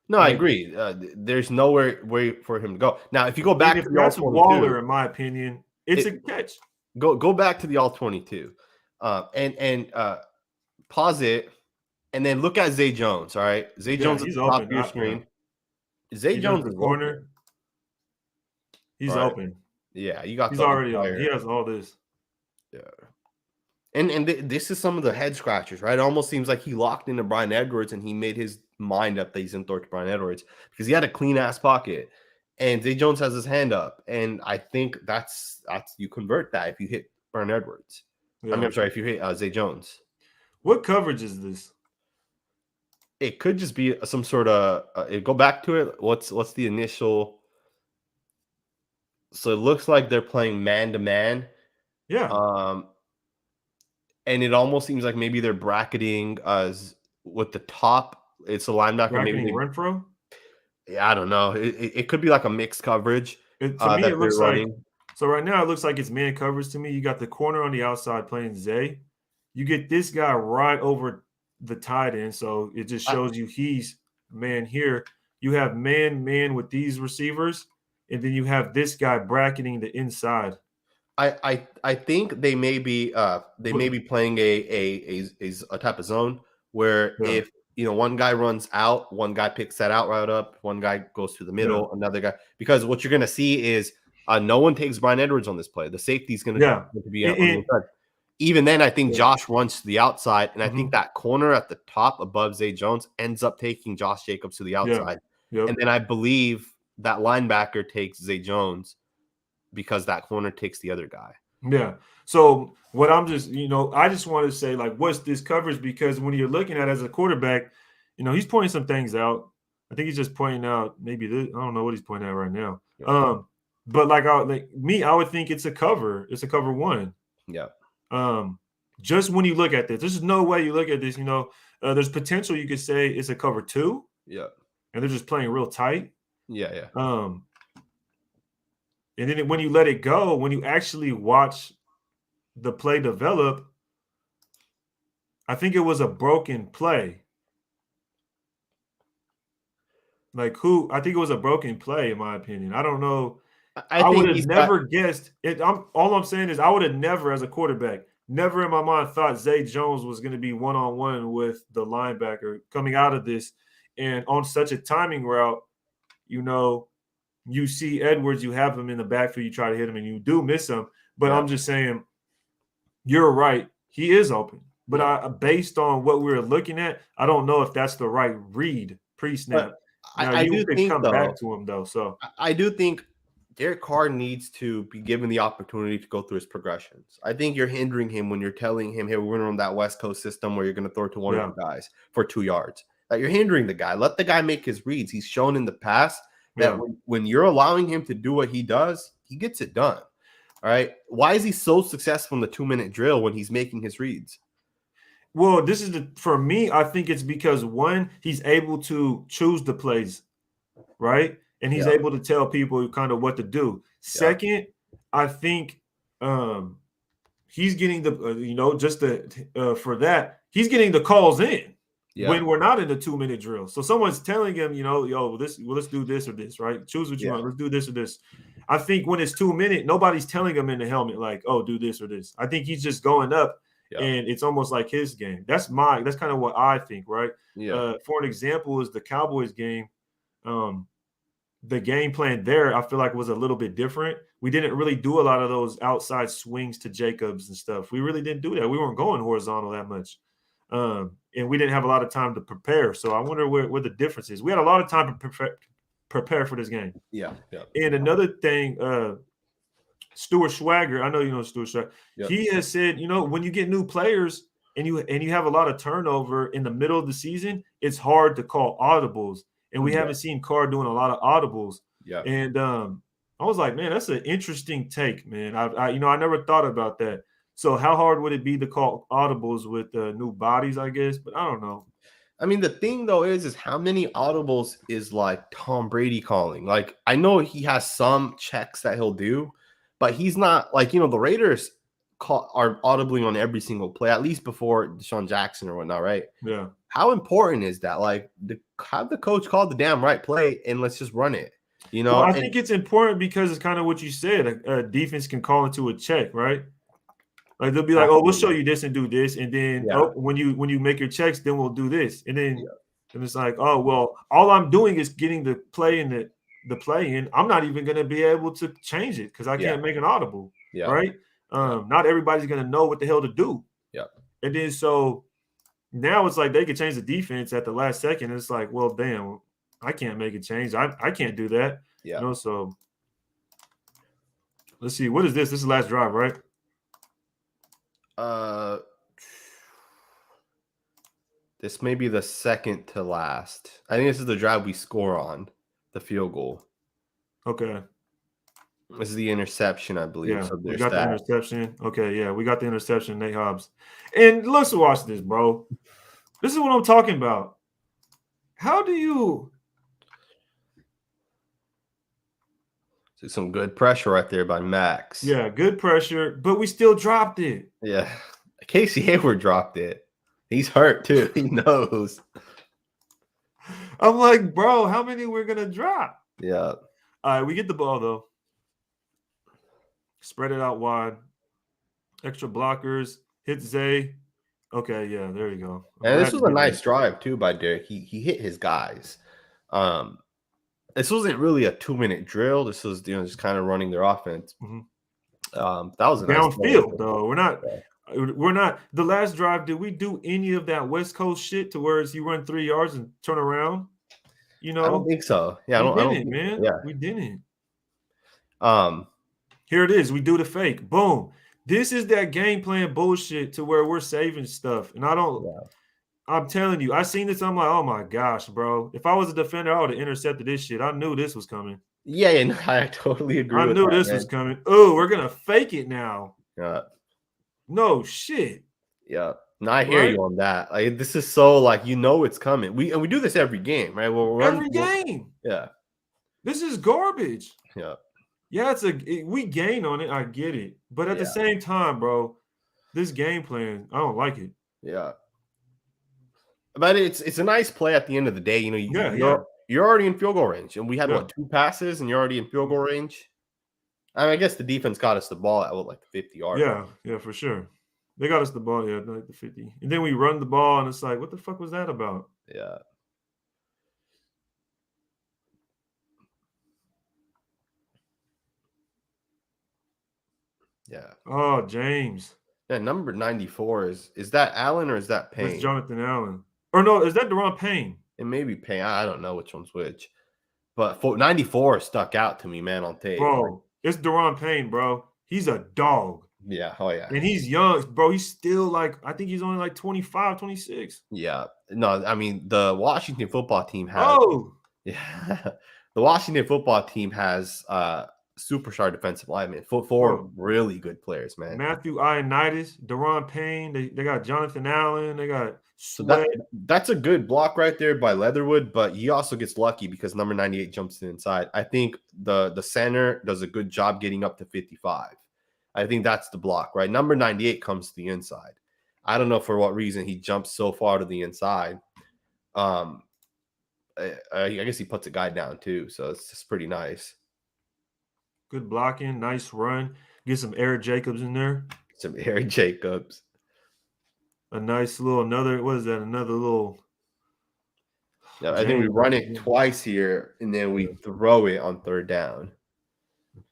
No, I agree. There's nowhere for him to go. Now, if you go back to the that's Waller, in my opinion, it's a catch. Go back to the all-22 and pause it and then look at Zay Jones, all right? Zay Jones at the top of your screen. Zay Jones is corner. open. He's open. Yeah, you got. He's already open. He has all this. Yeah. And this is some of the head scratchers, right? It almost seems like he locked into Bryan Edwards and he made his mind up that he's going to throw to Bryan Edwards because he had a clean-ass pocket. And Zay Jones has his hand up. And I think that's you convert that if you hit Bryan Edwards. Yeah. I'm sorry, if you hit Zay Jones. What coverage is this? It could just be some sort of go back to it. What's the initial? So it looks like they're playing man-to-man. Yeah. And it almost seems like maybe they're bracketing with the top. It's a linebacker. Bracketing maybe Renfro? Yeah, I don't know. It could be like a mixed coverage. To me, it looks like – so right now it looks like it's man coverage to me. You got the corner on the outside playing Zay. You get this guy right over the tight end, so it just shows you he's man here. You have man with these receivers, and then you have this guy bracketing the inside. I think they may be playing a type of zone where if one guy runs out, one guy picks that out route up, one guy goes to the middle, another guy, because what you're going to see is no one takes Bryan Edwards on this play. The safety is going to be on the inside. Even then, I think Josh runs to the outside, and I think that corner at the top above Zay Jones ends up taking Josh Jacobs to the outside. And then I believe that linebacker takes Zay Jones because that corner takes the other guy. Yeah. So what I'm just, I just want to say, like, what's this coverage? Because when you're looking at it as a quarterback, he's pointing some things out. I think he's just pointing out maybe this, I don't know what he's pointing out right now. Yeah. But I would think it's a cover. It's a cover one. Yeah. Just when you look at this, there's no way you look at this, there's potential you could say it's a cover two. Yeah. And they're just playing real tight. Yeah. And then when you let it go, when you actually watch the play develop, I think it was a broken play. I think it was a broken play, in my opinion. I don't know. I would have never guessed it. All I'm saying is I would have never, as a quarterback, never in my mind thought Zay Jones was going to be one-on-one with the linebacker coming out of this. And on such a timing route, you see Edwards, you have him in the backfield, you try to hit him, and you do miss him. But I'm just saying, you're right. He is open. But based on what we're looking at, I don't know if that's the right read pre-snap. I do think, come back to him, though. So I do think Derek Carr needs to be given the opportunity to go through his progressions. I think you're hindering him when you're telling him, hey, we're going to run that West Coast system where you're going to throw it to one of the guys for 2 yards. That you're hindering the guy. Let the guy make his reads. He's shown in the past that when you're allowing him to do what he does, he gets it done. All right. Why is he so successful in the 2-minute drill when he's making his reads? Well, for me, I think it's because, one, he's able to choose the plays, right? And he's able to tell people kind of what to do. Second, I think he's getting the, for that, he's getting the calls in. When we're not in the 2-minute drill. So someone's telling him, let's do this or this, right? Choose what you want. Let's do this or this. I think when it's 2 minutes, nobody's telling him in the helmet, like, oh, do this or this. I think he's just going up and it's almost like his game. That's kind of what I think, right? Yeah. For an example, is the Cowboys game. The game plan there, I feel like, was a little bit different. We didn't really do a lot of those outside swings to Jacobs and stuff. We really didn't do that. We weren't going horizontal that much. And we didn't have a lot of time to prepare. So I wonder where the difference is. We had a lot of time to prepare for this game. Yeah. And another thing, Stuart Swagger, I know you know Stuart Swagger. Yep. He has said, when you get new players and you have a lot of turnover in the middle of the season, it's hard to call audibles. And we haven't seen Carr doing a lot of audibles. Yeah. And I was like, man, that's an interesting take, man. I never thought about that. So how hard would it be to call audibles with new bodies? I guess, but I don't know. I mean, the thing though is how many audibles is like Tom Brady calling? Like, I know he has some checks that he'll do, but he's not like, the Raiders are audibly on every single play, at least before Deshaun Jackson or whatnot, right? Yeah. How important is that? Like, have the coach call the damn right play and let's just run it. Well, I think it's important because it's kind of what you said. A defense can call into a check, right? Like they'll be like, "Oh, we'll show you this and do this," and then when you make your checks, then we'll do this, and then and it's like, "Oh, well, all I'm doing is getting the play in the play in. I'm not even going to be able to change it because I can't make an audible, right? Not everybody's going to know what the hell to do. Yeah, and then so now it's like they can change the defense at the last second. And it's like, well, damn, I can't make a change. I can't do that. Yeah. So let's see. What is this? This is the last drive, right? This may be the second to last. I think this is the drive we score on, the field goal. Okay. This is the interception, I believe. Yeah, so we got the interception. Okay, yeah, we got the interception, Nate Hobbs. And let's watch this, bro. This is what I'm talking about. How do you... Some good pressure right there by Max. Yeah, good pressure, but we still dropped it. Yeah. Casey Hayward dropped it. He's hurt, too. He knows. I'm like, bro, how many we're going to drop? Yeah. All right, we get the ball, though. Spread it out wide. Extra blockers. Hit Zay. Okay, yeah, there you go. And this was a nice drive, too, by Derek. He hit his guys. This wasn't really a 2-minute drill. This was, just kind of running their offense. Mm-hmm. That was a nice downfield, though. We're not. The last drive, did we do any of that West Coast shit to where you run 3 yards and turn around? I don't think so. Yeah, I don't think, man. Yeah. We didn't. Here it is. We do the fake. Boom. This is that game plan bullshit to where we're saving stuff. And I'm telling you, I seen this. I'm like, oh my gosh, bro. If I was a defender, I would have intercepted this shit. I knew this was coming. Yeah, and I totally agree. I knew this was coming. Oh, we're gonna fake it now. Yeah. No shit. Yeah. No, I hear you on that. Like, this is so it's coming. We do this every game, right? Every game. Yeah. This is garbage. Yeah. Yeah, we gain on it. I get it, but at the same time, bro, this game plan, I don't like it. Yeah. But it's a nice play at the end of the day. You're already in field goal range, and we had 2 passes, and you're already in field goal range. I guess the defense got us the ball at the 50-yard. Yeah, for sure. They got us the ball, like the 50. And then we run the ball, and it's like, what the fuck was that about? Yeah. Yeah. Oh, James. Yeah, number 94 is that Allen or is that Payne? That's Jonathan Allen. Or no, is that Deron Payne? It may be Payne. I don't know which one's which. But 94 stuck out to me, man, on tape. Bro, it's Deron Payne, bro. He's a dog. Yeah. Oh, yeah. And he's young, bro. He's still I think he's only 25, 26. Yeah. No, I mean, the Washington football team has. Oh. Yeah. The Washington football team has superstar defensive linemen. 4 really good players, man. Matthew Ioannidis, Deron Payne. They got Jonathan Allen. They got Sweat. So that's a good block right there by Leatherwood, but he also gets lucky because number 98 jumps to the inside. I think the center does a good job getting up to 55. I think that's the block, right? Number 98 comes to the inside. I don't know for what reason he jumps so far to the inside. I guess he puts a guy down too, so it's just pretty nice. Good blocking, nice run. Get some Eric Jacobs in there. Some Eric Jacobs. A nice little another little. Yeah, I think we run it twice here, and then we throw it on 3rd down.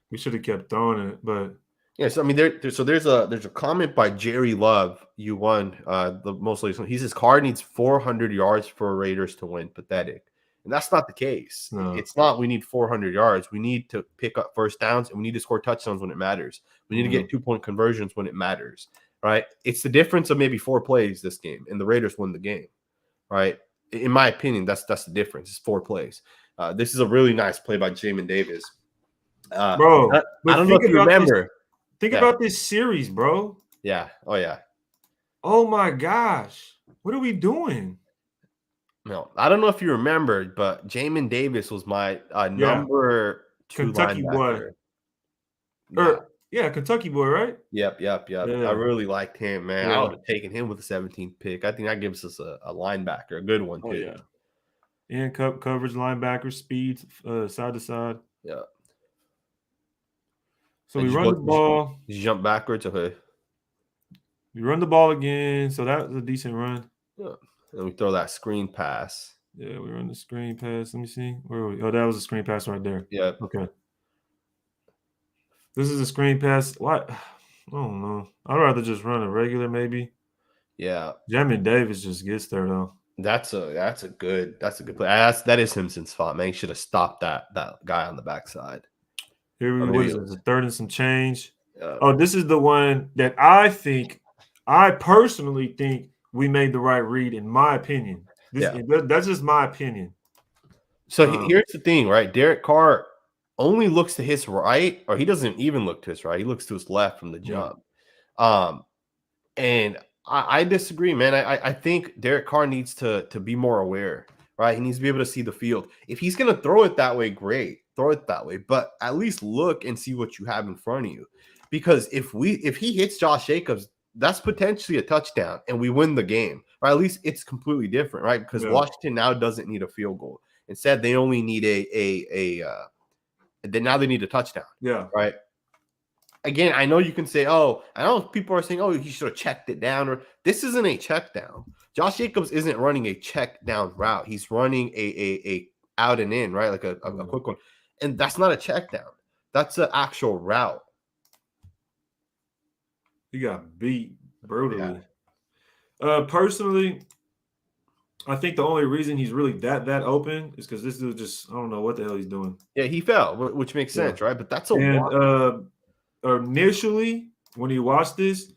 We should have kept throwing it, but yeah. So I mean, there's a comment by Jerry Love. You won the most latest. He says Carr needs 400 yards for Raiders to win. Pathetic. And that's not the case. No. It's not we need 400 yards. We need to pick up first downs, and we need to score touchdowns when it matters. We need to get 2-point conversions when it matters, right? It's the difference of maybe 4 plays this game, and the Raiders won the game, right? In my opinion, that's the difference. It's 4 plays. This is a really nice play by Jamin Davis. Bro, I don't know if you remember. Think about this series, bro. Yeah. Oh yeah. Oh my gosh. What are we doing? No, I don't know if you remembered, but Jamin Davis was my Yeah. number 2 Kentucky boy. linebacker. Yeah. Yeah, Kentucky boy, right? Yep. I Yeah. really liked him, man. I Yeah. would have taken him with the 17th pick. I think that gives us a linebacker, a good one Oh too. yeah. And coverage linebacker, speed, side to side. Yeah. So we Did you run go? the ball. Did you jump backwards? Okay. We run the ball again. So that was a decent run. Yeah. And we throw that screen pass. Yeah, we run the screen pass. Let me see. Where are we? Oh, that was a screen pass right there. Yep. Okay. This is a screen pass. What? I don't know. I'd rather just run a regular, maybe. Yeah. Jamin Davis just gets there though. That's a good play. That is Simpson's fault, man. He should have stopped that guy on the backside. Here we what is this? A third and some change. Oh, this is the one that I personally think we made the right read, in my opinion. That's just my opinion. So here's the thing, right? Derek Carr only looks to his right, or he doesn't even look to his right. He looks to his left from the jump. And I disagree, man. I think Derek Carr needs to be more aware, right? He needs to be able to see the field. If he's going to throw it that way, great. Throw it that way. But at least look and see what you have in front of you. Because if he hits Josh Jacobs, that's potentially a touchdown and we win the game. Or at least it's completely different, right? Because Washington now doesn't need a field goal. Instead, they only need now they need a touchdown. Yeah. Right. Again, I know you can say, oh, I know people are saying, oh, he should have checked it down. Or this isn't a check down. Josh Jacobs isn't running a check down route. He's running a out and in, right? Like a quick one. And that's not a check down. That's an actual route. He got beat brutally. Yeah. Personally, I think the only reason he's really that open is because this dude just, I don't know what the hell he's doing. Yeah, he fell, which makes sense, right? But that's a walk. Initially, when you watch this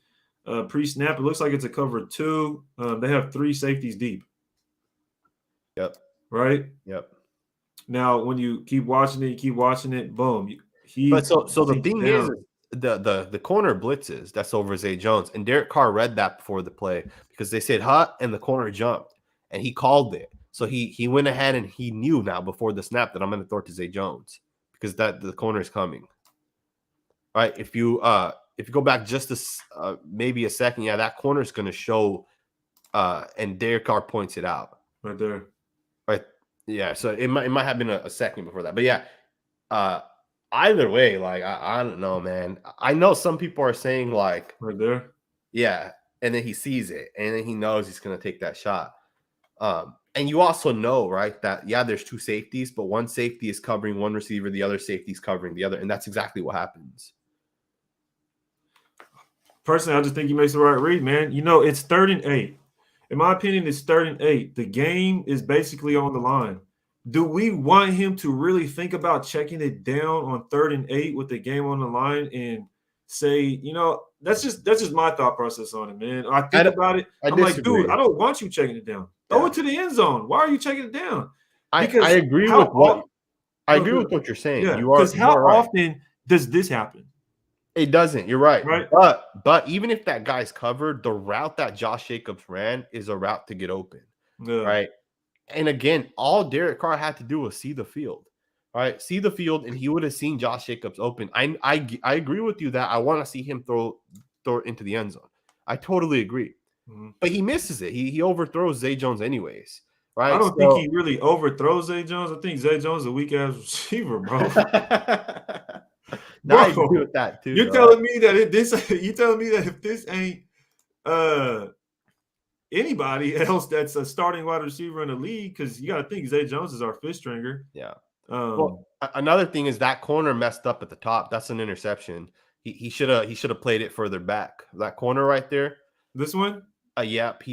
pre-snap, it looks like it's a cover 2. They have 3 safeties deep. Yep. Right? Yep. Now, when you keep watching it, boom. But so the thing is the corner blitzes, that's over Zay Jones. And Derek Carr read that before the play because they said hut and the corner jumped. And he called it. So he went ahead and he knew now before the snap that I'm going to throw it to Zay Jones because the corner is coming. All right, if you go back just maybe a second, that corner is going to show, and Derek Carr points it out right there. Right, yeah. So it might have been a second before that, but yeah. Either way, like I don't know, man. I know some people are saying like right there, yeah, and then he sees it, and then he knows he's going to take that shot. And you also know, right, that there's 2 safeties, but one safety is covering one receiver, the other safety is covering the other, and that's exactly what happens. Personally, I just think he makes the right read, man. It's 3rd and 8. In my opinion, it's 3rd and 8. The game is basically on the line. Do we want him to really think about checking it down on 3rd and 8 with the game on the line and say, that's just my thought process on it, man. I think about it. I'm like, dude, I don't want you checking it down. Throw it to the end zone. Why are you checking it down? Because I agree with what you're saying. Yeah, because how often does this happen? It doesn't. You're right. But even if that guy's covered, the route that Josh Jacobs ran is a route to get open. Right. And again, all Derek Carr had to do was see the field. All right. See the field, and he would have seen Josh Jacobs open. I agree with you that I want to see him throw it into the end zone. I totally agree. Mm-hmm. But he misses it. He overthrows Zay Jones anyways. Right. I don't think he really overthrows Zay Jones. I think Zay Jones is a weak ass receiver, bro. Now I agree with that too. You're telling me that if this ain't anybody else that's a starting wide receiver in the league, because you got to think Zay Jones is our 5th stringer. Yeah. Well, another thing is that corner messed up at the top. That's an interception. He should have played it further back. That corner right there. This one. Yep.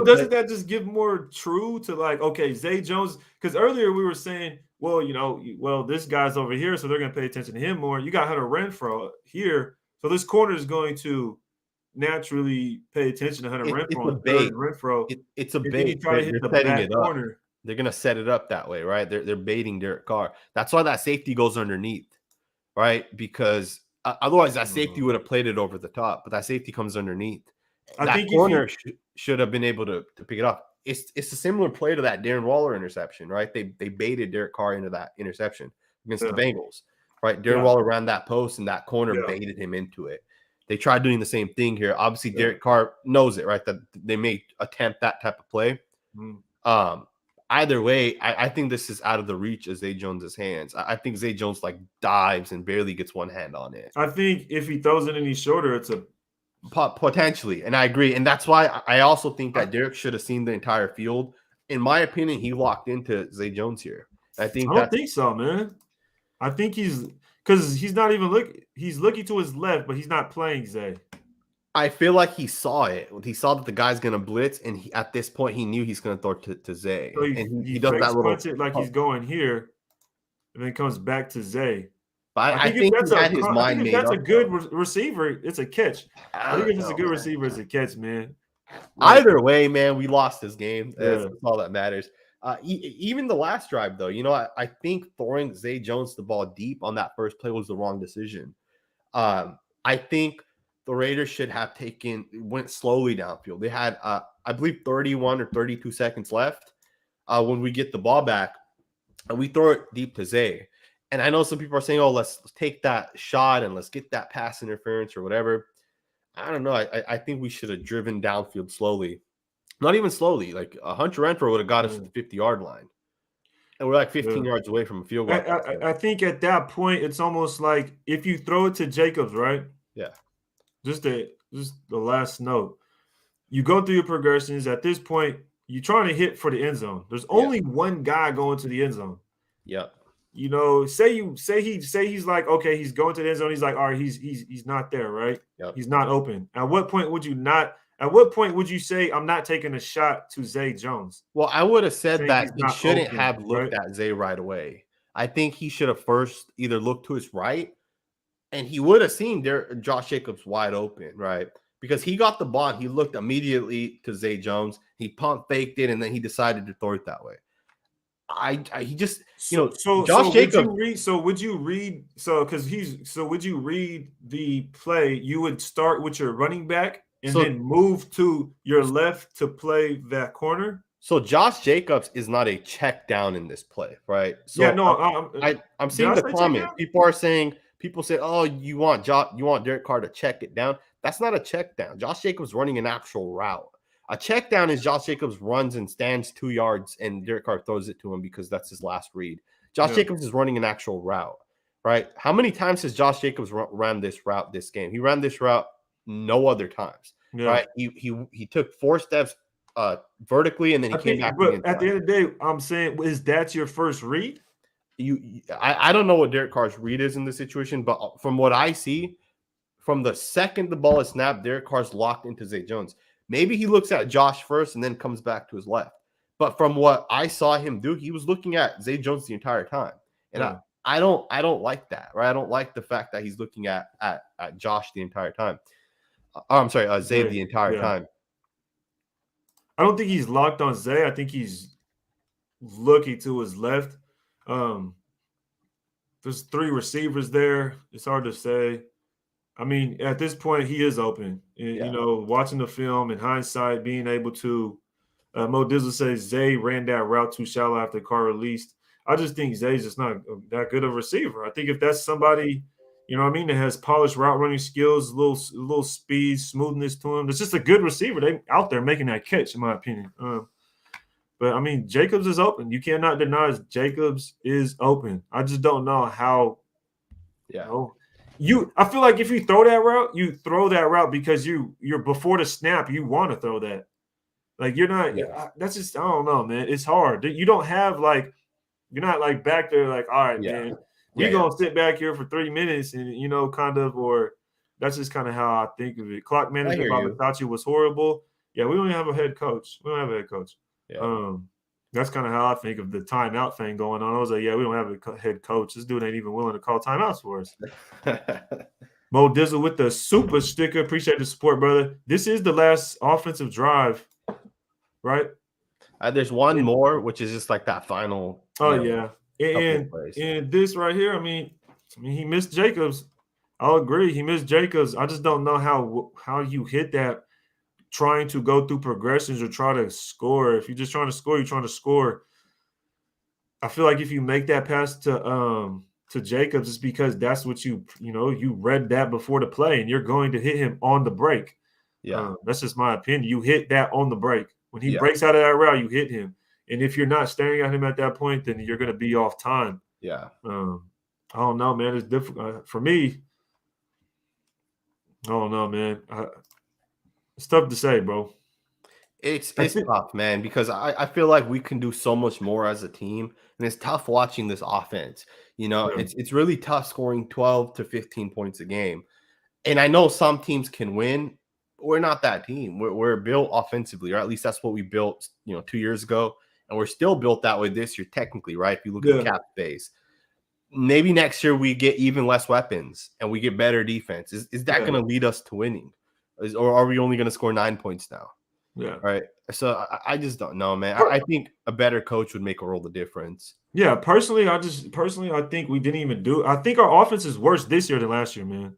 Doesn't that just give more true to like, okay, Zay Jones? Because earlier we were saying, this guy's over here, so they're going to pay attention to him more. You got Hunter Renfrow here, so this corner is going to naturally pay attention to Hunter Renfrow. It's a bait. Try to hit the back corner. They're going to set it up that way, right? They're baiting Derek Carr. That's why that safety goes underneath, right? Because Otherwise, that safety would have played it over the top, but that safety comes underneath. I That think corner should have been able to pick it up. It's a similar play to that Darren Waller interception, right? They baited Derek Carr into that interception against the Bengals, right? Darren Waller ran that post, and that corner baited him into it. They tried doing the same thing here. Obviously, Derek Carr knows it, right? That they may attempt that type of play. Either way, I think this is out of the reach of Zay Jones's hands. I think Zay Jones like dives and barely gets one hand on it. I think if he throws it any shorter, it's a potentially, and I agree, and that's why I also think that Derek should have seen the entire field. In my opinion, he locked into Zay Jones here. I don't think so, man. I think because he's not even looking. He's looking to his left, but he's not playing Zay. I feel like he saw it. He saw that the guy's going to blitz, and at this point, he knew he's going to throw it to Zay. So and he does that little punch it like he's going here, and then comes back to Zay. But I think that's he had his mind made up. That's a good receiver. It's a catch. I think if it's a good receiver, it's a catch, man. Either way, man, we lost this game. That's all that matters. Even the last drive, though, I think throwing Zay Jones the ball deep on that first play was the wrong decision. I think the Raiders should have went slowly downfield. They had, I believe, 31 or 32 seconds left when we get the ball back, and we throw it deep to Zay. And I know some people are saying, oh, let's take that shot and let's get that pass interference or whatever. I don't know. I think we should have driven downfield slowly. Not even slowly. Like Hunter Renfrow would have got us to the 50-yard line. And we're like 15 yards away from a field goal. I think at that point, it's almost like if you throw it to Jacobs, right? Yeah. Just the last note. You go through your progressions. At this point, you're trying to hit for the end zone. There's only one guy going to the end zone. Yeah. Say he's like, okay, he's going to the end zone. He's like, all right, he's not there, right? Yep. He's not open. At what point would you say I'm not taking a shot to Zay Jones? Well, I would have said that he shouldn't have looked at Zay right away. I think he should have first either looked to his right, and he would have seen Josh Jacobs wide open, right? Because he got the ball, he looked immediately to Zay Jones. He pump faked it, and then he decided to throw it that way. Josh Jacobs. Would you read the play? You would start with your running back and then move to your left to play that corner. So Josh Jacobs is not a check down in this play, right? So I'm seeing the comment. People say, oh, you want Derek Carr to check it down. That's not a check down. Josh Jacobs running an actual route. A check down is Josh Jacobs runs and stands 2 yards, and Derek Carr throws it to him because that's his last read. Josh Jacobs is running an actual route, right? How many times has Josh Jacobs ran this route this game? He ran this route no other times, right? He took 4 steps vertically, and then he came back. But at the end of the day, I'm saying, is that your first read? I don't know what Derek Carr's read is in this situation, but from what I see, from the second the ball is snapped, Derek Carr's locked into Zay Jones. Maybe he looks at Josh first and then comes back to his left. But from what I saw him do, he was looking at Zay Jones the entire time. And I don't like that, right? I don't like the fact that he's looking at Josh the entire time. I'm sorry, Zay the entire time. I don't think he's locked on Zay. I think he's looking to his left. There's 3 receivers there. It's hard to say. I mean, at this point, he is open. Watching the film, in hindsight, being able to Mo Dizzle says Zay ran that route too shallow after Carr released. I just think Zay's just not that good of a receiver. I think if that's somebody, that has polished route running skills, little speed, smoothness to him, it's just a good receiver. They out there making that catch, in my opinion. But I mean, Jacobs is open. You cannot deny Jacobs is open. I just don't know how. I feel like if you throw that route because you're before the snap, you want to throw that. Like you're not. That's just, I don't know, man. It's hard. You don't have you're not like back there like, all right, man, we're gonna sit back here for 3 minutes and or that's just kind of how I think of it. Clock management by Versace was horrible. Yeah, we don't have a head coach. Yeah. That's kind of how I think of the timeout thing going on. I was like, we don't have a head coach. This dude ain't even willing to call timeouts for us. Mo Dizzle with the super sticker. Appreciate the support, brother. This is the last offensive drive, right? There's one more, which is just like that final. And this right here, I mean, he missed Jacobs. I'll agree. He missed Jacobs. I just don't know how you hit that trying to go through progressions or try to score. If you're just trying to score, you're trying to score. I feel like if you make that pass to Jacobs, it's because that's what you read that before the play, and you're going to hit him on the break. Yeah. That's just my opinion. You hit that on the break. When he Yeah. breaks out of that route, you hit him. And if you're not staring at him at that point, then you're going to be off time. Yeah. I don't know, man. It's difficult for me. I don't know, man. It's tough to say, bro. It's tough, man, because I feel like we can do so much more as a team, and it's tough watching this offense. Yeah. It's really tough scoring 12 to 15 points a game. And I know some teams can win. But we're not that team. We're built offensively, or at least that's what we built, 2 years ago, and we're still built that way this year, technically, right? If you look at cap space, maybe next year we get even less weapons and we get better defense. Is that going to lead us to winning, or are we only going to score 9 points now? Yeah. Right. So I just don't know, man. I think a better coach would make a world of difference. Yeah. Personally, I think we didn't even do. I think our offense is worse this year than last year, man.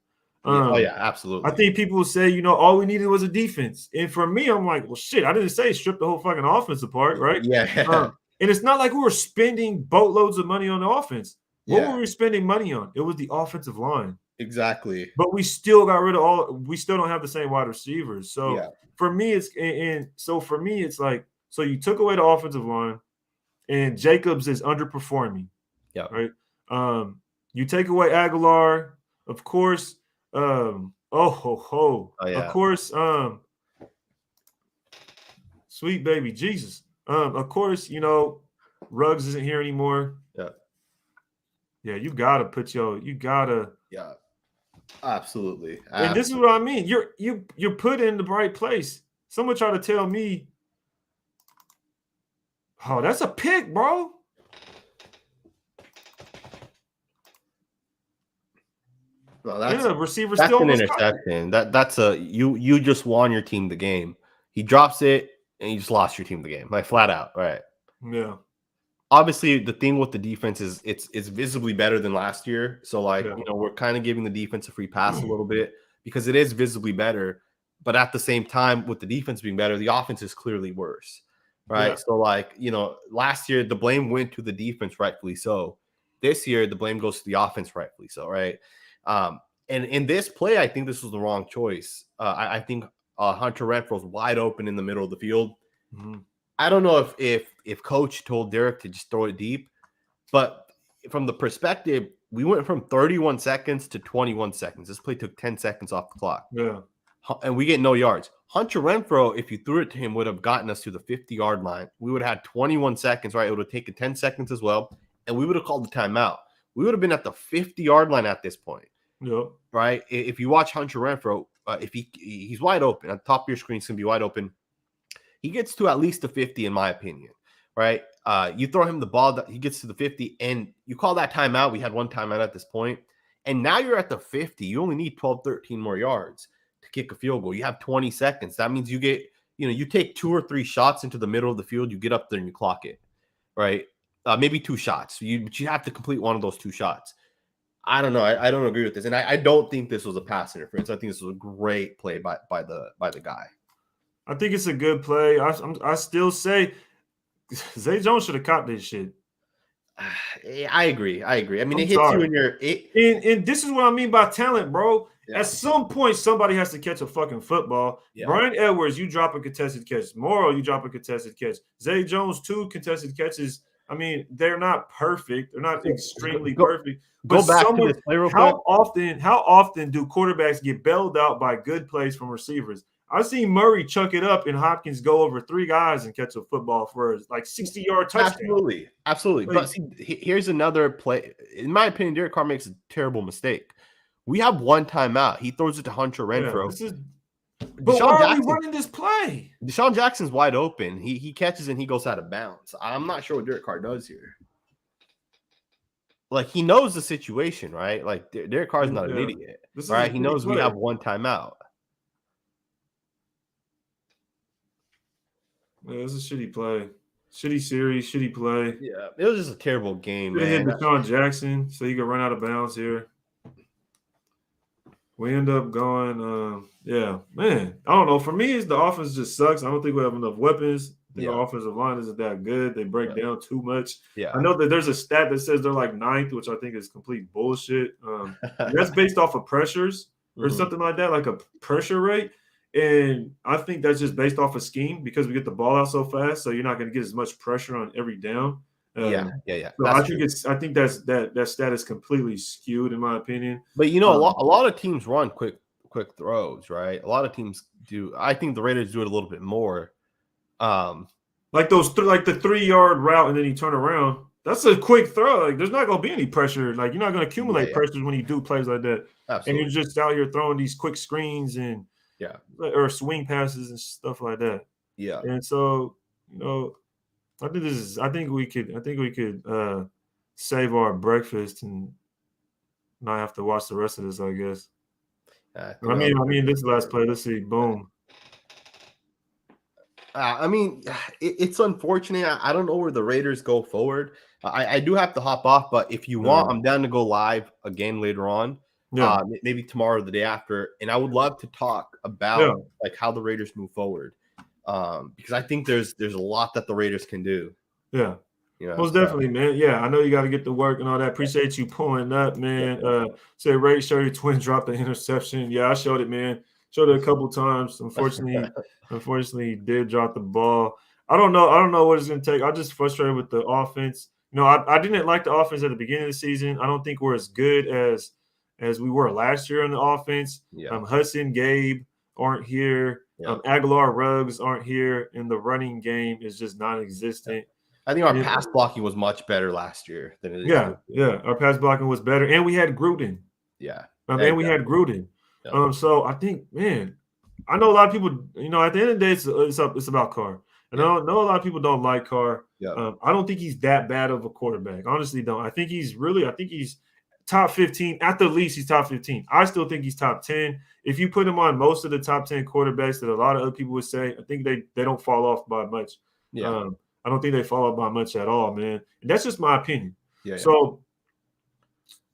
Oh yeah, absolutely. I think people will say, all we needed was a defense, and for me, I'm like, well, shit. I didn't say strip the whole fucking offense apart, right? Yeah. And it's not like we were spending boatloads of money on the offense. What Yeah. were we spending money on? It was the offensive line. Exactly. But we still got rid of we still don't have the same wide receivers. So Yeah. for me, it's like, so you took away the offensive line and Jacobs is underperforming. Yeah. Right. You take away Aguilar, of course. Oh, yeah. Of course, sweet baby Jesus. Of course, Ruggs isn't here anymore. Yeah. Yeah, you gotta. Yeah. Absolutely. And this is what I mean. You're put in the right place. Someone tried to tell me, oh, that's a pick, bro. Well, that's receiver that's still an interception. That's you just won your team the game. He drops it and you just lost your team the game, like flat out, right? Yeah. Obviously, the thing with the defense is it's visibly better than last year. So, we're kind of giving the defense a free pass a little bit because it is visibly better. But at the same time, with the defense being better, the offense is clearly worse, right? Yeah. So, last year the blame went to the defense, rightfully so. This year the blame goes to the offense, rightfully so, right? And in this play, I think this was the wrong choice. I think Hunter Renfro's wide open in the middle of the field. Mm-hmm. I don't know if coach told Derek to just throw it deep, but from the perspective, we went from 31 seconds to 21 seconds. This play took 10 seconds off the clock. Yeah. And we get no yards. Hunter Renfrow, if you threw it to him, would have gotten us to the 50-yard line. We would have had 21 seconds, right? It would have taken 10 seconds as well, and we would have called the timeout. We would have been at the 50-yard line at this point. Yep. Right? If you watch Hunter Renfrow, if he's wide open, at the top of your screen, it's going to be wide open. He gets to at least the 50, in my opinion, right? You throw him the ball, he gets to the 50, and you call that timeout. We had one timeout at this point, and now you're at the 50. You only need 12, 13 more yards to kick a field goal. You have 20 seconds. That means you get, you take 2 or 3 shots into the middle of the field, you get up there and you clock it, right? Maybe 2 shots. But you have to complete one of those 2 shots. I don't know. I don't agree with this, and I don't think this was a pass interference. I think this was a great play by the guy. I think it's a good play. I still say Zay Jones should have caught this shit. I agree. I mean, it hits you in your. And this is what I mean by talent, bro. Yeah. At some point, somebody has to catch a fucking football. Yeah. Brian Edwards, you drop a contested catch. Morrow, you drop a contested catch. Zay Jones, 2 contested catches. I mean, they're not perfect. They're not extremely perfect. But go back to this play real quick. How often do quarterbacks get bailed out by good plays from receivers? I've seen Murray chuck it up and Hopkins go over 3 guys and catch a football for a 60-yard touchdown. Absolutely. But see, here's another play. In my opinion, Derek Carr makes a terrible mistake. We have one timeout. He throws it to Hunter Renfrow. Yeah, but why are we running this play? Deshaun Jackson's wide open. He catches and he goes out of bounds. I'm not sure what Derek Carr does here. Like, he knows the situation, right? Like, Derek Carr's not an idiot, right? He knows we have one timeout. Yeah, it was a shitty play. Shitty series, shitty play. Yeah, it was just a terrible game, man. Hit Deshaun Jackson so he could run out of bounds here. We end up going, yeah, man. I don't know. For me, it's the offense just sucks. I don't think we have enough weapons. I think Yeah. our offensive line isn't that good. They break Yeah. down too much. Yeah. I know that there's a stat that says they're like ninth, which I think is complete bullshit. That's based off of pressures or Mhm. something like that, like a pressure rate. And I think that's just based off of scheme because we get the ball out so fast, so you're not going to get as much pressure on every down. Yeah. Um, Yeah. so That's I think true. that stat is completely skewed in my opinion. But a Um, lot of teams run quick throws, right? A lot of teams do. I think the Raiders do it a little bit more. Um, Like like the 3 yard route, and then you turn around. That's a quick throw. Like there's not gonna be any pressure. Like you're not gonna yeah, accumulate yeah, pressures when you do plays like that. And you're absolutely. just out here throwing these quick screens and Yeah, or swing passes and stuff like that. yeah. And so, I think this is. I think we could save our breakfast and not have to watch the rest of this. I guess. I think I'll I agree mean, with this you last there. play. Let's see. Boom. I mean, it's unfortunate. I don't know where the Raiders go forward. I do have to hop off, but if you Yeah. want, I'm down to go live again later on. Yeah. Maybe tomorrow or the day after, and I would love to talk Yeah. about like how the Raiders move forward, because I think there's a lot that the Raiders can do. Yeah. Most So definitely, man. Yeah, I know you got to get to work and all that. Appreciate you pulling up, yeah, man. Say Ray, show your twin dropped the interception. Yeah, I showed it, man. Showed it a couple times. Unfortunately, he did drop the ball. I don't know. I don't know what it's going to take. I'm just frustrated with the offense. I didn't like the offense at the beginning of the season. I don't think we're as good as we were last year on the offense. yeah, Hudson, Gabe aren't here. yeah. Aguilar, Ruggs aren't here, and the running game is just non-existent. I think our Yeah. pass blocking was much better last year than it is Yeah, this year. yeah. Our pass blocking was better, and we had Gruden. Yeah, And we had exactly. Gruden. Yeah, So I think, man, I know a lot of people. At the end of the day, it's about Carr. And yeah, I know a lot of people don't like Carr. yeah, I don't think he's that bad of a quarterback. Honestly, don't. I think he's top 15. At the least, he's top 15. I still think he's top 10. If you put him on most of the top 10 quarterbacks that a lot of other people would say, I think they don't fall off by much. yeah, I don't think they fall off by much at all, man. And that's just my opinion. yeah, yeah. So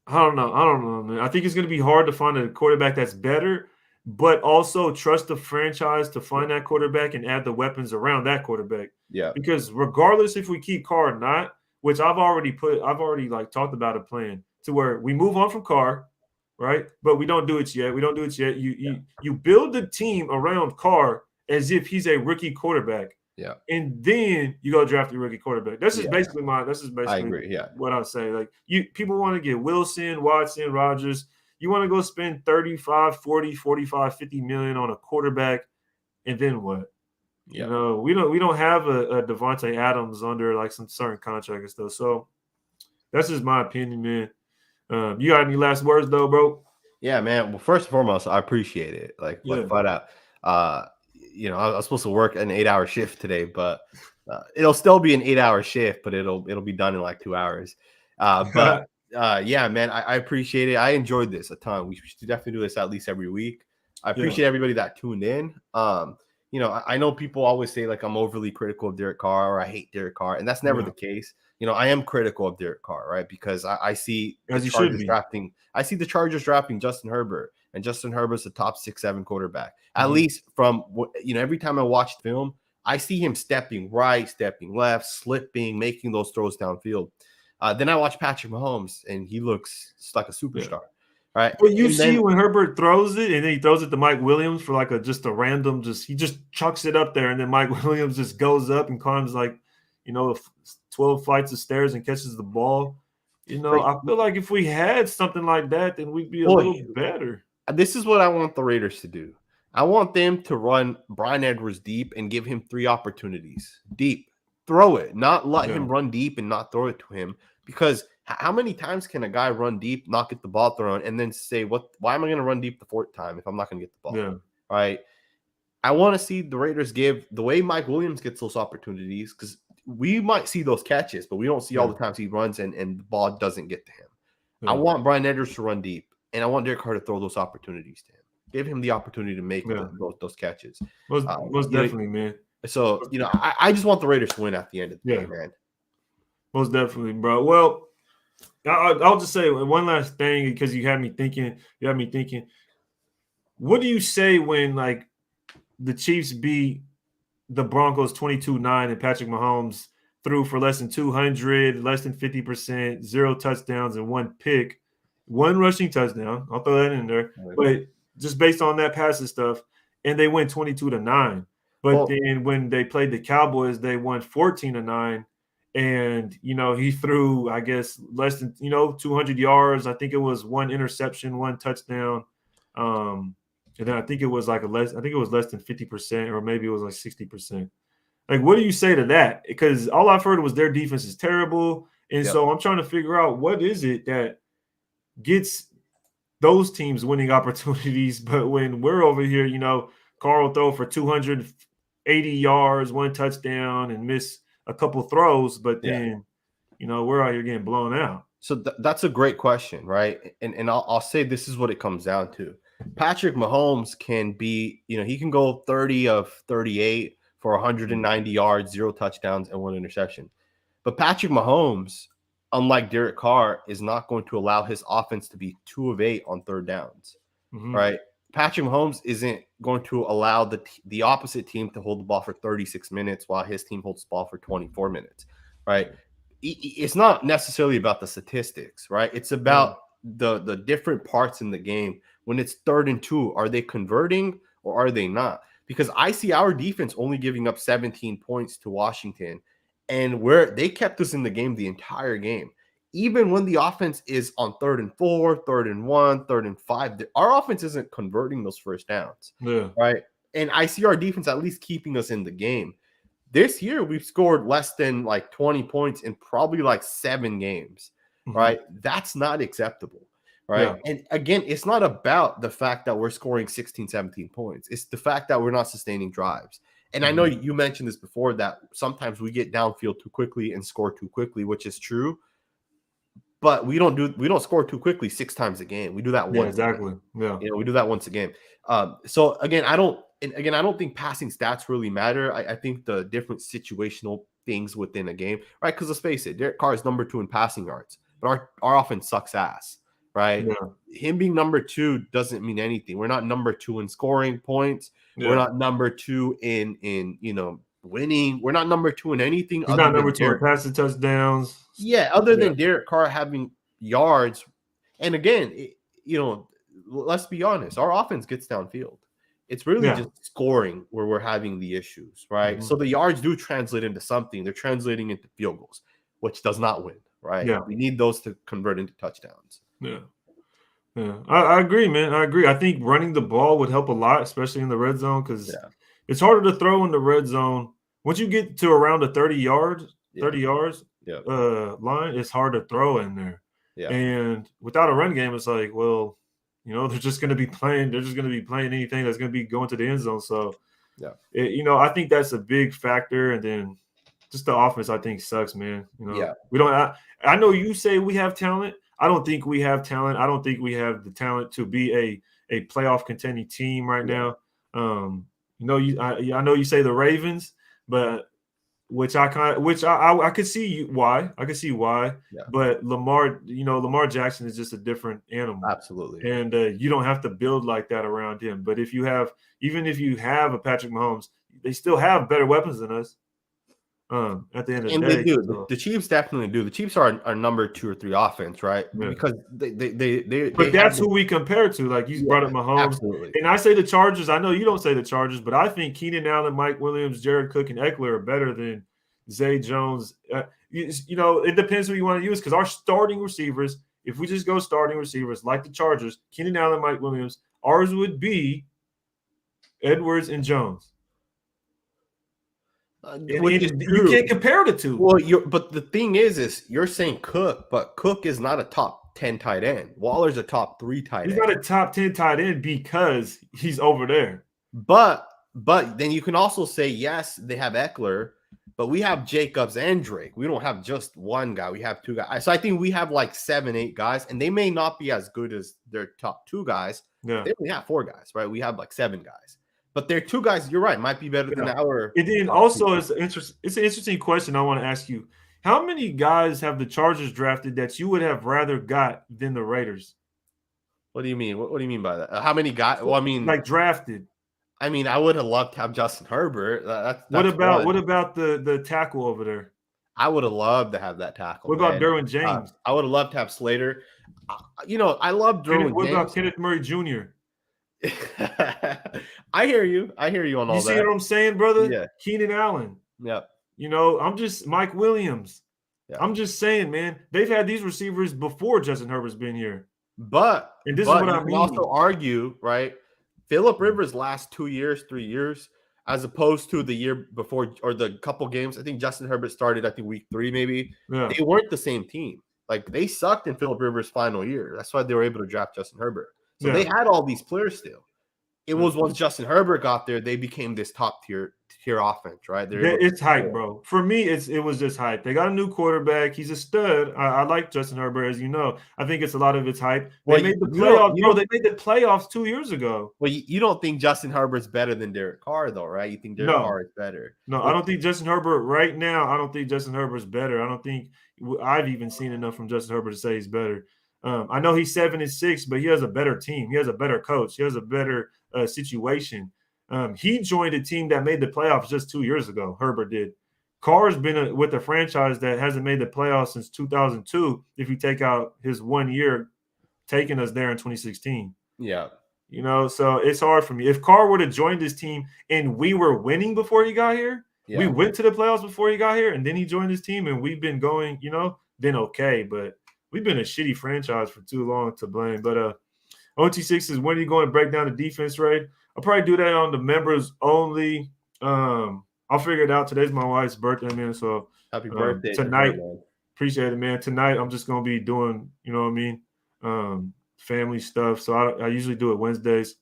I don't know, man. I think it's going to be hard to find a quarterback that's better, but also trust the franchise to find that quarterback and add the weapons around that quarterback. Yeah. Because regardless if we keep Carr or not, which I've already like talked about a plan to where we move on from Carr, right? But we don't do it yet. We don't do it yet. You build the team around Carr as if he's a rookie quarterback. Yeah. And then you go draft your rookie quarterback. That's just basically I agree. Yeah. what I say. Like people want to get Wilson, Watson, Rodgers. You want to go spend 35, 40, 45, 50 million on a quarterback, and then what? Yeah. We don't have a Devontae Adams under like some certain contract and stuff. So that's just my opinion, man. You got any last words though, bro? Yeah, man. Well, first and foremost, I appreciate it. Like flat out. I was supposed to work an 8-hour shift today, but it'll still be an 8-hour shift, but it'll be done in like 2 hours. Yeah, man, I appreciate it. I enjoyed this a ton. We should definitely do this at least every week. I appreciate everybody that tuned in. I know people always say like I'm overly critical of Derek Carr or I hate Derek Carr, and that's never the case. I am critical of Derek Carr, right? Because I see As you should be. I see the Chargers drafting Justin Herbert, and Justin Herbert's a top 6-7 quarterback. At least from every time I watch film, I see him stepping right, stepping left, slipping, making those throws downfield. Then I watch Patrick Mahomes, and he looks like a superstar, right? Well, you see when Herbert throws it, and then he throws it to Mike Williams for like just a random, he just chucks it up there, and then Mike Williams just goes up and climbs 12 flights of stairs and catches the ball. I feel like if we had something like that, then we'd be a little better. This is what I want the Raiders to do. I want them to run Bryan Edwards deep and give him 3 opportunities. Deep. Throw it. Not let him run deep and not throw it to him. Because how many times can a guy run deep, not get the ball thrown, and then say, why am I going to run deep the 4th time if I'm not going to get the ball? Yeah. Right? I want to see the Raiders give the way Mike Williams gets those opportunities, because we might see those catches, but we don't see all the times he runs and the ball doesn't get to him. Yeah. I want Bryan Edwards to run deep, and I want Derek Carr to throw those opportunities to him. Give him the opportunity to make those catches. Most definitely, man. So, I just want the Raiders to win at the end of the day, man. Most definitely, bro. Well, I'll just say one last thing because you had me thinking. what do you say when like the Chiefs beat the Broncos 22-9 and Patrick Mahomes threw for less than 200, less than 50%, 0 touchdowns and 1 pick, 1 rushing touchdown. I'll throw that in there. But just based on that passing stuff, and they went 22-9. But then when they played the Cowboys, they won 14-9. And, he threw, I guess, less than, 200 yards. I think it was 1 interception, 1 touchdown. And then I think it was less than 50%, or maybe it was like 60%. Like, what do you say to that? Because all I've heard was their defense is terrible. And so I'm trying to figure out what is it that gets those teams winning opportunities. But when we're over here, Carl will throw for 280 yards, 1 touchdown, and miss a couple throws. But then, we're out here getting blown out. So that's a great question, right? And I'll say this is what it comes down to. Patrick Mahomes can be, he can go 30 of 38 for 190 yards, 0 touchdowns, and 1 interception. But Patrick Mahomes, unlike Derek Carr, is not going to allow his offense to be 2 of 8 on 3rd downs, right? Patrick Mahomes isn't going to allow the opposite team to hold the ball for 36 minutes while his team holds the ball for 24 minutes, right? It's not necessarily about the statistics, right? It's about the different parts in the game. When it's 3rd and 2, are they converting or are they not? Because I see our defense only giving up 17 points to Washington, and they kept us in the game the entire game. Even when the offense is on 3rd and 4, 3rd and 1, 3rd and 5, our offense isn't converting those first downs, right? And I see our defense at least keeping us in the game. This year, we've scored less than like 20 points in probably like 7 games, right? That's not acceptable. Right. Yeah. And again, it's not about the fact that we're scoring 16, 17 points. It's the fact that we're not sustaining drives. And I know you mentioned this before, that sometimes we get downfield too quickly and score too quickly, which is true. But we don't score too quickly 6 times a game. We do that once. Yeah, exactly. Yeah. We do that once a game. So again, I don't think passing stats really matter. I think the different situational things within a game, right? Because let's face it, Derek Carr is number 2 in passing yards, but our offense sucks ass. Right. Yeah. Him being number 2 doesn't mean anything. We're not number 2 in scoring points. Yeah. We're not number 2 in winning. We're not number 2 in anything. He's not number 2 in passing touchdowns. Yeah, other than Derek Carr having yards. And again, let's be honest. Our offense gets downfield. It's really just scoring where we're having the issues, right? So the yards do translate into something. They're translating into field goals, which does not win, right? Yeah. We need those to convert into touchdowns. Yeah. I agree, man. I agree. I think running the ball would help a lot, especially in the red zone, because it's harder to throw in the red zone. Once you get to around the 30 yards line, it's hard to throw in there. Yeah. And without a run game, it's like, well, they're just going to be playing. They're just going to be playing anything that's going to be going to the end zone. So, I think that's a big factor. And then just the offense, I think, sucks, man. We don't. I know you say we have talent. I don't think we have talent. I don't think we have the talent to be a playoff contending team right now. I know you say the Ravens, but I could see why. I could see why. Yeah. But Lamar Jackson is just a different animal. Absolutely. And you don't have to build like that around him. But even if you have a Patrick Mahomes, they still have better weapons than us. At the end of the day, they do. So. The Chiefs definitely do. The Chiefs are our number 2 or 3 offense, right? Yeah. Because they But that's who we compare to. Like you brought up Mahomes, absolutely. And I say the Chargers. I know you don't say the Chargers, but I think Keenan Allen, Mike Williams, Jared Cook, and Eckler are better than Zay Jones. It depends who you want to use, because our starting receivers, if we just go starting receivers like the Chargers, Keenan Allen, Mike Williams, ours would be Edwards and Jones. You can't compare the two. Well, but the thing is you're saying Cook, but Cook is not a top 10 tight end. Waller's a top 3 tight end. He's not a top 10 tight end because he's over there. But then you can also say, yes, they have Eckler, but we have Jacobs and Drake. We don't have just one guy. We have 2 guys. So I think we have like 7, 8 guys, and they may not be as good as their top 2 guys. Yeah. They only have 4 guys, right? We have like 7 guys. But they're 2 guys, you're right, might be better than our. And then also, it's an interesting question I want to ask you. How many guys have the Chargers drafted that you would have rather got than the Raiders? What do you mean? What do you mean by that? How many guys? Well, I mean, like drafted. I would have loved to have Justin Herbert. That's What one. about the tackle over there? I would have loved to have that tackle, What about man. Derwin James? I would have loved to have Slater. I love Derwin What about James. Kenneth Murray Jr.? I hear you. I hear you on all You see that. what I'm saying, brother? Yeah. Keenan Allen. Yeah. I'm just Mike Williams. Yeah. I'm just saying, man, they've had these receivers before Justin Herbert's been here. And this is what you I can mean. also argue, right? Phillip Rivers' last 2 years, 3 years, as opposed to the year before or the couple games. I think Justin Herbert started, I think, week 3, maybe. Yeah. They weren't the same team. Like, they sucked in Phillip Rivers' final year. That's why they were able to draft Justin Herbert. So they had all these players still. It was once Justin Herbert got there, they became this top tier offense, right? It's hype, bro. For me, it was just hype. They got a new quarterback. He's a stud. I like Justin Herbert, as you know. I think it's a lot of it's hype. They made the playoffs, bro. They made the playoffs 2 years ago. Well, you don't think Justin Herbert's better than Derek Carr, though, right? You think Derek Carr is better? No, I don't think Justin Herbert right now. I don't think Justin Herbert's better. I don't think I've even seen enough from Justin Herbert to say he's better. I know he's 7-6, but he has a better team. He has a better coach. He has a better situation. He joined a team that made the playoffs just 2 years ago. Herbert did. Carr's been with a franchise that hasn't made the playoffs since 2002. If you take out his 1 year taking us there in 2016. Yeah. So it's hard for me. If Carr would have joined this team and we were winning before he got here, we went to the playoffs before he got here, and then he joined his team and we've been going, then okay. But we've been a shitty franchise for too long to blame. But OT6 is when are you going to break down the defense, Ray? I'll probably do that on the members only. I'll figure it out. Today's my wife's birthday, man. So happy birthday tonight. Appreciate it, man. Tonight I'm just gonna be doing, family stuff. So I usually do it Wednesdays.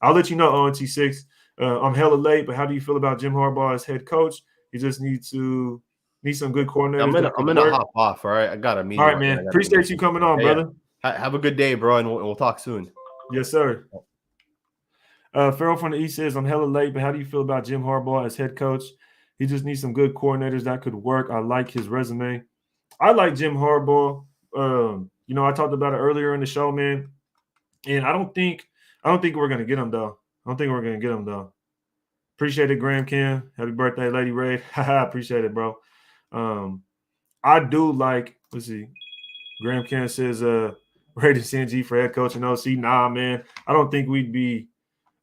I'll let you know, OT6. I'm hella late, but how do you feel about Jim Harbaugh as head coach? He just needs some good coordinators. I'm gonna hop off. All right, I got a meeting. All right, man. Appreciate you coming on, brother. Yeah. Have a good day, bro, and we'll talk soon. Yes, sir. Farrell from the East says, I'm hella late, but how do you feel about Jim Harbaugh as head coach? He just needs some good coordinators that could work. I like his resume. I like Jim Harbaugh. I talked about it earlier in the show, man. And I don't think we're gonna get him though. Appreciate it, Graham Cam. Happy birthday, Lady Ray. Appreciate it, bro. I do like, let's see. Graham Cam says Rated Sanjit for head coach and OC. Nah, man. I don't think we'd be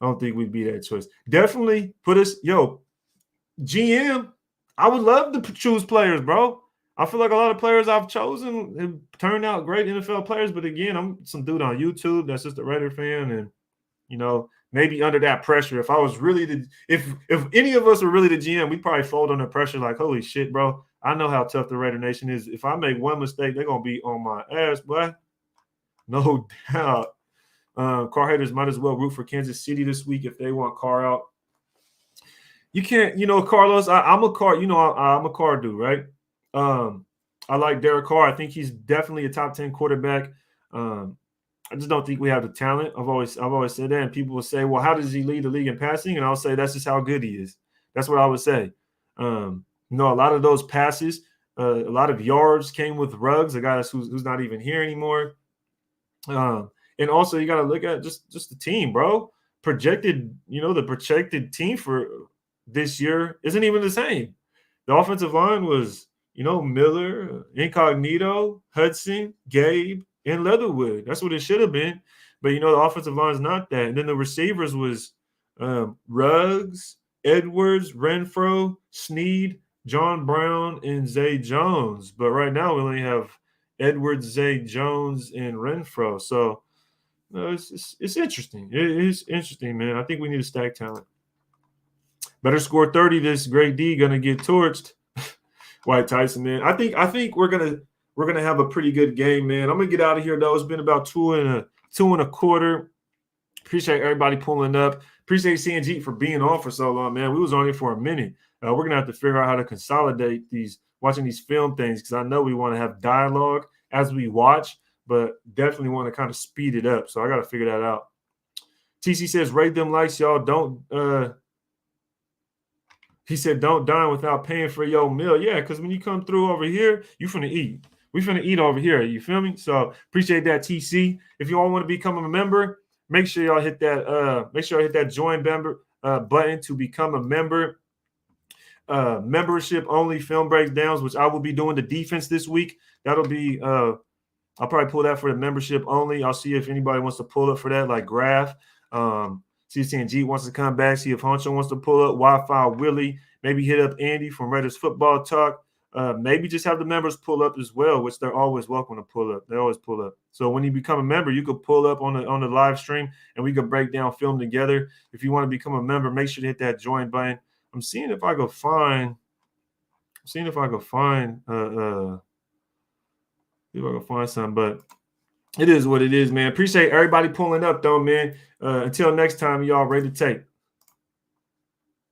that choice. Definitely put us, GM. I would love to choose players, bro. I feel like a lot of players I've chosen have turned out great NFL players, but again, I'm some dude on YouTube that's just a Raider fan, and maybe under that pressure. If I was really if any of us were really the GM, we'd probably fold under pressure like, holy shit, bro. I know how tough the Raider Nation is. If I make one mistake, they're gonna be on my ass, boy. No doubt. Car haters might as well root for Kansas City this week if they want Carr out. You can't, Carlos. I'm a Carr. I'm a Carr dude, right? I like Derek Carr. I think he's definitely a top 10 quarterback. I just don't think we have the talent. I've always said that, and people will say, "Well, how does he lead the league in passing?" And I'll say that's just how good he is. That's what I would say. A lot of those passes, a lot of yards came with Ruggs, a guy who's not even here anymore. And also you got to look at just the team, bro. The projected team for this year isn't even the same. The offensive line was, Miller, Incognito, Hudson, Gabe, and Leatherwood. That's what it should have been. But, the offensive line is not that. And then the receivers was Ruggs, Edwards, Renfro, Snead, John Brown, and Zay Jones. But right now we only have Edwards, Zay Jones, and Renfro. So it's interesting. It is interesting, man. I think we need to stack talent. Better score 30. This great D gonna get torched. White Tyson, man. I think we're gonna have a pretty good game, man. I'm gonna get out of here though. It's been about two and a quarter. Appreciate everybody pulling up. Appreciate Sanjit for being on for so long, man. We was on here for a minute. We're gonna have to figure out how to consolidate watching these film things, because I know we want to have dialogue as we watch, but definitely want to kind of speed it up. So I got to figure that out. TC says, rate them likes, y'all. He said, don't dine without paying for your meal. Yeah, because when you come through over here, you finna eat. We finna eat over here. You feel me? So appreciate that, TC. If you all want to become a member, make sure y'all hit that. Make sure you hit that join member button to become a member. Membership only film breakdowns, which I will be doing the defense this week. That'll be I'll probably pull that for the membership only. I'll see if anybody wants to pull up for that, like Graph. See if Sanjit wants to come back. See if Honcho wants to pull up. Wi-Fi Willie. Maybe hit up Andy from Raiders Football Talk. Maybe just have the members pull up as well, which they're always welcome to pull up. They always pull up. So when you become a member, you could pull up on the live stream, and we could break down film together. If you want to become a member, make sure to hit that join button. I'm seeing if I could find. See if I could find something, but it is what it is, man. Appreciate everybody pulling up, though, man. Until next time, y'all ready to take.